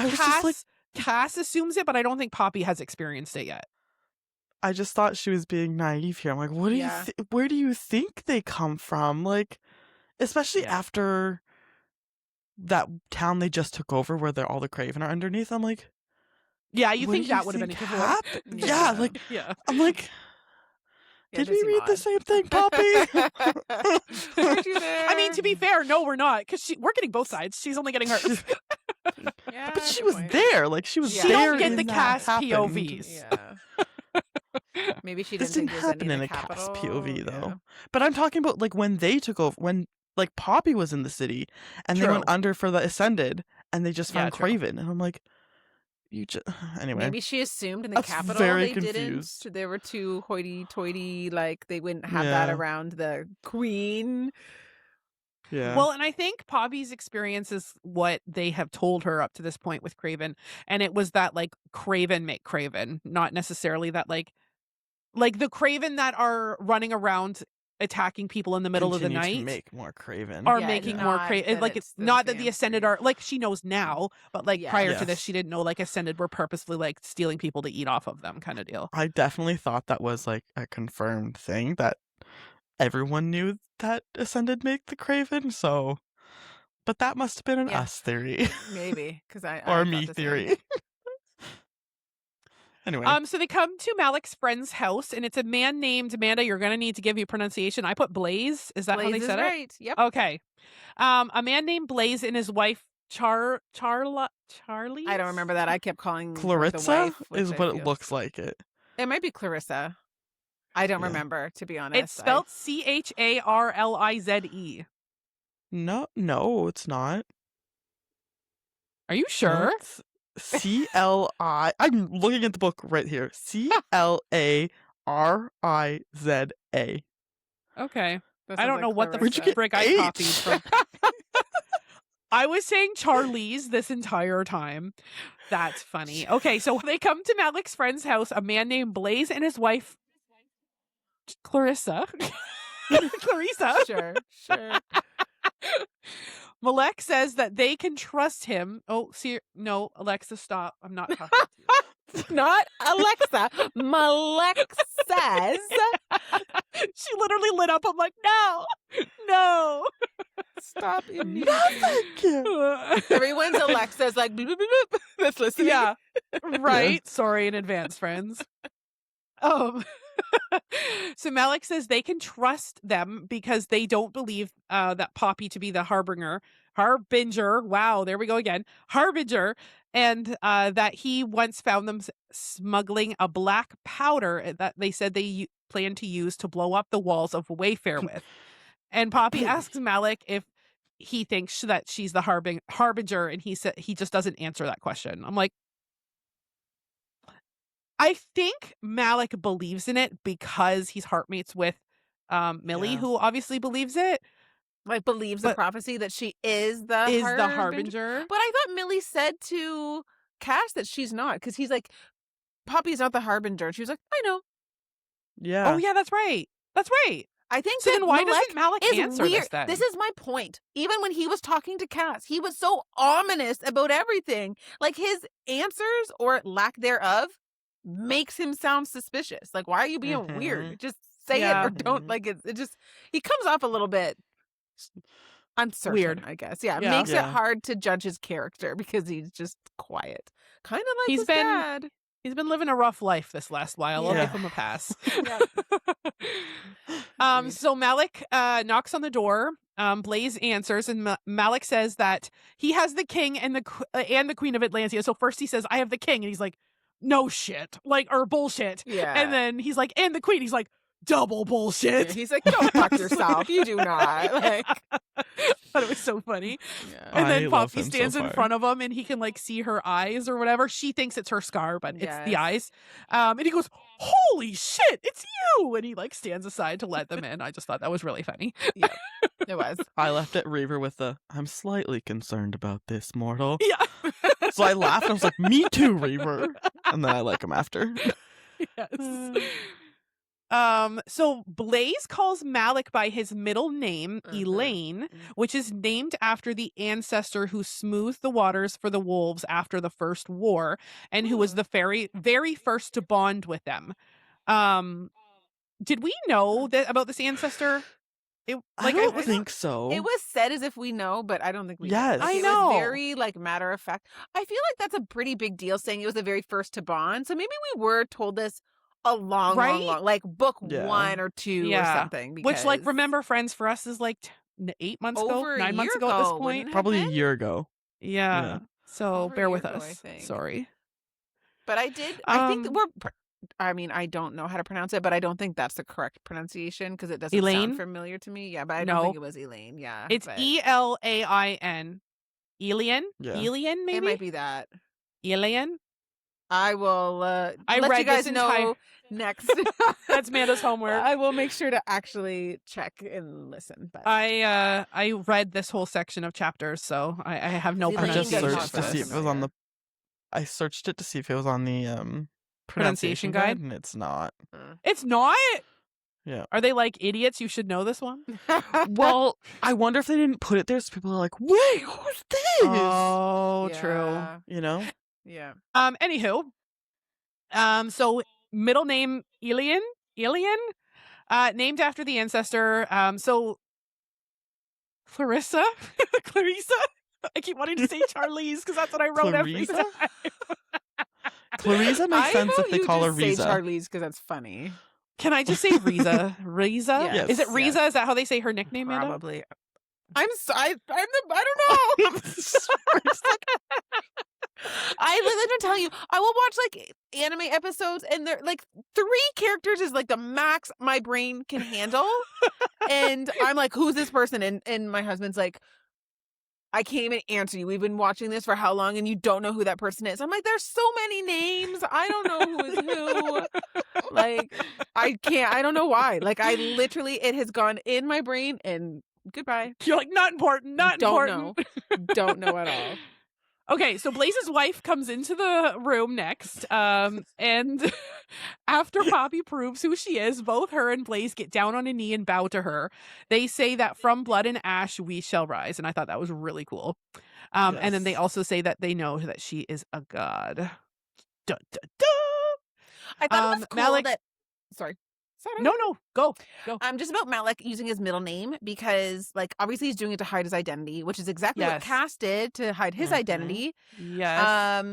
Cas assumes it, but I don't think Poppy has experienced it yet. I just thought she was being naive here. I'm like, what do you where do you think they come from? Like, especially after that town they just took over where all the Craven are underneath. I'm like, yeah, you think that would have been happened? Yeah, like, I'm like, did we read the same thing, Poppy? I mean, to be fair, no, we're not, because we're getting both sides. She's only getting hers. Yeah, but she was there. Like, she was there. She don't get the Cas POVs. Yeah. Maybe she didn't happen in a Cas POV though. But I'm talking about like when they took over, when like Poppy was in the city and they went under for the Ascended and they just found Craven, and I'm like, you just anyway. Maybe she assumed in the capital they confused. Didn't. They were too hoity-toity, like they wouldn't have that around the queen. Yeah. Well, and I think Poppy's experience is what they have told her up to this point with Craven, and it was that like Craven make Craven, not necessarily that like the Craven that are running around attacking people in the middle of the night to make more Craven are making more Craven. Like it's not that the Ascended are like, she knows now, but like prior to this she didn't know like Ascended were purposefully like stealing people to eat off of them kind of deal. I definitely thought that was like a confirmed thing, that everyone knew that Ascended make the Craven, so but that must have been an us theory. Maybe because or me theory. Anyway. So they come to Malec's friend's house, and it's a man named Amanda. You're gonna need to give you pronunciation. I put Blaz. Is that how they said it? Right. Yep. Okay. A man named Blaz and his wife Charlie. I don't remember that. I kept calling Clariza the wife, is what it looks like. It might be Clarissa. I don't remember, to be honest. It's spelled CHARLIZE. No, it's not. Are you sure? No, CLI. I'm looking at the book right here. CLARIZA. Okay. I don't know what the frick I copied from. I was saying Charlie's this entire time. That's funny. Okay, so they come to Malec's friend's house, a man named Blaz and his wife Clarissa. Clarissa. Sure. Malec says that they can trust him. Oh, see, no, Alexa, stop. I'm not talking to you. Not Alexa. Malec says. She literally lit up. I'm like, no. Stop immediately. Everyone's Alexa's like, bloop, bloop, bloop. That's listening. Yeah, right. Sorry in advance, friends. So Malec says they can trust them because they don't believe that Poppy to be the harbinger. Wow, there we go again. Harbinger, and that he once found them smuggling a black powder that they said they plan to use to blow up the walls of Wayfair with. And Poppy asks Malec if he thinks that she's the harbinger, and he said he just doesn't answer that question. I'm like, I think Malec believes in it because he's heartmates with Millie, who obviously believes it. Like believes the prophecy that she is the harbinger. But I thought Millie said to Cas that she's not, because he's like, Poppy's not the harbinger. And she was like, I know. Yeah. Oh yeah, that's right. I think so. Then why doesn't Malec answer weird. This then? This is my point. Even when he was talking to Cas, he was so ominous about everything. Like his answers or lack thereof makes him sound suspicious. Like, why are you being weird? Just say it or don't. Like it just, he comes off a little bit uncertain, weird, I guess. Yeah, it makes it hard to judge his character because he's just quiet, kind of like his dad. He's been living a rough life this last while. I'll give him a pass. So Malec knocks on the door. Blaz answers, and Malec says that he has the king and the queen of Atlantia. So first he says, "I have the king," and he's like, "No shit," or bullshit. Yeah. And then he's like, "And the queen." He's like, "Double bullshit." Yeah, he's like, "Don't fuck yourself. You do not." Like, thought it was so funny. Yeah. And then I love Poppy him so stands in far. front of him and he can like see her eyes or whatever. She thinks it's her scar, but it's the Yes. eyes. And he goes, "Holy shit, it's you!" And he like stands aside to let them in. I just thought that was really funny. Yep, it was. I left it Reaver with the, I'm slightly concerned about this mortal. Yeah. So I laughed and I was like, me too, Reaver. And then I like him after. Yes. So Blaz calls Malec by his middle name, Elaine, which is named after the ancestor who smoothed the waters for the wolves after the First War, and who was the very first to bond with them. Did we know that about this ancestor? I don't think so. It was said as if we know, but I don't think we Yes. know. I It know. was very like matter of fact. I feel like that's a pretty big deal saying it was the very first to bond. So maybe we were told this a long, Right? like book Yeah. 1 or 2 or Yeah. something. Which, like, because remember, Friends for us is like 8 months ago, over a 9 months year ago at this ago, point. wouldn't it? Probably a been? year ago. Yeah. Yeah. So Over a bear year with ago, I us. think. Sorry. But I think that I mean, I don't know how to pronounce it, but I don't think that's the correct pronunciation because it doesn't Elaine? sound familiar to me. Yeah, but I don't No. think it was Elaine. Yeah. It's but Elain. Elian? Yeah. Elian, maybe? It might be that. Elian? I will I let read you guys this know entire- next. That's Amanda's homework. I will make sure to actually check and listen. But I read this whole section of chapters, so I have no Elaine I just does not searched to sound see if it was on the. familiar. I searched it to see if it was on the Pronunciation guide? and it's not. It's not? Yeah. Are they like idiots? You should know this one? Well, I wonder if they didn't put it there so people are like, wait, who's this? Oh, true. Yeah. You know? Yeah. Anywho, so middle name Elian, named after the ancestor. So Clariza. I keep wanting to say Charlize because that's what I wrote every Clariza? time. Clariza makes I sense vote if they you call her just say Riza. Charlize because that's funny. Can I just say Riza? Riza? Yes. Is it Yes. Riza? Is that how they say her nickname, Amanda? Probably. I don't know. I literally don't tell you. I will watch like anime episodes, and they're like 3 characters is like the max my brain can handle, and I'm like, "Who's this person?" And my husband's like, "I can't even answer you. We've been watching this for how long, and you don't know who that person is." I'm like, "There's so many names. I don't know who is who." Like, I can't. I don't know why. Like, I literally, it has gone in my brain, and goodbye. You're like, not important, not important. Don't know at all. Okay, so Blaz's wife comes into the room next, and after Poppy proves who she is, both her and Blaz get down on a knee and bow to her. They say that from blood and ash we shall rise, and I thought that was really cool. And then they also say that they know that she is a god. Dun, dun, dun. I thought it was cool Malec- that. Sorry. No, go. Just about Malec using his middle name because, like, obviously he's doing it to hide his identity, which is exactly what Yes. Cas did to hide his Mhm. identity. Yes.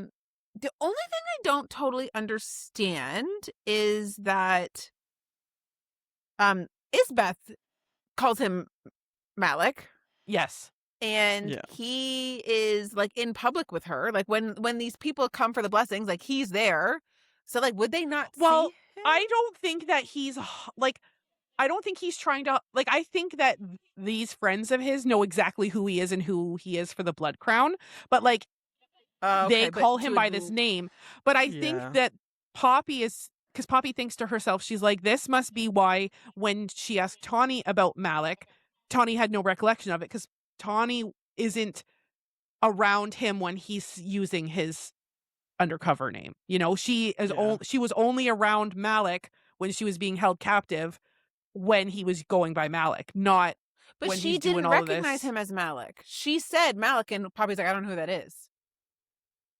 The only thing I don't totally understand is that Isbeth calls him Malec, Yes. and Yeah. he is like in public with her. Like when these people come for the blessings, like he's there. So like, would they not? Well, see him? I don't think that he's like, I don't think he's trying to, like, I think that these friends of his know exactly who he is and who he is for the Blood Crown, but like, they but call him to by this name. But I Yeah. think that Poppy is, because Poppy thinks to herself, she's like, this must be why when she asked Tawny about Malec, Tawny had no recollection of it because Tawny isn't around him when he's using his undercover name. You know, she is she was only around Malec when she was being held captive when he was going by Malec, not But when she he's doing didn't all of recognize this. him as Malec. She said Malec, and Poppy's like, I don't know who that is.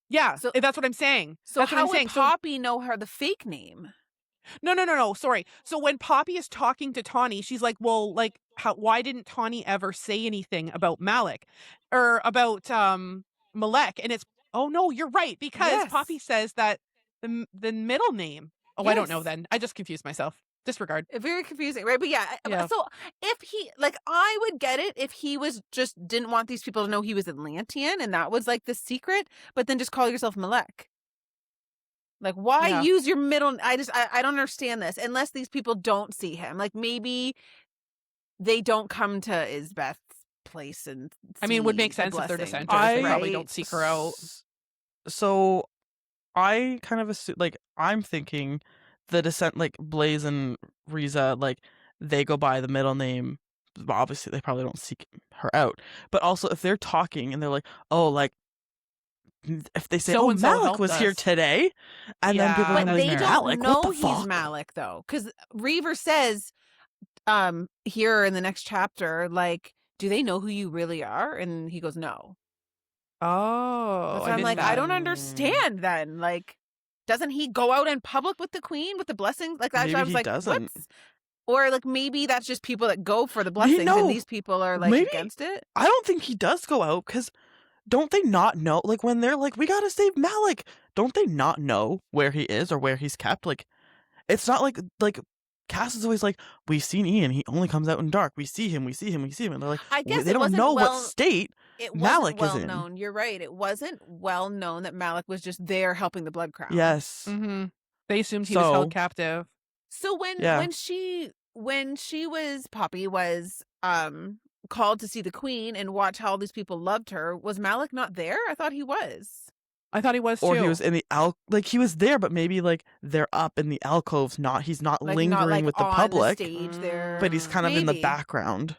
Yeah, So- that's what I'm saying. So That's what how I'm would saying. Poppy know her the fake name? No. Sorry. So when Poppy is talking to Tawny, she's like, "Well, like, why didn't Tawny ever say anything about Malec or about Malec?" And it's, oh no, you're right because Yes. Poppy says that the middle name. Oh, I don't know. Yes. Then I just confused myself. Disregard. Very confusing, right? But yeah, Yeah. so if he, like, I would get it if he was just didn't want these people to know he was Atlantean and that was like the secret, but then just call yourself Malec. Like, why Yeah. use your middle? I don't understand this unless these people don't see him. Like, maybe they don't come to Isbeth's place and I mean, it would make see the sense if they're blessing. dissenters. They probably Right? don't seek her out. So I kind of assume, like, I'm thinking the descent, like Blaz and Riza, like they go by the middle name. Obviously, they probably don't seek her out. But also, if they're talking and they're like, "Oh, like," if they say, "Oh, So-and-so Malec helped was here us. today," and then people Yeah, are But like, they fair. don't "Malec, know what the he's fuck?" Malec though, because Reaver says, here in the next chapter, like, do they know who you really are? And he goes, no. Oh, So I I'm missed like, that. I don't understand then. Like, doesn't he go out in public with the queen, with the blessings? Like, that's why I Maybe was he like, doesn't. what's... Or like maybe that's just people that go for the blessings no. and these people are like Maybe- against it. I don't think he does go out, because don't they not know? Like, when they're like, "We gotta save Malec," don't they not know where he is or where he's kept? Like, it's not like Cas is always like, "We've seen Ian. He only comes out in dark. We see him. We see him. We see him." And they're like, I guess they it don't wasn't know well- what state It Malec wasn't is well in. known. You're right. It wasn't well known that Malec was just there helping the Blood Crown. Yes. Mm-hmm. They assumed he was So- held captive. So when Yeah. Poppy was called to see the queen and watch how all these people loved her, was Malec not there? I thought he was. I thought he was Or too. he was in the like he was there, but maybe like they're up in the alcoves. He's not Like lingering not like with the on public, the stage there. but he's kind of in the Maybe. background.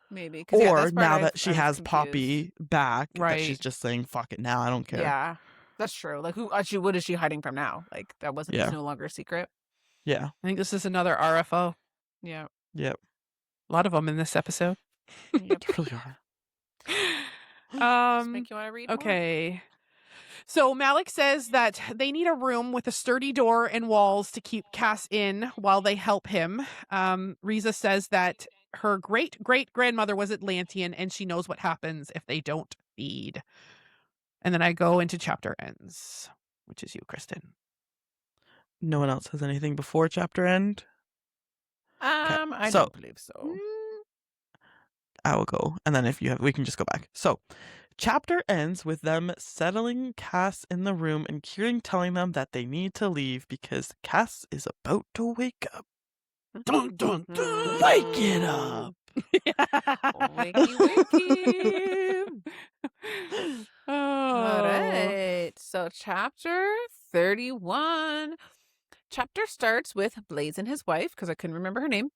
Maybe. 'Cause, Or that's part now I that she was has confused. Poppy back, that she's Right. just saying, "Fuck it now, I don't care." Yeah, that's true. Like, what is she hiding from now? Like, that wasn't. Yeah. It's no longer a secret. Yeah. I think this is another RFO. Yeah. Yep. A lot of them in this episode. Yep. They really are. Just make you want to read more? Okay. So Malec says that they need a room with a sturdy door and walls to keep Cas in while they help him. Riza says that her great-great-grandmother was Atlantean and she knows what happens if they don't feed. And then I go into chapter ends, which is you, Kristen. No one else has anything before chapter end? I so- don't believe so. I will go, and then if you have, we can just go back. So, chapter ends with them settling Cas in the room and Keiran telling them that they need to leave because Cas is about to wake up. Dun dun dun! Wake it up! Wakey, wakey. Oh. All right. So chapter 31. Chapter starts with Blaz and his wife, because I couldn't remember her name,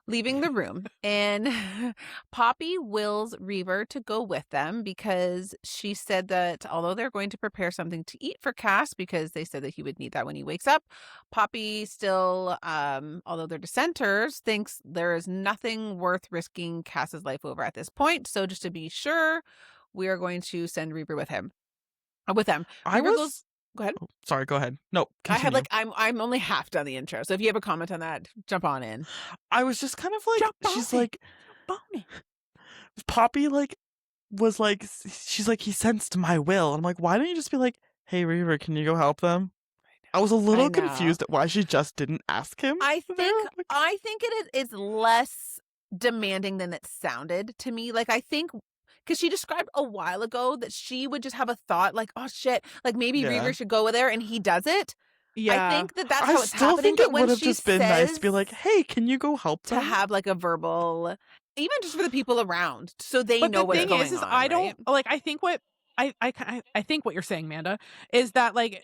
leaving the room. And Poppy wills Reaver to go with them because she said that although they're going to prepare something to eat for Cas, because they said that he would need that when he wakes up, Poppy still, although they're dissenters, thinks there is nothing worth risking Cas's life over at this point. So just to be sure, we are going to send Reaver with him. With them. Go ahead. Oh, sorry, go ahead. No, continue. I'm only half done the intro. So if you have a comment on that, jump on in. I was just kind of like, Jump she's on like, Poppy was like, she's like, he sensed my will. And I'm like, why didn't you just be like, "Hey, Reaver, can you go help them?" I was a little know. confused at why she just didn't ask him. I there. think it is less demanding than it sounded to me. Like, I think because she described a while ago that she would just have a thought like, "Oh shit, like maybe Yeah. Reaver should go there," and he does it. Yeah. I think that's I how it's still happening. think it But when would have she just been nice to be says like, "Hey, can you go help to them?" have like a verbal, even just for the people around, so they But know the what's thing going is on. I don't right? like. I think what I think what you're saying, Amanda, is that like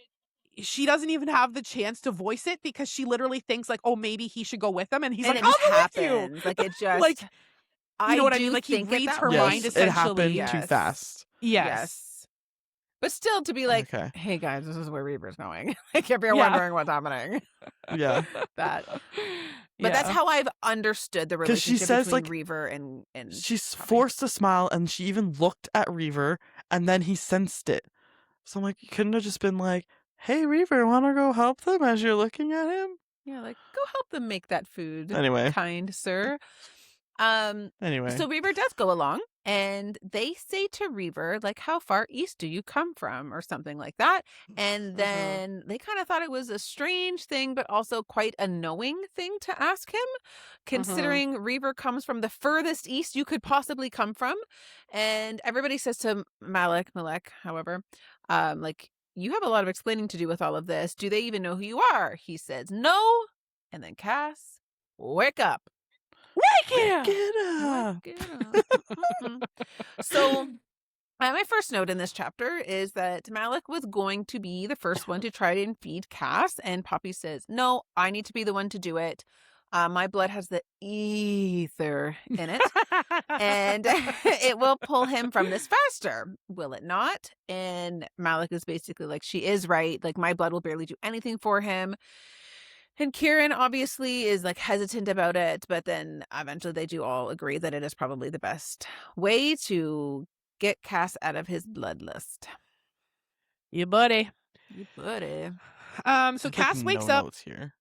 she doesn't even have the chance to voice it because she literally thinks like, "Oh, maybe he should go with them," and he's And like, it just "I'll go with you." happens. Like it just Like, you know what I do mean? Like, he think it reads that her way. mind Yes, it happened essentially. too fast. Yes. But still, to be like, Okay. "Hey guys, this is where Reaver's going." Like if you're Yeah. wondering what's happening, Yeah. that. But that's how I've understood the 'Cause she relationship sa's between like- Reaver and She's Poppy. forced to smile, and she even looked at Reaver, and then he sensed it. So I'm like, you couldn't have just been like, "Hey, Reaver, want to go help them?" as you're looking at him. Yeah, like go help them make that food, Anyway. kind sir. Anyway. So Reaver does go along, and they say to Reaver, like, "How far east do you come from?" or something like that. And then they kind of thought it was a strange thing, but also quite a knowing thing to ask him, considering Reaver comes from the furthest east you could possibly come from. And everybody says to Malec, however, like, "You have a lot of explaining to do with all of this. Do they even know who you are?" He says, "No." And then Cas, "Wake up." Wake it up! Get up. Wake it up. So my first note in this chapter is that Malec was going to be the first one to try and feed Cas, and Poppy says, no, I need to be the one to do it. My blood has the ether in it, and it will pull him from this faster. Will it not? And Malec is basically like, she is right. Like, my blood will barely do anything for him. And Keiran obviously is like hesitant about it, but then eventually they do all agree that it is probably the best way to get Cas out of his bloodlust. You buddy. You buddy. So Cas wakes up. Notes here.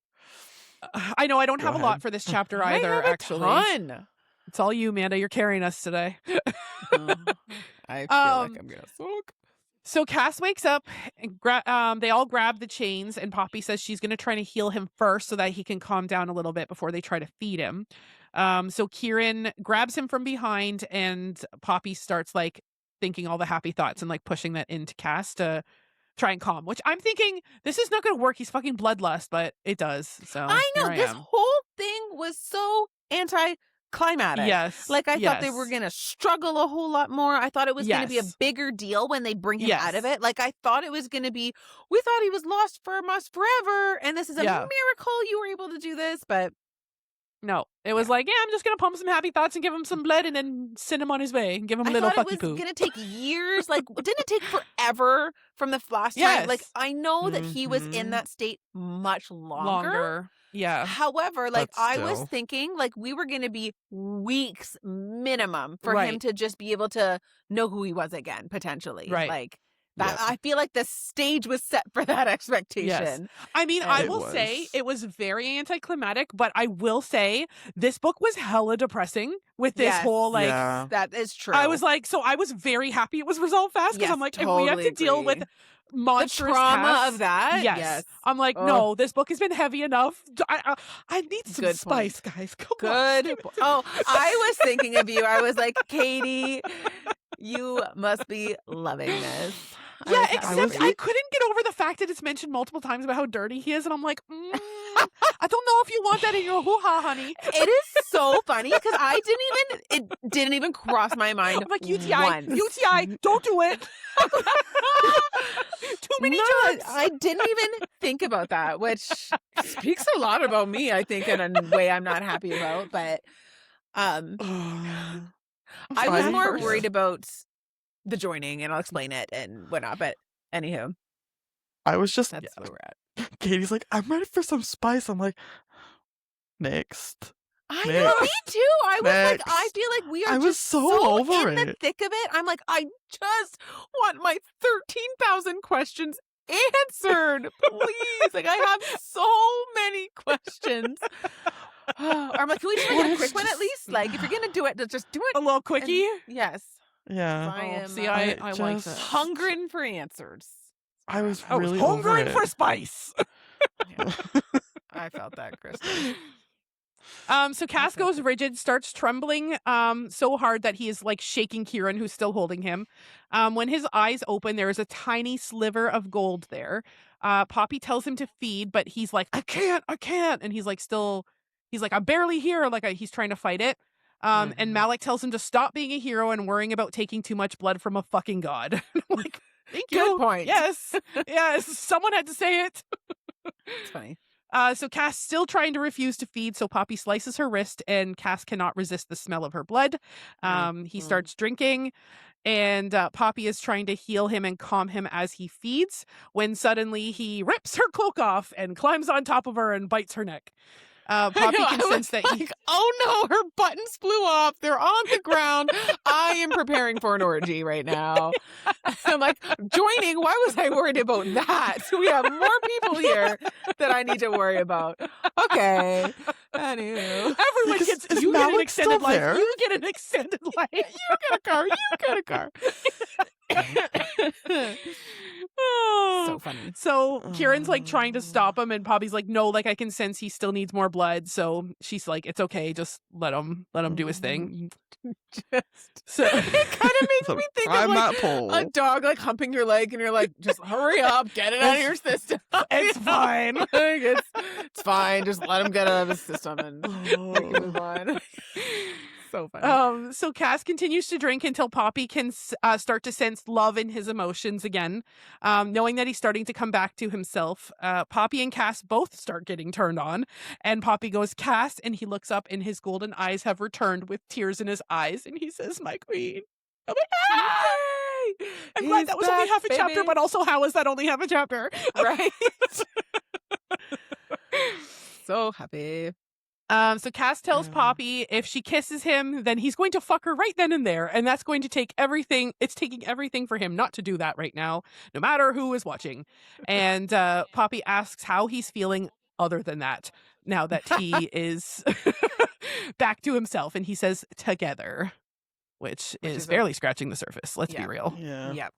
I know I don't Go have a ahead. lot for this chapter either. I have a actually, ton. It's all you, Amanda. You're carrying us today. I feel like I'm gonna soak. So Cas wakes up, and they all grab the chains, and Poppy says she's going to try to heal him first so that he can calm down a little bit before they try to feed him. So Keiran grabs him from behind, and Poppy starts like thinking all the happy thoughts and like pushing that into Cas to try and calm, which I'm thinking this is not going to work. He's fucking bloodlust, but it does. So I know here this am. whole thing was so anticlimactic. Yes. Like, I thought they were going to struggle a whole lot more. I thought it was going to be a Yes. bigger deal when they bring him out of Yes. it. Like, I thought it was going to be, we thought he was lost from us forever, and this is a Yeah. miracle you were able to do this, but No, it was like, yeah, I'm just going to pump some happy thoughts and give him some blood and then send him on his way and give him a I little thought fucky it poo. was going to take years. Like, didn't it take forever from the last time? Like, Yes. I know that he was in Mhm. that state much longer. Yeah. However, like, But I was still. thinking, like, we were going to be weeks minimum for him Right. to just be able to know who he was again, potentially. Right. Like, that, Yeah. I feel like the stage was set for that expectation. I mean, And I it will was. say it was very anticlimactic, but I will say this book was hella depressing with this Yes. whole like. Yeah. That is true. I was like, so I was very happy it was resolved fast because Yes, I'm like, if we have to totally deal with agree. the monstrous trauma Cas, of that. yes. I'm like, Ugh. no, this book has been heavy enough. I need some Good spice, guys. Come Good. on. Oh, I was thinking of you. I was like, Katie, you must be loving this. I Yeah, was happy except for you. I couldn't get over the fact that it's mentioned multiple times about how dirty he is, and I'm like, I don't know if you want that in your hoo-ha, honey. It is so funny because it didn't even cross my mind. I'm like, UTI, once. UTI, don't do it. Too many No, germs. I didn't even think about that, which speaks a lot about me, I think, in a way I'm not happy about. But I was Fine. more worried about the joining, and I'll explain it and whatnot. But anywho, I was just that's where we're at. Katie's like, I'm ready for some spice. I'm like, next. I know, me too. I was like, I Next. feel like we are I was just so over in the it. thick of it. I'm like, I just want my 13,000 questions answered, please. Like, I have so many questions. Or I'm like, can we just make it a quick one at least? Like, if you're gonna do it, just do it. A little quickie. Yes, Yeah. I am. See, I I like just- that. hungering for answers. I was I was really over hungering it. for spice. Yeah. I felt that, Kristen. So Cas goes rigid, starts trembling so hard that he is like shaking Keiran, who's still holding him. When his eyes open, there is a tiny sliver of gold there. Poppy tells him to feed, but he's like, I can't. And he's like, I'm barely here. Like he's trying to fight it. And Malec tells him to stop being a hero and worrying about taking too much blood from a fucking god. I'm like, thank you. Good point. Yes. Someone had to say it. It's funny. So Cas still trying to refuse to feed, so Poppy slices her wrist, and Cas cannot resist the smell of her blood. He starts drinking, and Poppy is trying to heal him and calm him as he feeds, when suddenly he rips her cloak off and climbs on top of her and bites her neck. Poppy can sense that he... oh no, her buttons flew off. They're on the ground. I am preparing for an orgy right now. I'm like, joining? Why was I worried about that? We have more people here that I need to worry about. Okay. Anywho. Everyone gets... Is You get an Malec extended still life. there? You get an extended life. You get a car. You get a car. So funny. So Kieran's like trying to stop him, and Poppy's like, no, like I can sense he still needs more blood. So she's like, it's okay, just let him do his thing. So It kind of makes me think I'm of like that pole. a dog like humping your leg, and you're like, just hurry up, get it out of your system. It's fine. Like, it's fine. Just let him get out of his system and we can move on. So funny. So Cas continues to drink until Poppy can start to sense love in his emotions again. Knowing that he's starting to come back to himself, Poppy and Cas both start getting turned on. And Poppy goes, Cas, and he looks up and his golden eyes have returned with tears in his eyes. And he says, my queen. I'm like, hey! I'm glad that was only half a chapter, but also how is that only half a chapter? Right? So happy. So Cas tells Poppy if she kisses him, then he's going to fuck her right then and there. And that's going to take everything. It's taking everything for him not to do that right now, no matter who is watching. And Poppy asks how he's feeling other than that, now that he is back to himself. And he says together, which is barely scratching the surface. Let's be real. Yeah. Yep.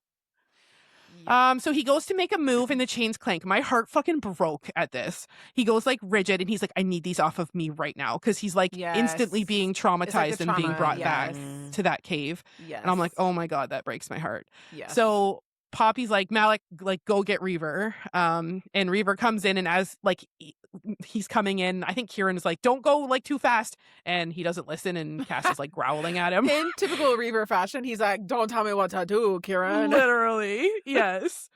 So he goes to make a move and the chains clank. My heart fucking broke at this. He goes like rigid and he's like, I need these off of me right now. Cause he's like instantly being traumatized and being brought back to that cave. Yes. And I'm like, oh my God, that breaks my heart. Yes. So Poppy's like, Malec, like, go get Reaver. And Reaver comes in and as like he's coming in, I think Keiran is like, don't go like too fast. And he doesn't listen and Cas is like growling at him. In typical Reaver fashion, he's like, don't tell me what to do, Keiran. Literally. Yes.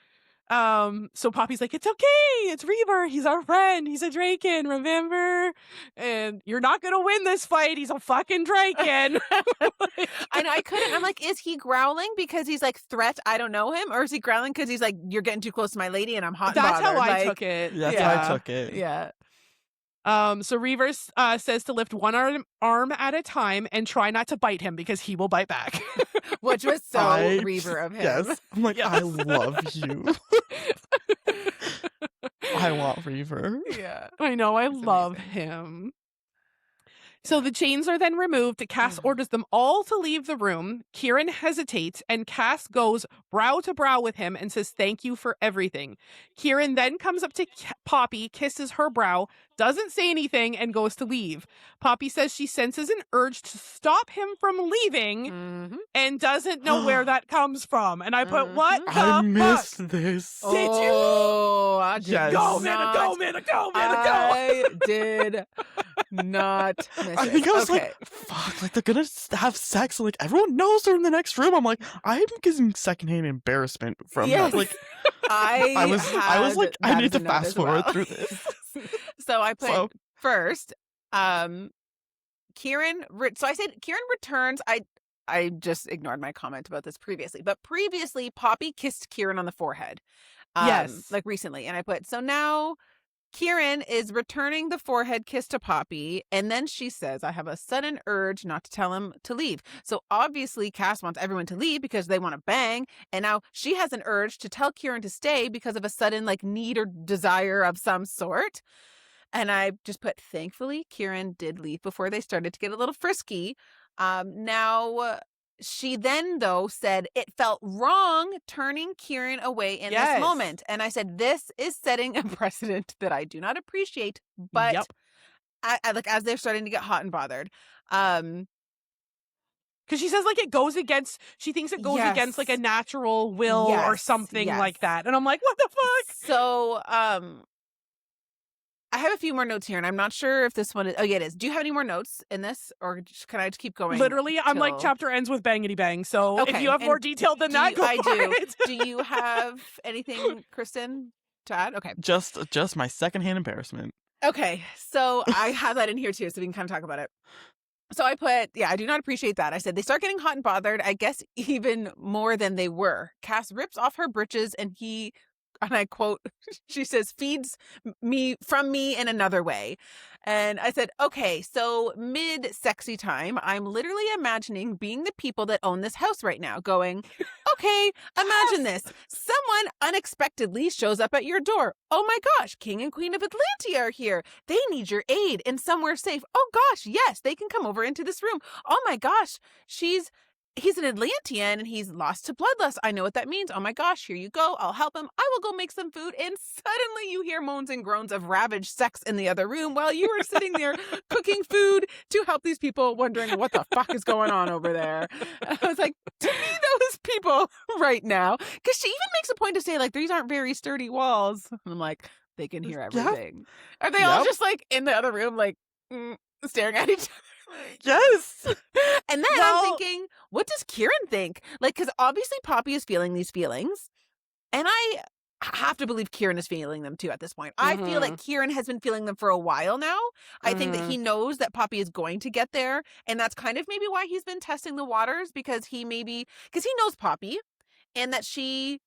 So Poppy's like, it's okay, it's Reaver, he's our friend, he's a Draken, remember? And you're not gonna win this fight, he's a fucking Draken. And I couldn't, I'm like, is he growling because he's like, threat, I don't know him? Or is he growling because he's like, you're getting too close to my lady and I'm hot and That's bothered? how I like, took it. That's how I took it. Yeah. So Reaver says to lift one arm at a time and try not to bite him because he will bite back. Which was so Reaver of him. Yes. I'm like, I love you. I want Reaver. Yeah. I know, I It's love amazing. him. So the chains are then removed. Cas orders them all to leave the room. Keiran hesitates and Cas goes brow to brow with him and says, thank you for everything. Keiran then comes up to Poppy, kisses her brow, doesn't say anything, and goes to leave. Poppy says she senses an urge to stop him from leaving and doesn't know where that comes from. And I put, what the I missed fuck? this. Did you? Oh, I did Yes. Go, not. man, go, man, go, man, go. I did not miss I think it. I was Okay. like, fuck, like they're gonna have sex. Like everyone knows they're in the next room. I'm like, I'm getting secondhand embarrassment from Yes. that. Like, I was like, I had need that to as a note fast as forward well. through this. So I put So- first, Keiran. So I said Keiran returns. I just ignored my comment about this previously, but previously Poppy kissed Keiran on the forehead. Yes. Like recently, and I put so now. Keiran is returning the forehead kiss to Poppy, and then she says, I have a sudden urge not to tell him to leave. So obviously Cas wants everyone to leave because they want to bang, and now she has an urge to tell Keiran to stay because of a sudden like need or desire of some sort. And I just put, thankfully, Keiran did leave before they started to get a little frisky. Now, she then, though, said it felt wrong turning Keiran away in this moment. And I said, this is setting a precedent that I do not appreciate. But I like as they're starting to get hot and bothered. Because she says like it goes against, she thinks it goes against like a natural will or something like that. And I'm like, what the fuck? So, I have a few more notes here, and I'm not sure if this one is. Oh, yeah, it is. Do you have any more notes in this, or can I just keep going? Literally, I'm like, chapter ends with bangity bang. So if you have more detail than that, go I for do. it. Do you have anything, Kristen, to add? Okay. Just my secondhand embarrassment. Okay, so I have that in here too, so we can kind of talk about it. So I put, I do not appreciate that. I said, they start getting hot and bothered, I guess even more than they were. Cas rips off her britches and I quote, she says, feeds me from me in another way. And I said, okay, so mid sexy time, I'm literally imagining being the people that own this house right now going, okay, imagine this. Someone unexpectedly shows up at your door. Oh my gosh, King and Queen of Atlantia are here. They need your aid in somewhere safe. Oh gosh, yes, they can come over into this room. Oh my gosh, he's an Atlantean and he's lost to bloodlust. I know what that means. Oh my gosh, here you go. I'll help him. I will go make some food. And suddenly you hear moans and groans of ravaged sex in the other room while you are sitting there cooking food to help these people wondering what the fuck is going on over there. And I was like, to me, those people right now, because she even makes a point to say like, these aren't very sturdy walls. And I'm like, they can hear everything. Are they all just like in the other room, like staring at each other? Yes. And then I'm thinking, what does Keiran think? Like, because obviously Poppy is feeling these feelings. And I have to believe Keiran is feeling them too at this point. I feel like Keiran has been feeling them for a while now. I think that he knows that Poppy is going to get there. And that's kind of maybe why he's been testing the waters, because he knows Poppy and that she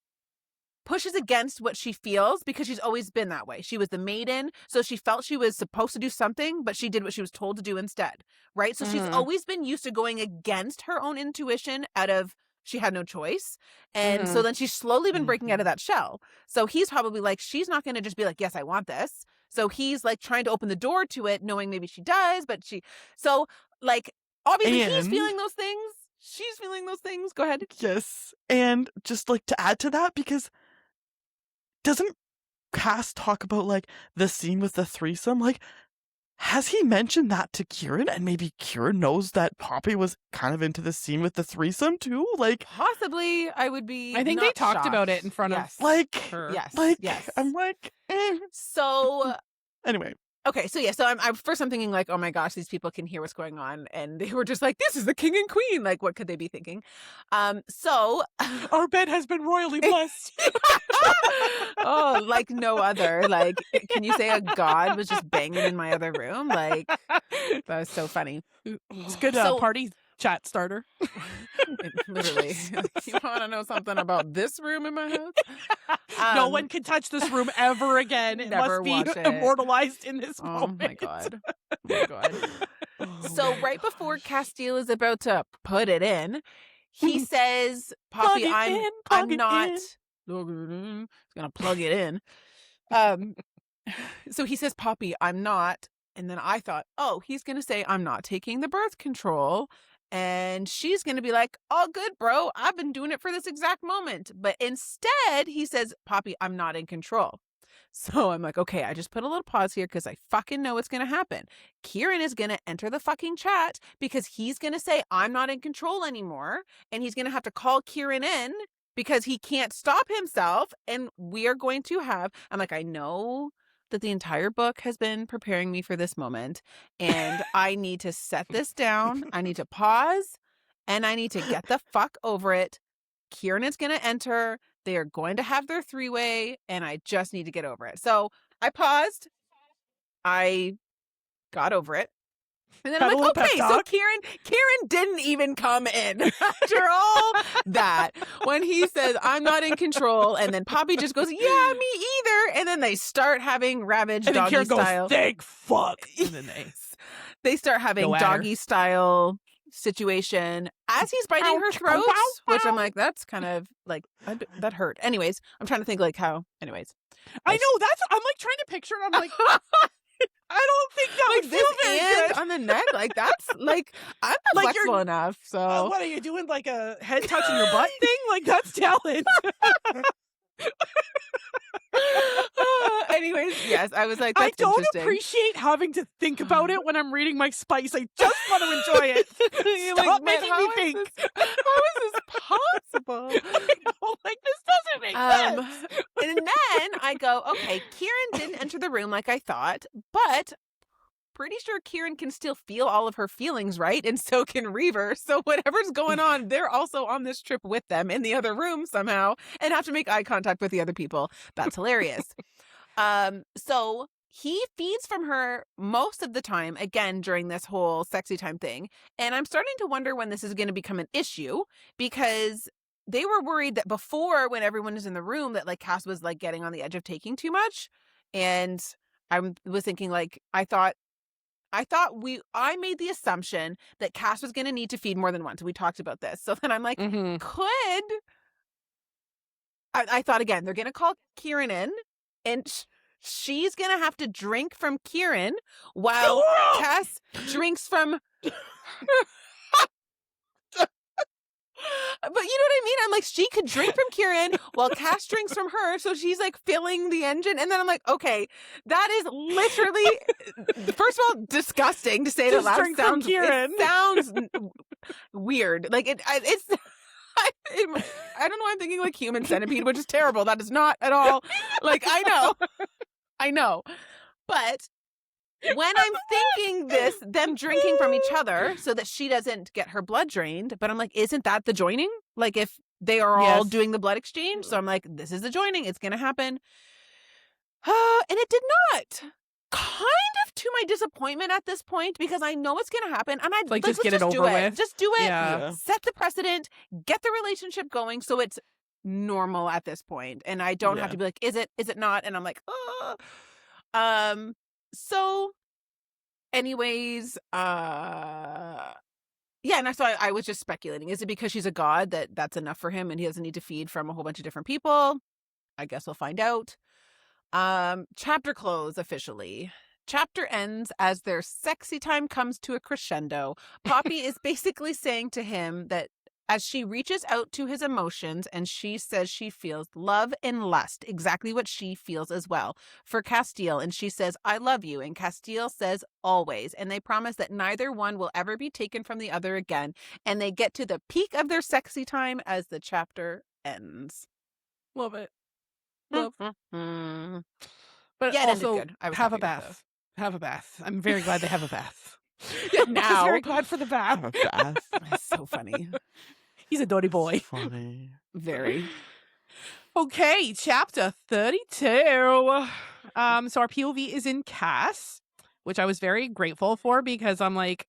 pushes against what she feels because she's always been that way. She was the maiden, so she felt she was supposed to do something, but she did what she was told to do instead, right? So she's always been used to going against her own intuition out of she had no choice. And so then she's slowly been breaking out of that shell. So he's probably like, she's not going to just be like, yes, I want this. So he's like trying to open the door to it, knowing maybe she does, but so like, obviously he's feeling those things. She's feeling those things. Go ahead. Yes. And just like to add to that, because doesn't Cas talk about like the scene with the threesome? Like, has he mentioned that to Keiran? And maybe Keiran knows that Poppy was kind of into the scene with the threesome too? Like, possibly. I would be. I think they talked about it in front of her. Yes. I'm like, So anyway. Okay, so yeah, so I'm first I'm thinking like, oh my gosh, these people can hear what's going on, and they were just like, this is the king and queen. Like, what could they be thinking? So our bed has been royally blessed. Oh, like no other. Like, can you say a god was just banging in my other room? Like, that was so funny. It's good party chat starter. Literally. You want to know something about this room in my house? No one can touch this room ever again. It never must be immortalized in this moment. My god. Oh my god. So right before Castile is about to put it in, he says, Poppy, I'm not. He's gonna plug it in. So he says, Poppy, I'm not. And then I thought, oh, he's gonna say, I'm not taking the birth control. And she's going to be like, all good, bro. I've been doing it for this exact moment. But instead, he says, Poppy, I'm not in control. So I'm like, okay, I just put a little pause here because I fucking know what's going to happen. Keiran is going to enter the fucking chat because he's going to say, I'm not in control anymore. And he's going to have to call Keiran in because he can't stop himself. And we are going to have, I'm like, I know that the entire book has been preparing me for this moment, and I need to set this down. I need to pause, and I need to get the fuck over it. Keiran is going to enter. They are going to have their three-way, and I just need to get over it. So I paused. I got over it. And then I'm like, okay, so Keiran didn't even come in after all that. When he says, I'm not in control, and then Poppy just goes, yeah, me either. And then they start having ravage and doggy style. Goes, thank fuck. And then they start having doggy style situation as he's biting her throat, which I'm like, that's kind of like, that hurt. Anyways, I'm trying to think like how, anyways. I know, I'm like trying to picture it. I'm like, I don't think that like would feel very good. On the neck, like that's like I'm not like flexible enough. So what are you doing? Like a head touching your butt thing? Like that's talent. Anyways, yes, I was like, that's I don't appreciate having to think about it when I'm reading my spice. I just want to enjoy it. Stop making me think. How is this possible? Like this doesn't make sense. And then I go, okay, Keiran didn't enter the room like I thought, but pretty sure Keiran can still feel all of her feelings, right? And so can Reaver. So whatever's going on, they're also on this trip with them in the other room somehow and have to make eye contact with the other people. That's hilarious. So he feeds from her most of the time, again, during this whole sexy time thing. And I'm starting to wonder when this is going to become an issue, because they were worried that before, when everyone is in the room, that like Cas was like getting on the edge of taking too much. And I was thinking like, I made the assumption that Cas was going to need to feed more than once. We talked about this. So then I'm like, I thought again, they're going to call Keiran in and she's going to have to drink from Keiran while Cas drinks from... But you know what I mean? I'm like, she could drink from Keiran while Cas drinks from her. So she's like filling the engine. And then I'm like, okay, that is literally, first of all, disgusting to say it out loud. It sounds weird. Like it's, I don't know. I'm thinking like human centipede, which is terrible. That is not at all. Like, I know. But when I'm thinking them drinking from each other so that she doesn't get her blood drained, but I'm like, isn't that the joining? Like if they are all doing the blood exchange. So I'm like, this is the joining. It's going to happen. And it did not. Kind of to my disappointment at this point, because I know it's going to happen. And I'd like, just get it over with. Just do it. Yeah. Set the precedent. Get the relationship going so it's normal at this point. And I don't have to be like, is it not? And I'm like, so anyways, yeah, and so I was just speculating. Is it because she's a god that's enough for him and he doesn't need to feed from a whole bunch of different people? I guess we'll find out. Chapter close officially. Chapter ends as their sexy time comes to a crescendo. Poppy is basically saying to him that as she reaches out to his emotions and she says she feels love and lust, exactly what she feels as well, for Castile. And she says, I love you. And Castile says, always. And they promise that neither one will ever be taken from the other again. And they get to the peak of their sexy time as the chapter ends. Love it. Love. But yeah, also, I have a bath. Have a bath. I'm very glad they have a bath. Now. I'm very glad for the bath. Have a bath. It's so funny. He's a dirty boy. Funny. Very. Okay, chapter 32. So our POV is in Cas, which I was very grateful for because I'm like,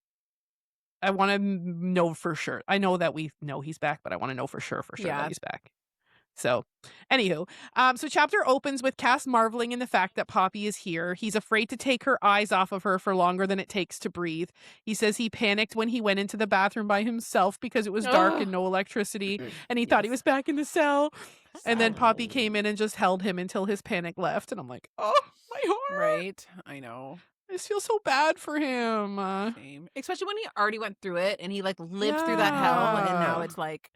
I want to know for sure. I know that we know he's back, but I want to know for sure that he's back. So, anywho, so chapter opens with Cas marveling in the fact that Poppy is here. He's afraid to take her eyes off of her for longer than it takes to breathe. He says he panicked when he went into the bathroom by himself because it was dark and no electricity, and he thought he was back in the cell. And then Poppy came in and just held him until his panic left. And I'm like, oh, my heart. Right. I know. I just feel so bad for him. Same. Especially when he already went through it and he like lived through that hell, and now it's like,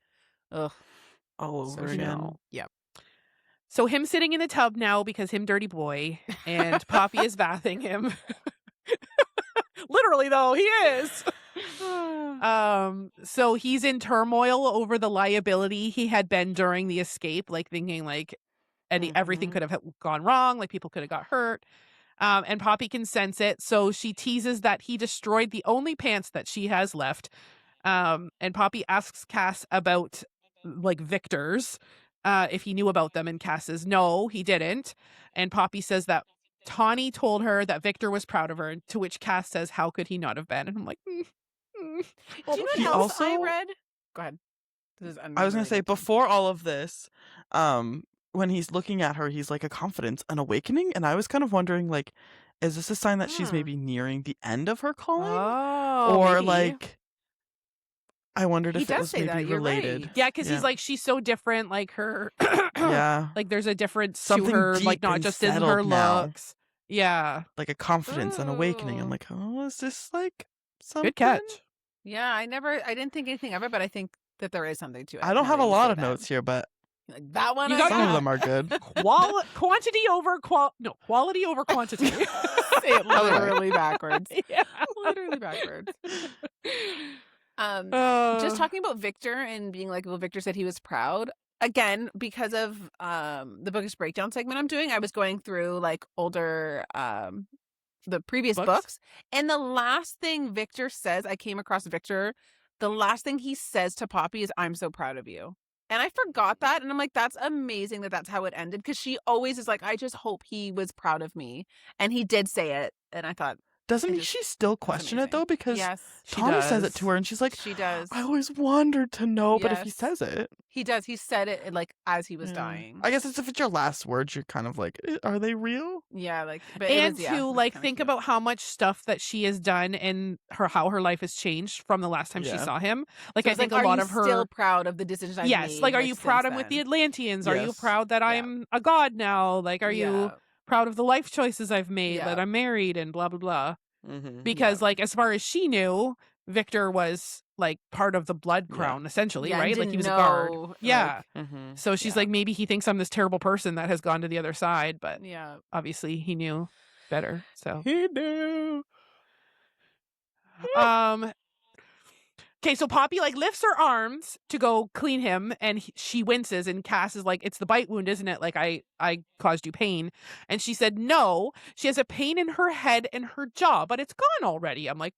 ugh. All over again. Yep. So him sitting in the tub now because him dirty boy, and Poppy is bathing him. Literally though, he is. So he's in turmoil over the liability he had been during the escape, like thinking like everything could have gone wrong, like people could have got hurt. And Poppy can sense it, so she teases that he destroyed the only pants that she has left. And Poppy asks Cas about like Victor's, if he knew about them, and Cas says no, he didn't. And Poppy says that Tawny told her that Victor was proud of her, to which Cas says, how could he not have been? And I'm like, Do you know what else I read? Go ahead. I was gonna say, before all of this, when he's looking at her, he's like a confidence, an awakening, and I was kind of wondering, like, is this a sign that she's maybe nearing the end of her calling, or maybe. Like, I wondered if he it was maybe related. Right. Yeah, because he's like, she's so different, like her. Yeah, like there's a difference something to her, deep like not and just in her settled now. looks. Yeah, like a confidence, an awakening. I'm like, oh, is this like something? good catch. Yeah, I didn't think anything of it, but I think that there is something to it. I don't have a lot of notes here, but like, that one. You got some of them are good. Quantity over quality over quantity. Say it literally backwards. Yeah, literally backwards. Just talking about Victor and being like, well, Victor said he was proud. Again, because of the Bookish Breakdown segment I'm doing, I was going through like older the previous books, and the last thing Victor says, I came across Victor, the last thing he says to Poppy is, I'm so proud of you. And I forgot that, and I'm like, that's amazing that that's how it ended, because she always is like, I just hope he was proud of me. And he did say it, and I thought, doesn't she still question it though? Because yes, Tawny says it to her, and she's like, she does. I always wondered to know, but if he Yes. says it, He does. He said it like as he was Yeah. dying. I guess if it's your last words, you're kind of like, are they real? Yeah, like, but and it was, to like think about how much stuff that she has done and how her life has changed from the last time she saw him. Like, so I think like, a lot of are you her still proud of the decisions I yes, made? like, are you proud I'm since with the then? Atlanteans? Are you Yes. proud that I'm a god now? Like, are you proud of the life choices I've made, that I'm married and blah blah blah? Because like, as far as she knew, Victor was like part of the blood crown, essentially, right? Like, he was a guard. Yeah. So she's like, maybe he thinks I'm this terrible person that has gone to the other side, but obviously he knew better. So He knew. Okay, so Poppy like lifts her arms to go clean him, and she winces, and Cas is like, "It's the bite wound, isn't it? Like I caused you pain." And she said, "No, she has a pain in her head and her jaw, but it's gone already." I'm like,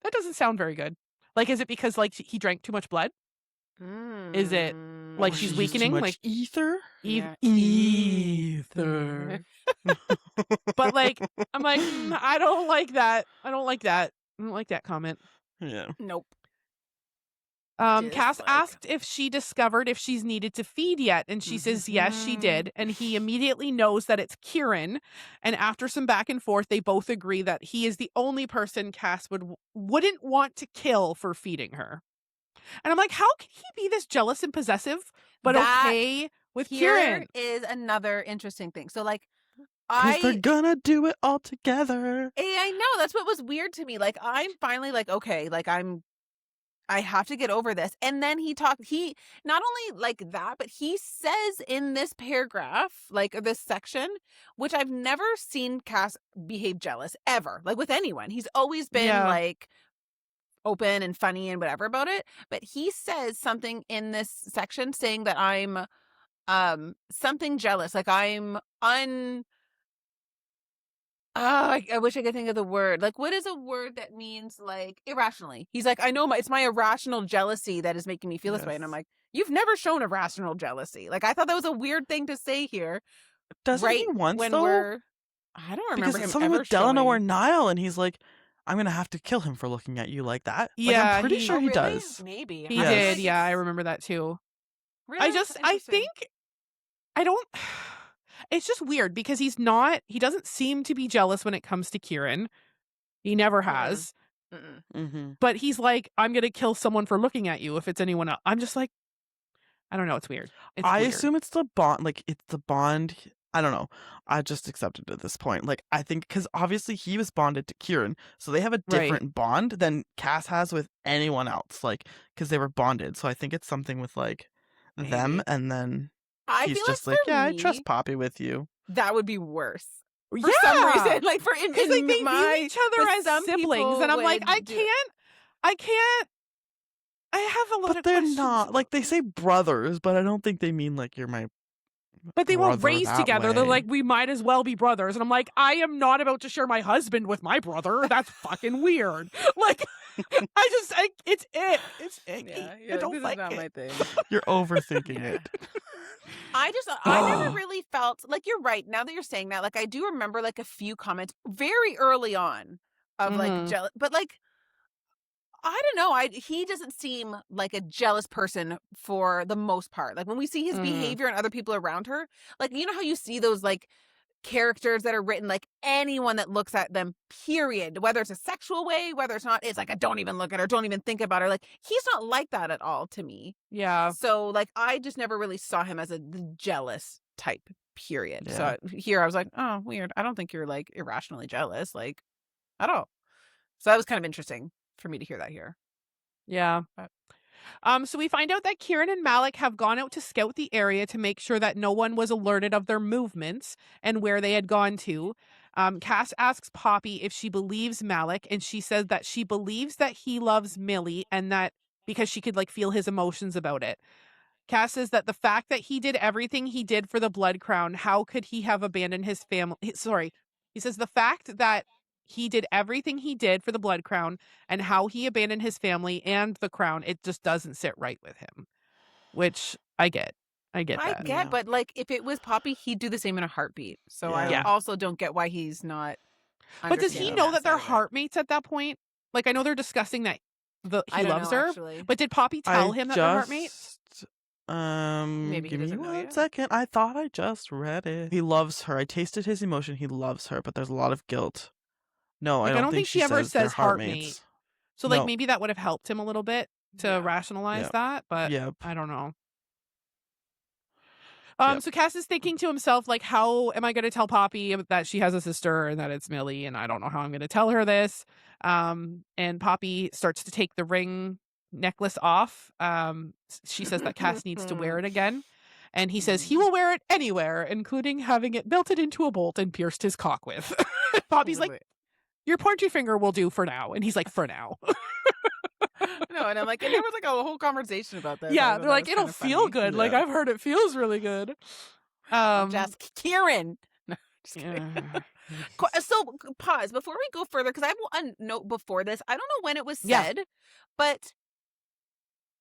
that doesn't sound very good. Like, is it because like he drank too much blood? Is it like she's Used weakening? too much Like ether? ether. But like, I'm like, I don't like that. I don't like that comment. Yeah. Nope. Cas Dislike. asked if she discovered if she's needed to feed yet, and she says yes, she did. And he immediately knows that it's Keiran. And after some back and forth, they both agree that he is the only person Cas wouldn't want to kill for feeding her. And I'm like, how can he be this jealous and possessive, but okay with Keiran? Is another interesting thing. So like, Because they're gonna do it all together. I know, that's what was weird to me. Like, I'm finally like, okay, like I have to get over this. And then he not only like that, but he says in this paragraph, like this section, which I've never seen Cas behave jealous ever, like with anyone. He's always been like open and funny and whatever about it. But he says something in this section saying that I'm something jealous, like I'm I wish I could think of the word. Like, what is a word that means like irrationally? He's like, I know it's my irrational jealousy that is making me feel this way. And I'm like, you've never shown irrational jealousy. Like, I thought that was a weird thing to say here. Doesn't he once when though? I don't remember Because him it's something ever with Delano showing... or Niall, and he's like, I'm gonna have to kill him for looking at you like that. Yeah, like, I'm pretty sure he really? does. Maybe He did. Yeah, I remember that too. Really? I think I don't. It's just weird because he doesn't seem to be jealous when it comes to Keiran. He never has. But he's like, I'm going to kill someone for looking at you if it's anyone else. I'm just like, I don't know. It's weird. I assume it's the bond. Like, it's the bond. I don't know. I just accepted at this point. Like, I think because obviously he was bonded to Keiran. So they have a different bond than Cas has with anyone else. Like, because they were bonded. So I think it's something with like them, and then he's just like, yeah, I trust Poppy with you. That would be worse. For some reason, like because like they view each other as siblings, and I'm like, I can't. I have a lot of questions. But they're not like they say brothers, but I don't think they mean like you're my. But they weren't raised together. They're like, we might as well be brothers, and I'm like, I am not about to share my husband with my brother. That's fucking weird. Like, it's I don't like not it. my thing. You're overthinking it. I never really felt like, you're right. Now that you're saying that, like, I do remember like a few comments very early on of like jealous, but like, I don't know. He doesn't seem like a jealous person for the most part. Like when we see his behavior and other people around her, like, you know how you see those like characters that are written, like anyone that looks at them, period, whether it's a sexual way, whether it's not, it's like, I don't even look at her, don't even think about her. Like, he's not like that at all to me. Yeah. So like, I just never really saw him as a jealous type, period. Yeah. So here I was like, oh, weird. I don't think you're like irrationally jealous, like at all. So that was kind of interesting for me to hear that here. Yeah. So we find out that Keiran and Malec have gone out to scout the area to make sure that no one was alerted of their movements and where they had gone to. Cas asks Poppy if she believes Malec, and she says that she believes that he loves Millie, and that because she could like feel his emotions about it. Cas says that the fact that he did everything he did for the Blood Crown, how could he have abandoned his family? He says the fact that he did everything he did for the Blood Crown and how he abandoned his family and the crown, it just doesn't sit right with him, which I get. I get, but like if it was Poppy, he'd do the same in a heartbeat. So I also don't get why he's not. But does he know that they're heartmates at that point? Like, I know they're discussing that he loves her, actually. But did Poppy tell him that they're heartmates? Maybe give me 1 second. I thought I just read it. He loves her. I tasted his emotion. He loves her, but there's a lot of guilt. No, like, I don't think she ever says heartmate. So like, no. maybe that would have helped him a little bit to rationalize that, but I don't know. So Cas is thinking to himself, like, how am I going to tell Poppy that she has a sister and that it's Millie, and I don't know how I'm going to tell her this. And Poppy starts to take the ring necklace off. She says that Cas needs to wear it again. And he says he will wear it anywhere, including having it melted into a bolt and pierced his cock with. Poppy's like, your pointy finger will do for now. And he's like, for now. No, and I'm like, and there was like a whole conversation about this. Yeah, they're like, it'll feel good. Like, Yeah. I've heard it feels really good. Just Keiran. No, just kidding. So pause before we go further, because I have a note before this. I don't know when it was said, but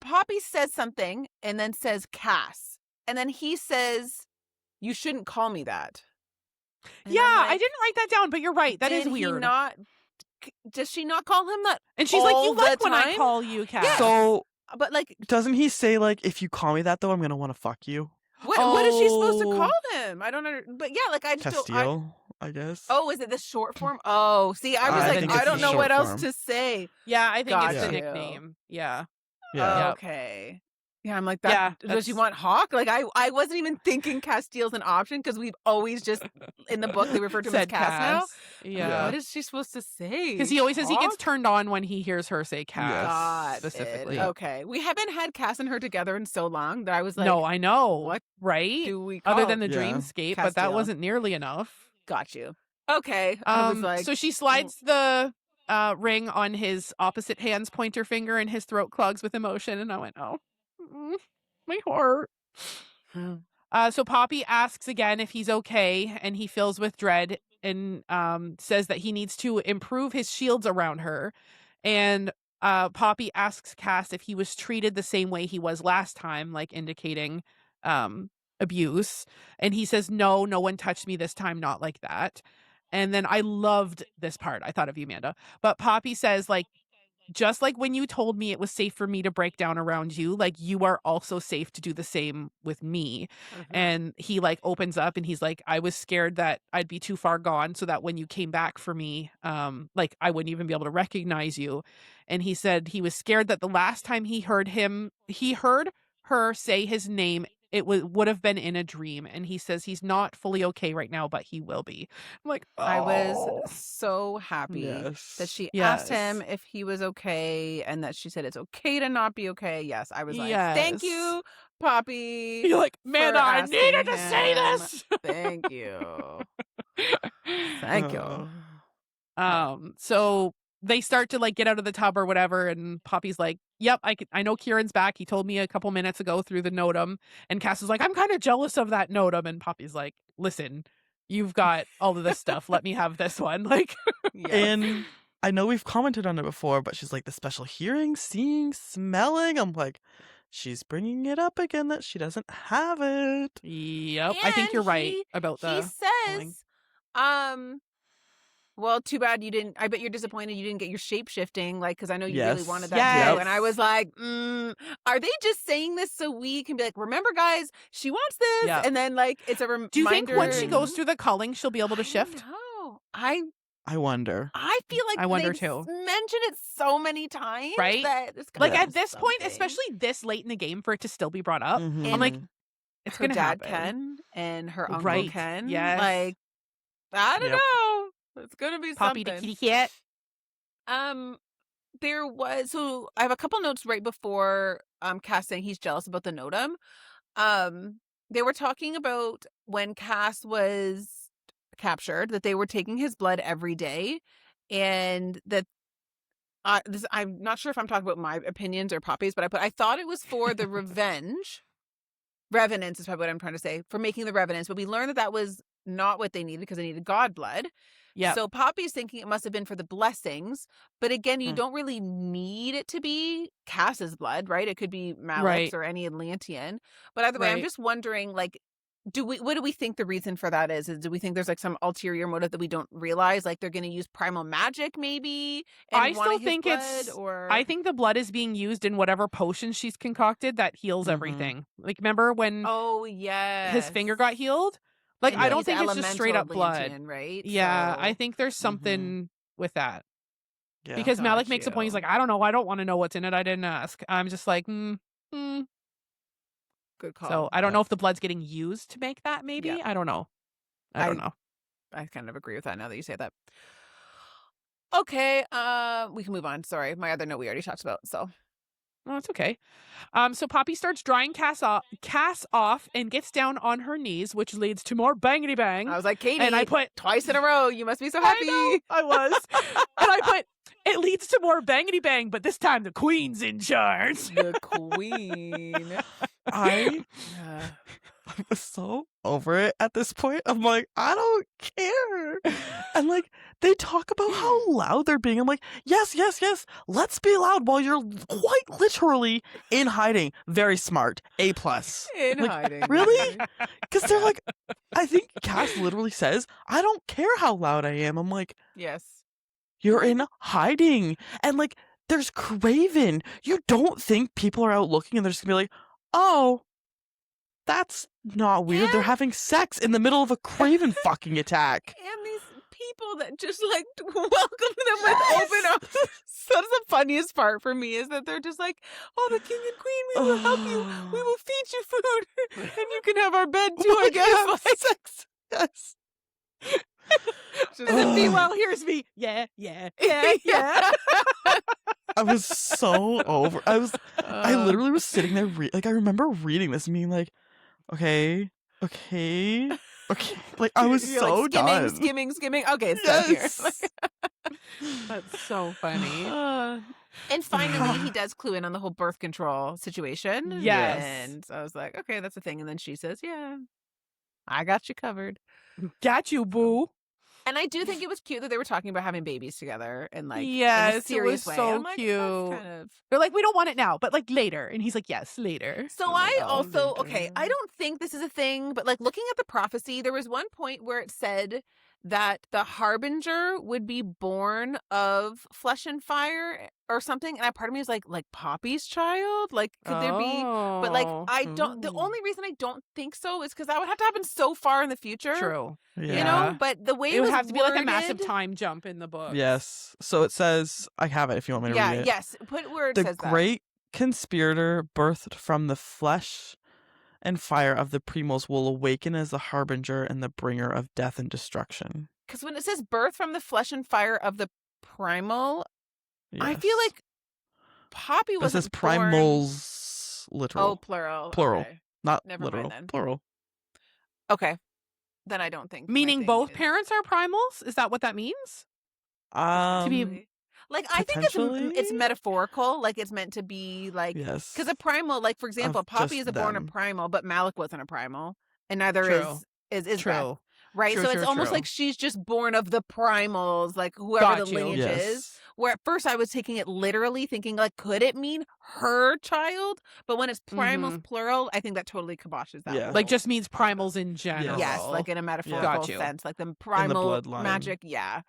Poppy says something and then says Cas, and then he says, "You shouldn't call me that." And Yeah, I'm like, I didn't write that down, but you're right. That is did he weird. does she not call him that? And she's like, all you like the when I time?" call you Cas. So But like, doesn't he say like, if you call me that though, I'm gonna want to fuck you? what is she supposed to Oh. call him? I don't know. But yeah, like I just don't. Castile, I guess. Oh, is it the short form? Oh, see, I was I like, think I it's don't the know short what else form. to say. Yeah, I think it's Got the you. nickname. Yeah. Yeah. Yep. Okay. Yeah, I'm like that. Yeah, Does she that's- want Hawk? Like I wasn't even thinking Castile's an option because we've always just in the book they refer to him as Said Cas now. Cas. I'm like, Yeah. what is she supposed to say? Because he always says he gets Hawk? turned on when he hears her say Cas Got specifically. it. Okay, we haven't had Cas and her together in so long that I was like, No, I know. what Right? do we call? Other than the Yeah. dreamscape, but that Castile. wasn't nearly enough. Got you. Okay, I was like, So she slides the ring on his opposite hand's pointer finger, and his throat clogs with emotion. And I went, oh, my heart. So Poppy asks again if he's okay, and he fills with dread and says that he needs to improve his shields around her. And Poppy asks Cas if he was treated the same way he was last time, like indicating abuse. And he says, no one touched me this time, not like that. And then I loved this part. I thought of you, Amanda. But Poppy says, like, just like when you told me it was safe for me to break down around you, like, you are also safe to do the same with me. And he like opens up and he's like, I was scared that I'd be too far gone so that when you came back for me, like I wouldn't even be able to recognize you. And he said he was scared that the last time he heard her say his name, it would have been in a dream. And he says he's not fully okay right now, but he will be. I'm like, oh. I was so happy that she asked him if he was okay and that she said it's okay to not be okay. Yes, I was like, thank you, Poppy. You're like, man, for I asking needed to say him. this. Thank you. Thank you. So they start to like get out of the tub or whatever, and Poppy's like, yep, I know Kieran's back. He told me a couple minutes ago through the Notum. And Cas is like, I'm kind of jealous of that Notum. And Poppy's like, listen, you've got all of this stuff. Let me have this one. Like, And I know we've commented on it before, but she's like, the special hearing, seeing, smelling. I'm like, she's bringing it up again that she doesn't have it. yep. I think you're right about He the says, well, too bad you didn't. I bet you're disappointed you didn't get your shape shifting, like, because I know you really Yes. wanted that Yes. too. And I was like, are they just saying this so we can be like, remember, guys, she wants this, Yeah. and then like it's a reminder. Do you think once she and- goes through the culling, she'll be able to shift? No, I wonder. I feel like I wonder they've too. mentioned it so many times, Right? That it's Like gotta at be this point, something. especially this late in the game, for it to still be brought up, Mhm. I'm like, it's her gonna dad happen. can and her uncle Right. can. Yes. Like, I don't Yep. know. It's gonna be Poppy something. the kitty cat. There was, so I have a couple notes right before Cas saying he's jealous about the Notum. They were talking about when Cas was captured that they were taking his blood every day, and that I'm not sure if I'm talking about my opinions or Poppy's, but I thought it was for the revenants is probably what I'm trying to say, for making the revenants, but we learned that was not what they needed because they needed god blood. Yeah. So Poppy's thinking it must have been for the blessings, but again, you Mm. don't really need it to be Cas's blood, right? It could be Malec's Right. or any Atlantean. But either way, I'm Right. just wondering, like, what do we think the reason for that is? Do we think there's like some ulterior motive that we don't realize? Like they're going to use primal magic, maybe? And I still wanting his think blood, it's. or I think the blood is being used in whatever potion she's concocted that heals Mhm. everything. Like, remember when oh yeah, his finger got healed? Like, And I don't he's think it's just straight up elemental blood. Atlantean, right? Yeah, So- I think there's something with that. Yeah. Because Malec Got makes a point. He's you. like, I don't know. I don't want to know what's in it. I didn't ask. I'm just like, good call. So I don't Yeah. know if the blood's getting used to make that, maybe. Yeah. I don't know. I don't know. I kind of agree with that now that you say that. Okay, we can move on. Sorry, my other note we already talked about. So Oh, it's okay. So Poppy starts drying Cas off and gets down on her knees, which leads to more bangity bang. I was like, Katie, and I put twice in a row. You must be so I happy. know, I was. And I put, It leads to more bangity bang, but this time the queen's in charge. The queen. I was so over it at this point. I'm like, I don't care. And like, they talk about how loud they're being. I'm like, yes, let's be loud while you're quite literally in hiding. Very smart. A+. In like, hiding. Really? Because they're like, I think Cas literally says, I don't care how loud I am. I'm like, Yes. you're in hiding. And like, there's Craven. You don't think people are out looking and they're just gonna be like, oh, that's not weird. They're having sex in the middle of a Craven fucking attack. And these people that just like welcome them with open arms. So that's the funniest part for me is that they're just like, oh, the king and queen, we will help you. We will feed you food. And you can have our bed too, I guess. Like, sex. Yes. just, And then meanwhile, here's me. Yeah. I was so over. I literally was sitting there. I remember reading this and being like, okay. Like, I was you're so like, done. skimming. Okay, it's done here. That's so funny. And finally, he does clue in on the whole birth control situation. Yes. And I was like, okay, that's a thing. And then she says, yeah, I got you covered. Got you, boo. And I do think it was cute that they were talking about having babies together and like Yes, in a serious it was way. so I'm like, cute. that's kind of... They're like, we don't want it now, but like later. And he's like, yes, later. So I also, okay, I don't think this is a thing, but like looking at the prophecy, there was one point where it said that the harbinger would be born of flesh and fire or something. And part of me was like Poppy's child? Like, could there be? But like, I don't, the only reason I don't think so is because that would have to happen so far in the future. True. Yeah. You know, but the way It would have to be like a worded- massive time jump in the book. Yes. So it says, I have it if you want me to read it. Yes. Put where it The says great conspirator birthed from the flesh and fire of the primals will awaken as the harbinger and the bringer of death and destruction. Because when it says birth from the flesh and fire of the primal, I Yes. feel like Poppy It was says primals literal. Oh, plural. Plural. Okay. Not Never mind literal. then. Plural. Okay. Then I don't think. my Meaning thing both is- parents are primals? Is that what that means? To be- Like, I think it's potentially? metaphorical. Like, it's meant to be like. yes. Because a primal, like, for example, Of Poppy just is born a them. primal, but Malec wasn't a primal. And neither True. is Isbeth. True. Right? True, So it's true, almost true. like she's just born of the primals, like whoever Got the you. lineage Yes. is. Where at first I was taking it literally, thinking like, could it mean her child? But when it's primals plural, I think that totally kiboshes that. Yeah. whole Like just means primals in general. yes, like in a metaphorical Got you. sense, like the primal bloodline. magic. Yeah.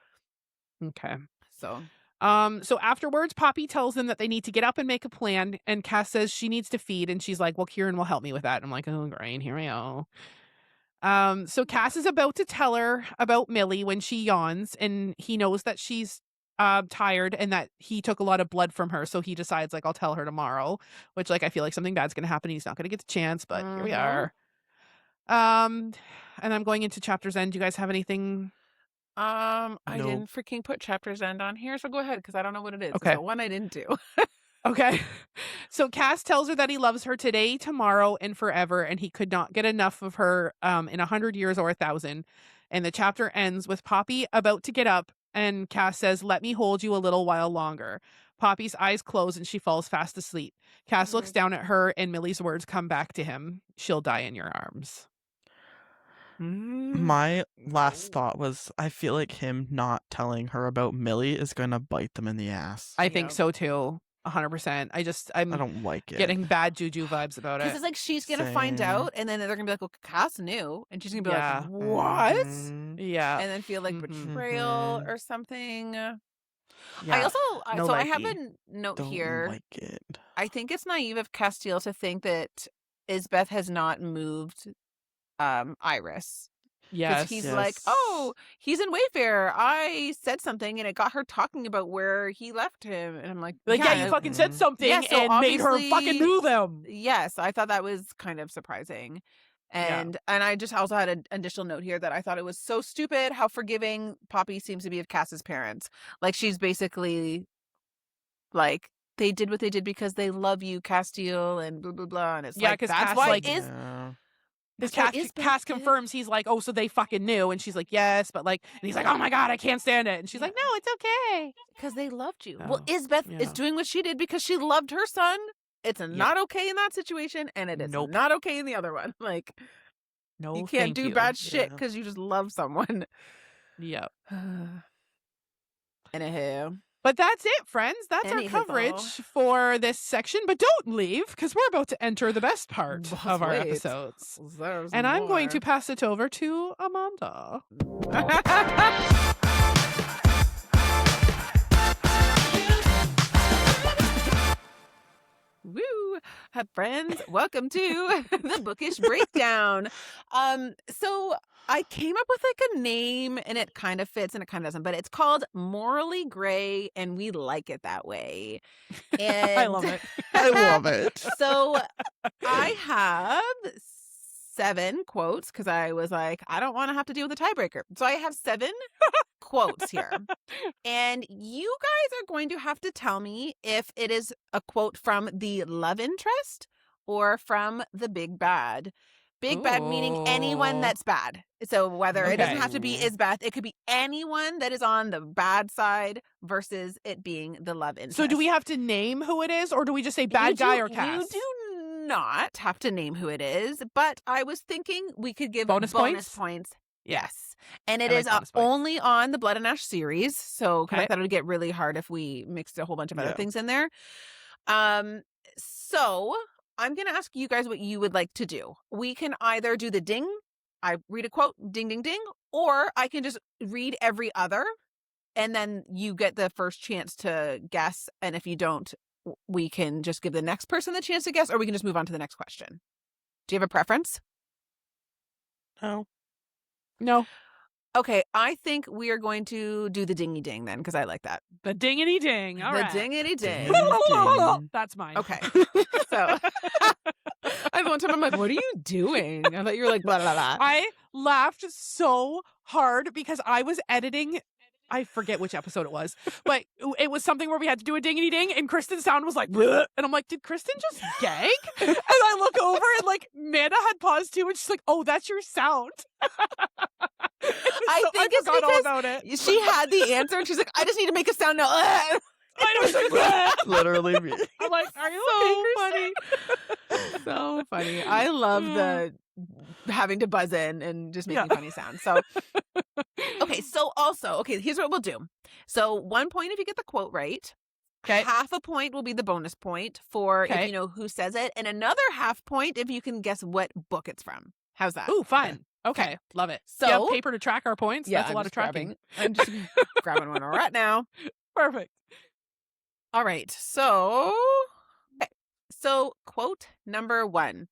Okay. So So afterwards, Poppy tells them that they need to get up and make a plan, and Cas says she needs to feed, and she's like, well, Keiran will help me with that. And I'm like, oh, great, here we go. So Cas is about to tell her about Millie when she yawns, and he knows that she's tired and that he took a lot of blood from her, so he decides, like, I'll tell her tomorrow, which, like, I feel like something bad's gonna happen. He's not gonna get the chance, but here we are. And I'm going into chapter's end. Do you guys have anything? I No. didn't freaking put chapter's end on here, so go ahead because I don't know what it is. Okay. So one I didn't do. Okay. So Cas tells her that he loves her today, tomorrow, and forever, and he could not get enough of her in 100 years or 1,000. And the chapter ends with Poppy about to get up, and Cas says, let me hold you a little while longer. Poppy's eyes close and she falls fast asleep. Cas looks down at her, and Millie's words come back to him. She'll die in your arms. My last thought was, I feel like him not telling her about Millie is going to bite them in the ass. I think Yeah. so too. 100%. I I'm don't like it. getting bad juju vibes about Because it. it's like she's gonna find Same. out, and then they're gonna be like, "Well, Cass knew," and she's gonna be Yeah. like, "What?" Mhm. Yeah. And then feel like Mhm. betrayal Mhm. or something. Yeah. I also, No so I have likey. a note Don't here. like it. I think it's naive of Castiel to think that Isbeth has not moved Iris. Yes. Because he's like, oh, he's in Wayfair. I said something and it got her talking about where he left him. And I'm like, Like, yeah, you fucking said something Yeah, so and made her obviously- fucking move them. Yes, I thought that was kind of surprising. And I just also had an additional note here that I thought it was so stupid how forgiving Poppy seems to be of Cass's parents. Like, she's basically like, they did what they did because they love you, Castiel, and blah, blah, blah. And it's Yeah, like, 'cause that's Cass, why like- is Yeah. Because Cas confirms he's like, oh, so they fucking knew. And she's like, yes. But like, and he's like, oh my God, I can't stand it. And she's like, no, it's okay. Because they loved you. Oh, well, Isbeth is doing what she did because she loved her son. It's not okay in that situation. And it is not okay in the other one. Like, no, you can't do bad shit because you just love someone. Yep. Anywho. But that's it, friends. That's our coverage for this section. But don't leave, because we're about to enter the best part of our episodes. And I'm going to pass it over to Amanda. Woo! Hi, friends. Welcome to the Bookish Breakdown. So I came up with like a name and it kind of fits and it kind of doesn't, but it's called Morally Gray and we like it that way. And I love it. I love it. So I have 7 quotes because I was like, I don't want to have to deal with a tiebreaker. So I have 7 quotes here. And you guys are going to have to tell me if it is a quote from the love interest or from the big bad. Big bad meaning anyone that's bad. So whether it doesn't have to be Isbeth, it could be anyone that is on the bad side versus it being the love interest. So do we have to name who it is, or do we just say bad guy or Cas? You do not have to name who it is, but I was thinking we could give bonus points. Yes. And it is only on the Blood and Ash series. So I thought it would get really hard if we mixed a whole bunch of other things in there. So I'm going to ask you guys what you would like to do. We can either do the ding, I read a quote, ding, ding, ding, or I can just read every other, and then you get the first chance to guess. And if you don't, we can just give the next person the chance to guess, or we can just move on to the next question. Do you have a preference? No. Okay, I think we are going to do the dingy ding then, because I like that. The dingity ding. All right. The dingity ding. That's mine. Okay. So I one time I'm like, what are you doing? I thought you were like blah blah blah. I laughed so hard because I was editing. I forget which episode it was, but it was something where we had to do a dingity ding, and Kristen's sound was like, bleh. And I'm like, did Kristen just gag? And I look over and like Mana had paused too, and she's like, oh, that's your sound. I think it's forgot all because about it. She had the answer, and she's like, I just need to make a sound now. I was like, bleh. Literally me. I'm like, are you okay, Kristen? So funny. I love the having to buzz in and just making funny sounds. So okay, here's what we'll do. So 1 point if you get the quote right. Okay. Half a point will be the bonus point for if you know who says it, and another half point if you can guess what book it's from. How's that? Ooh, fine. Okay. Love it. So you have paper to track our points? Yeah, that's a lot of tracking. I'm just grabbing one right now. Perfect. All right. So quote number 1.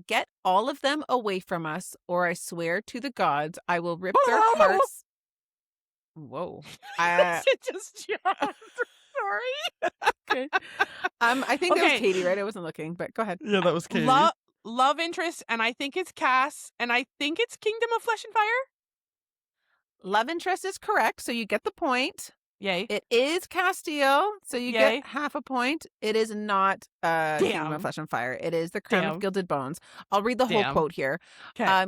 Get all of them away from us, or I swear to the gods, I will rip their hearts. Whoa. It just jumped. Sorry. Okay. I think that was Katie, right? I wasn't looking, but go ahead. Yeah, that was Katie. Love interest, and I think it's Cas, and I think it's Kingdom of Flesh and Fire. Love interest is correct, so you get the point. Yay. It is Castile, so you get half a point. It is not Kingdom of Flesh and Fire. It is the Crown of Gilded Bones. I'll read the whole quote here. Okay.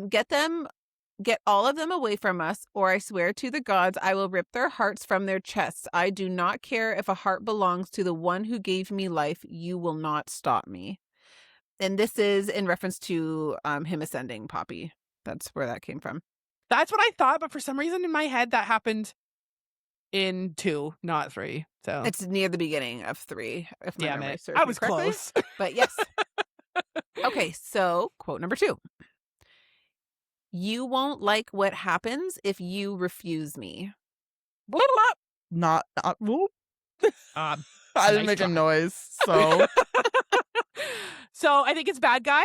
Get all of them away from us, or I swear to the gods, I will rip their hearts from their chests. I do not care if a heart belongs to the one who gave me life. You will not stop me. And this is in reference to him ascending Poppy. That's where that came from. That's what I thought, but for some reason in my head that happened in 2, not 3. So it's near the beginning of 3. If my memory serves I me was correctly. close. But yes. Okay, so quote number 2. You won't like what happens if you refuse me. Blah, blah. Not whoop. I didn't make a noise, so. So I think it's bad guy.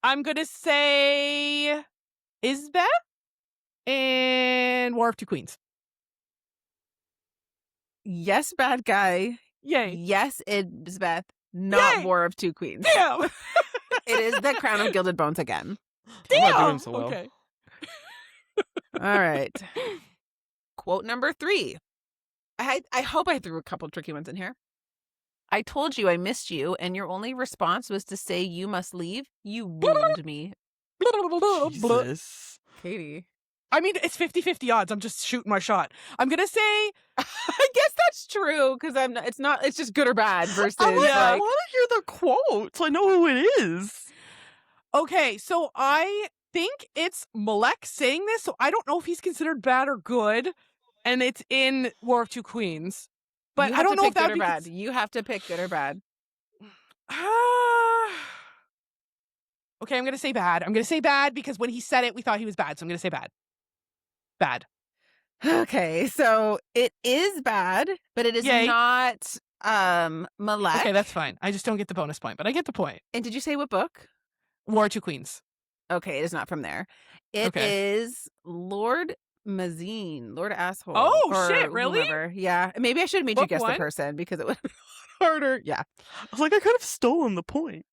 I'm gonna say Isbeth and War of Two Queens. Yes, bad guy. Yay. Yes, Isbeth. Not Yay. War of Two Queens. Damn. It is the Crown of Gilded Bones again. I'm not doing so well. Okay. All right. Quote number 3. I hope I threw a couple tricky ones in here. I told you I missed you, and your only response was to say you must leave. You ruined me. Jesus. Katie. I mean, it's 50-50 odds. I'm just shooting my shot. I'm going to say... I guess that's true, because it's just good or bad versus I want like... to hear the quote so I know who it is. Okay, so I think it's Malec saying this, so I don't know if he's considered bad or good, and it's in War of Two Queens. But You I have don't to know pick if that good would or be bad. You have to pick good or bad. Okay, I'm going to say bad. I'm going to say bad because when he said it, we thought he was bad, so I'm going to say bad. Bad. Okay, so it is bad, but it is not Malec. Okay, that's fine. I just don't get the bonus point, but I get the point. And did you say what book? War of Two Queens. Okay, it is not from there. It is Lord Mazine, Lord Asshole. Oh, shit, really? Whomever. Yeah, maybe I should have made you guess the person because it would have been a lot harder. Yeah. I was like, I could have stolen the point.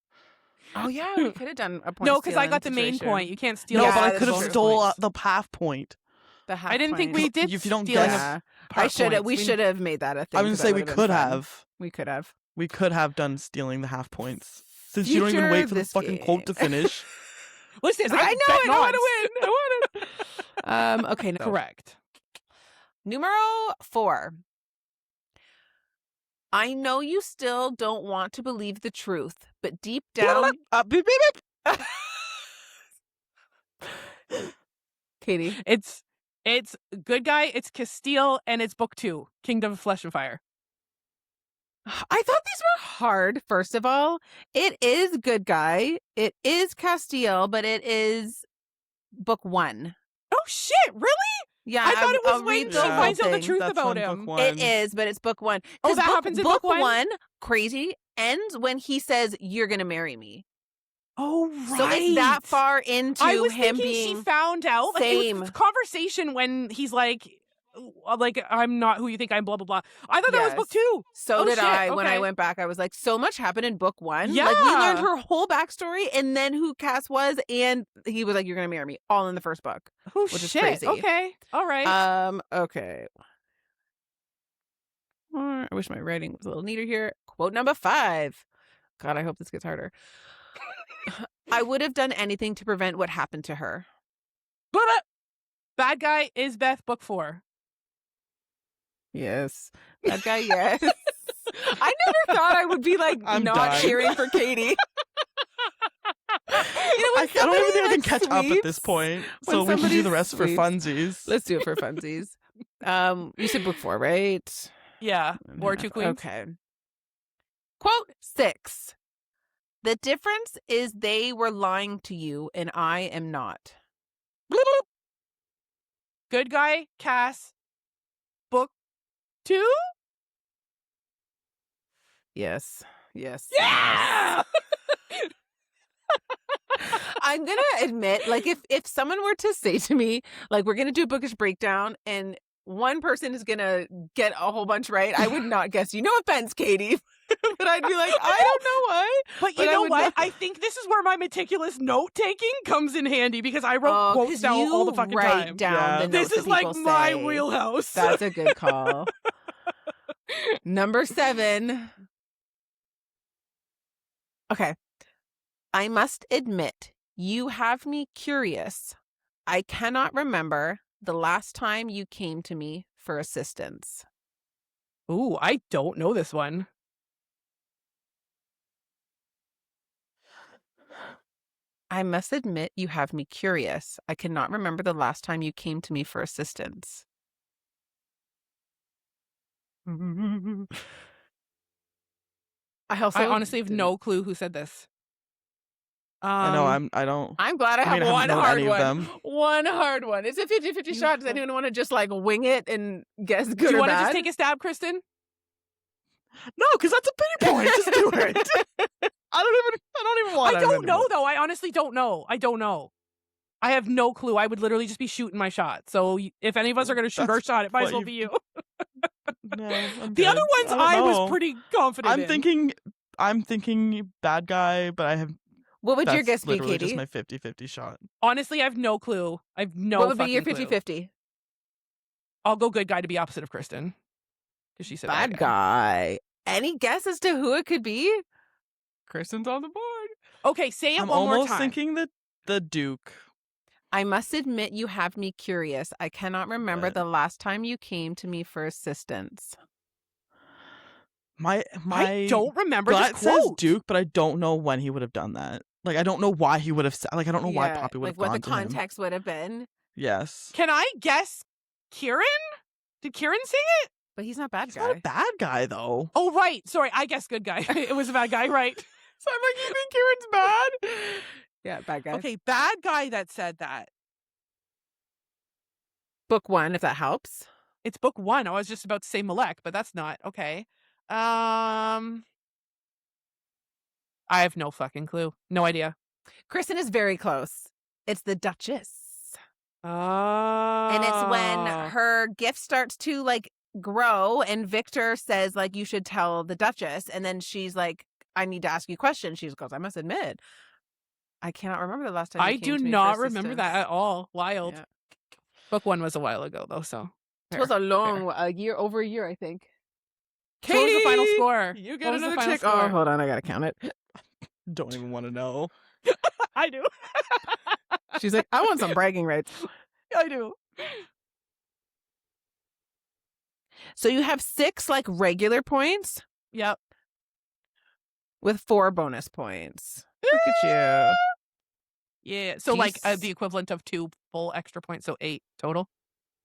Oh, yeah, we could have done a point. No, because I got the main point. You can't steal. No, Yeah, but I that's could have true. stole the half point. The half I didn't think point. we did. If you don't stealing guess- of I part should have. points. We should have made that a thing. I was 'cause gonna say that we would have could been fun. have. We could have. We could have done stealing the half points. Since you don't even Future wait for the this fucking quote to game. finish. Listen, It's like, I know how to win. I want it. Okay, no. Correct. Numero 4. I know you still don't want to believe the truth, but deep down... Beep, beep, beep. Katie. It's Good Guy, it's Castile, and it's book 2, Kingdom of Flesh and Fire. I thought these were hard, first of all. It is Good Guy. It is Castile, but it is book 1. Oh, shit, really? Yeah, I thought it was I'll when read she the finds whole out the thing. truth That's about from him. book 1. It is, but it's book 1. Oh, 'Cause that happens in book book one? crazy, ends when he says, "You're going to marry me." Oh, right. So it's that far into I was him thinking being... she found out. Like, it Same. was conversation when he's like, I'm not who you think I'm, blah, blah, blah. I thought that was book 2. So Oh, did shit, I. When I okay. went back, I was like, so much happened in book 1. Yeah. Like, we learned her whole backstory and then who Cas was, and he was like, "You're going to marry me," all in the first book. Oh, Which is shit. crazy. Okay. All right. Okay. I wish my writing was a little neater here. Quote number 5. God, I hope this gets harder. I would have done anything to prevent what happened to her. Blah, blah. Bad Guy, Isbeth, book 4. Yes. That guy, yes. I never thought I would be like I'm not dying. cheering for Katie. I don't even think I can catch up at this point. when So we can do somebody the rest for sweeps. funsies. Let's do it for funsies. You said book 4, right? Yeah. War of Two Queens. Okay. Quote 6. The difference is they were lying to you and I am not. Bloop, bloop. Good Guy, Cas, book 2? Yes. Yes. Yeah! I'm going to admit, like, if someone were to say to me, like, we're going to do a Bookish Breakdown and one person is going to get a whole bunch right, I would not guess you. No offense, Katie. But I'd be like, I don't know why. But But you I know would what? not- I think this is where my meticulous note-taking comes in handy because I wrote quotes 'cause down you all the fucking write time. down Yeah. the This notes is that like people my say. wheelhouse. That's a good call. Number 7. Okay. I must admit, you have me curious. I cannot remember the last time you came to me for assistance. Ooh, I don't know this one. I must admit, you have me curious. I cannot remember the last time you came to me for assistance. I honestly have no clue who said this. I know I don't. I'm glad I I have mean, I one haven't known hard any of one. them. One hard one. It's a 50-50 shot. Does anyone want to just like wing it and guess good Do you or want to bad? just take a stab, Kristen? No, because that's a pity point. Just do it. I don't even want I it don't know anymore. though. I honestly don't know. I don't know. I have no clue. I would literally just be shooting my shot. So if any of us are going to shoot our That's shot, it might as what well be you. No, I'm The good. other ones don't I know. was pretty confident in. I'm thinking bad guy, but I have. What would your That's guess be, literally Katie? just my 50-50 shot. Honestly, I have no clue. I have no What would be your fucking clue. 50-50? I'll go good guy to be opposite of Kristen. Because she said Bad guy. Any guess as to who it could be? Kristen's on the board. Okay, say it I'm one more almost time. thinking the Duke. I must admit you have me curious. I cannot remember What? the last time you came to me for assistance. My I don't remember this gut says quote. Duke, but I don't know when he would have done that. Like, I don't know why he would have said. Like, I don't know why Yeah, Poppy would like have what gone the to him. context would have been. Yes. Can I guess Keiran? Did Keiran say it? But he's not bad He's guy. not a bad guy, though. Oh, right. Sorry, I guessed good guy. It was a bad guy, right? So I'm like, you think Kieran's bad? Yeah, bad guy. Okay, bad guy that said that. Book 1, if that helps. It's book 1. I was just about to say Malec, but that's not. Okay. I have no fucking clue. No idea. Kristen is very close. It's the Duchess. Oh. And it's when her gift starts to like grow and Victor says like, you should tell the Duchess. And then she's like, I need to ask you questions. She goes, I must admit, I cannot remember the last time. I do not remember that at all. Wild. Yeah. Book 1 was a while ago, though, so. It was over a year, I think. So what was the final score? You What get was the another final tick. score? Oh, hold on. I got to count it. Don't even want to know. I do. She's like, I want some bragging rights. I do. So you have 6 like regular points Yep. with 4 bonus points. Look at you. Yeah. So, the equivalent of 2 full extra points, so 8 total?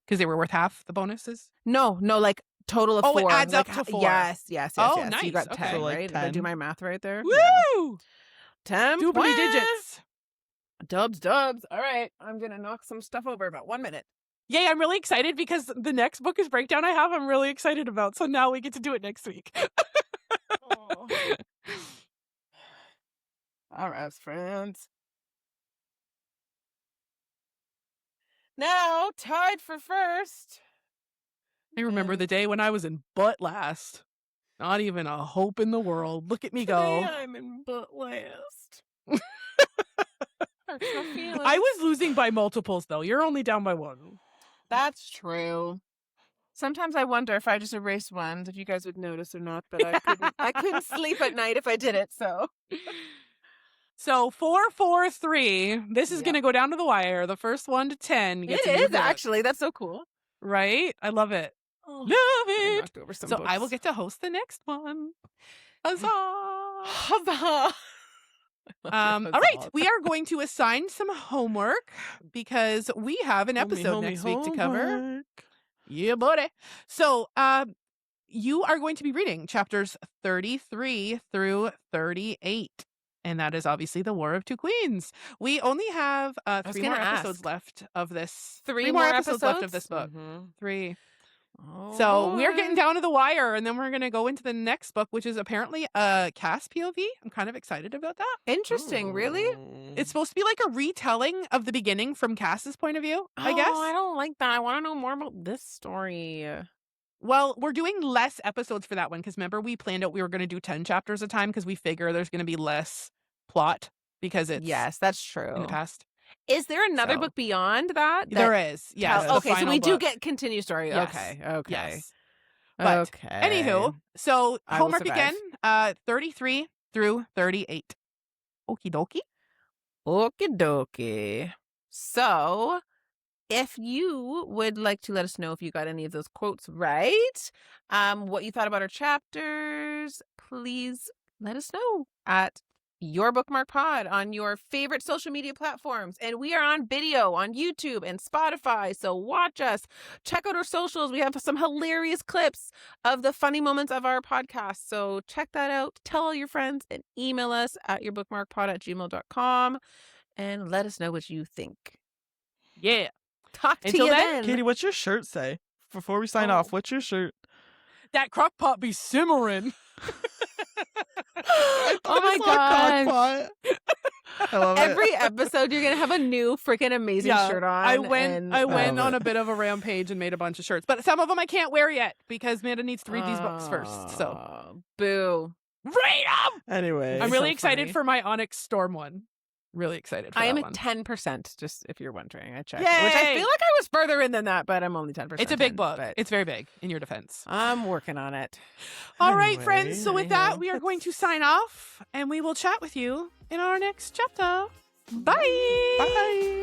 Because they were worth half the bonuses? No, like total of 4. Oh, it adds up like, to 4. Yes. Oh, So you nice. got Okay. 10, So, like, right? Did I do 10. my math right there? Woo! 10 Doobly points. digits. Dubs. All right. I'm going to knock some stuff over about 1 minute. Yay, I'm really excited because the next Bookish Breakdown I have, I'm really excited about. So now we get to do it next week. Oh. All right, friends. Now, tied for first. I remember the day when I was in butt last. Not even a hope in the world. Look at me go. Today I'm in butt last. Hurts my feelings. I was losing by multiples, though. You're only down by 1. That's true. Sometimes I wonder if I just erased ones, if you guys would notice or not, but I couldn't sleep at night if I did it, so. So 4, 4, 3. This is Yep. going to go down to the wire. The first 1 to 10 gets It a new is, book, actually. That's so cool. right? I love it. Oh, Love I it. knocked over some So books. I will get to host the next one. Huzzah! Huzzah! All right, we are going to assign some homework because we have an episode next week to cover. Yeah, buddy. So, you are going to be reading chapters 33 through 38. And that is obviously the War of Two Queens. We only have 3 more episodes left of this. 3 more episodes left of this book. 3. So we're getting down to the wire, and then we're going to go into the next book, which is apparently a Cas POV. I'm kind of excited about that. Interesting, really? It's supposed to be like a retelling of the beginning from Cas's point of view, I guess. I don't like that. I want to know more about this story. Well, we're doing less episodes for that one because remember we planned out we were going to do 10 chapters a time because we figure there's going to be less plot because it's Yes, that's true. in the past. Is there another So- book beyond that? There is, yes. Oh, okay, so we do book. get continued story. Yes. Okay. Yes. But okay. Anywho, so I will homework survive. again, 33 through 38. Okie dokie. Okie dokie. So, if you would like to let us know if you got any of those quotes right, what you thought about our chapters, please let us know at Your Bookmark Pod on your favorite social media platforms. And we are on video on YouTube and Spotify, so watch us. Check out our socials. We have some hilarious clips of the funny moments of our podcast, so check that out. Tell all your friends and email us at yourbookmarkpod@gmail.com and let us know what you think. Yeah. Talk to Until you then, then. Katie, what's your shirt say? Before we sign off, what's your shirt? That crock pot be simmering. Oh my god! I love Every it. episode, you're gonna have a new freaking amazing shirt on. I went love on it. a bit of a rampage and made a bunch of shirts, but some of them I can't wear yet because Amanda needs to read these books first. So boo. read them. Anyway, I'm really so excited funny. for my Onyx Storm one. Really excited for I am that at one. 10%, just if you're wondering. I checked. Yay! Which I feel like I was further in than that, but I'm only 10%. It's a big book. But It's very big in your defense. I'm working on it. All right, Anyway, friends. So with that, we are going to sign off, and we will chat with you in our next chapter. Bye. Bye.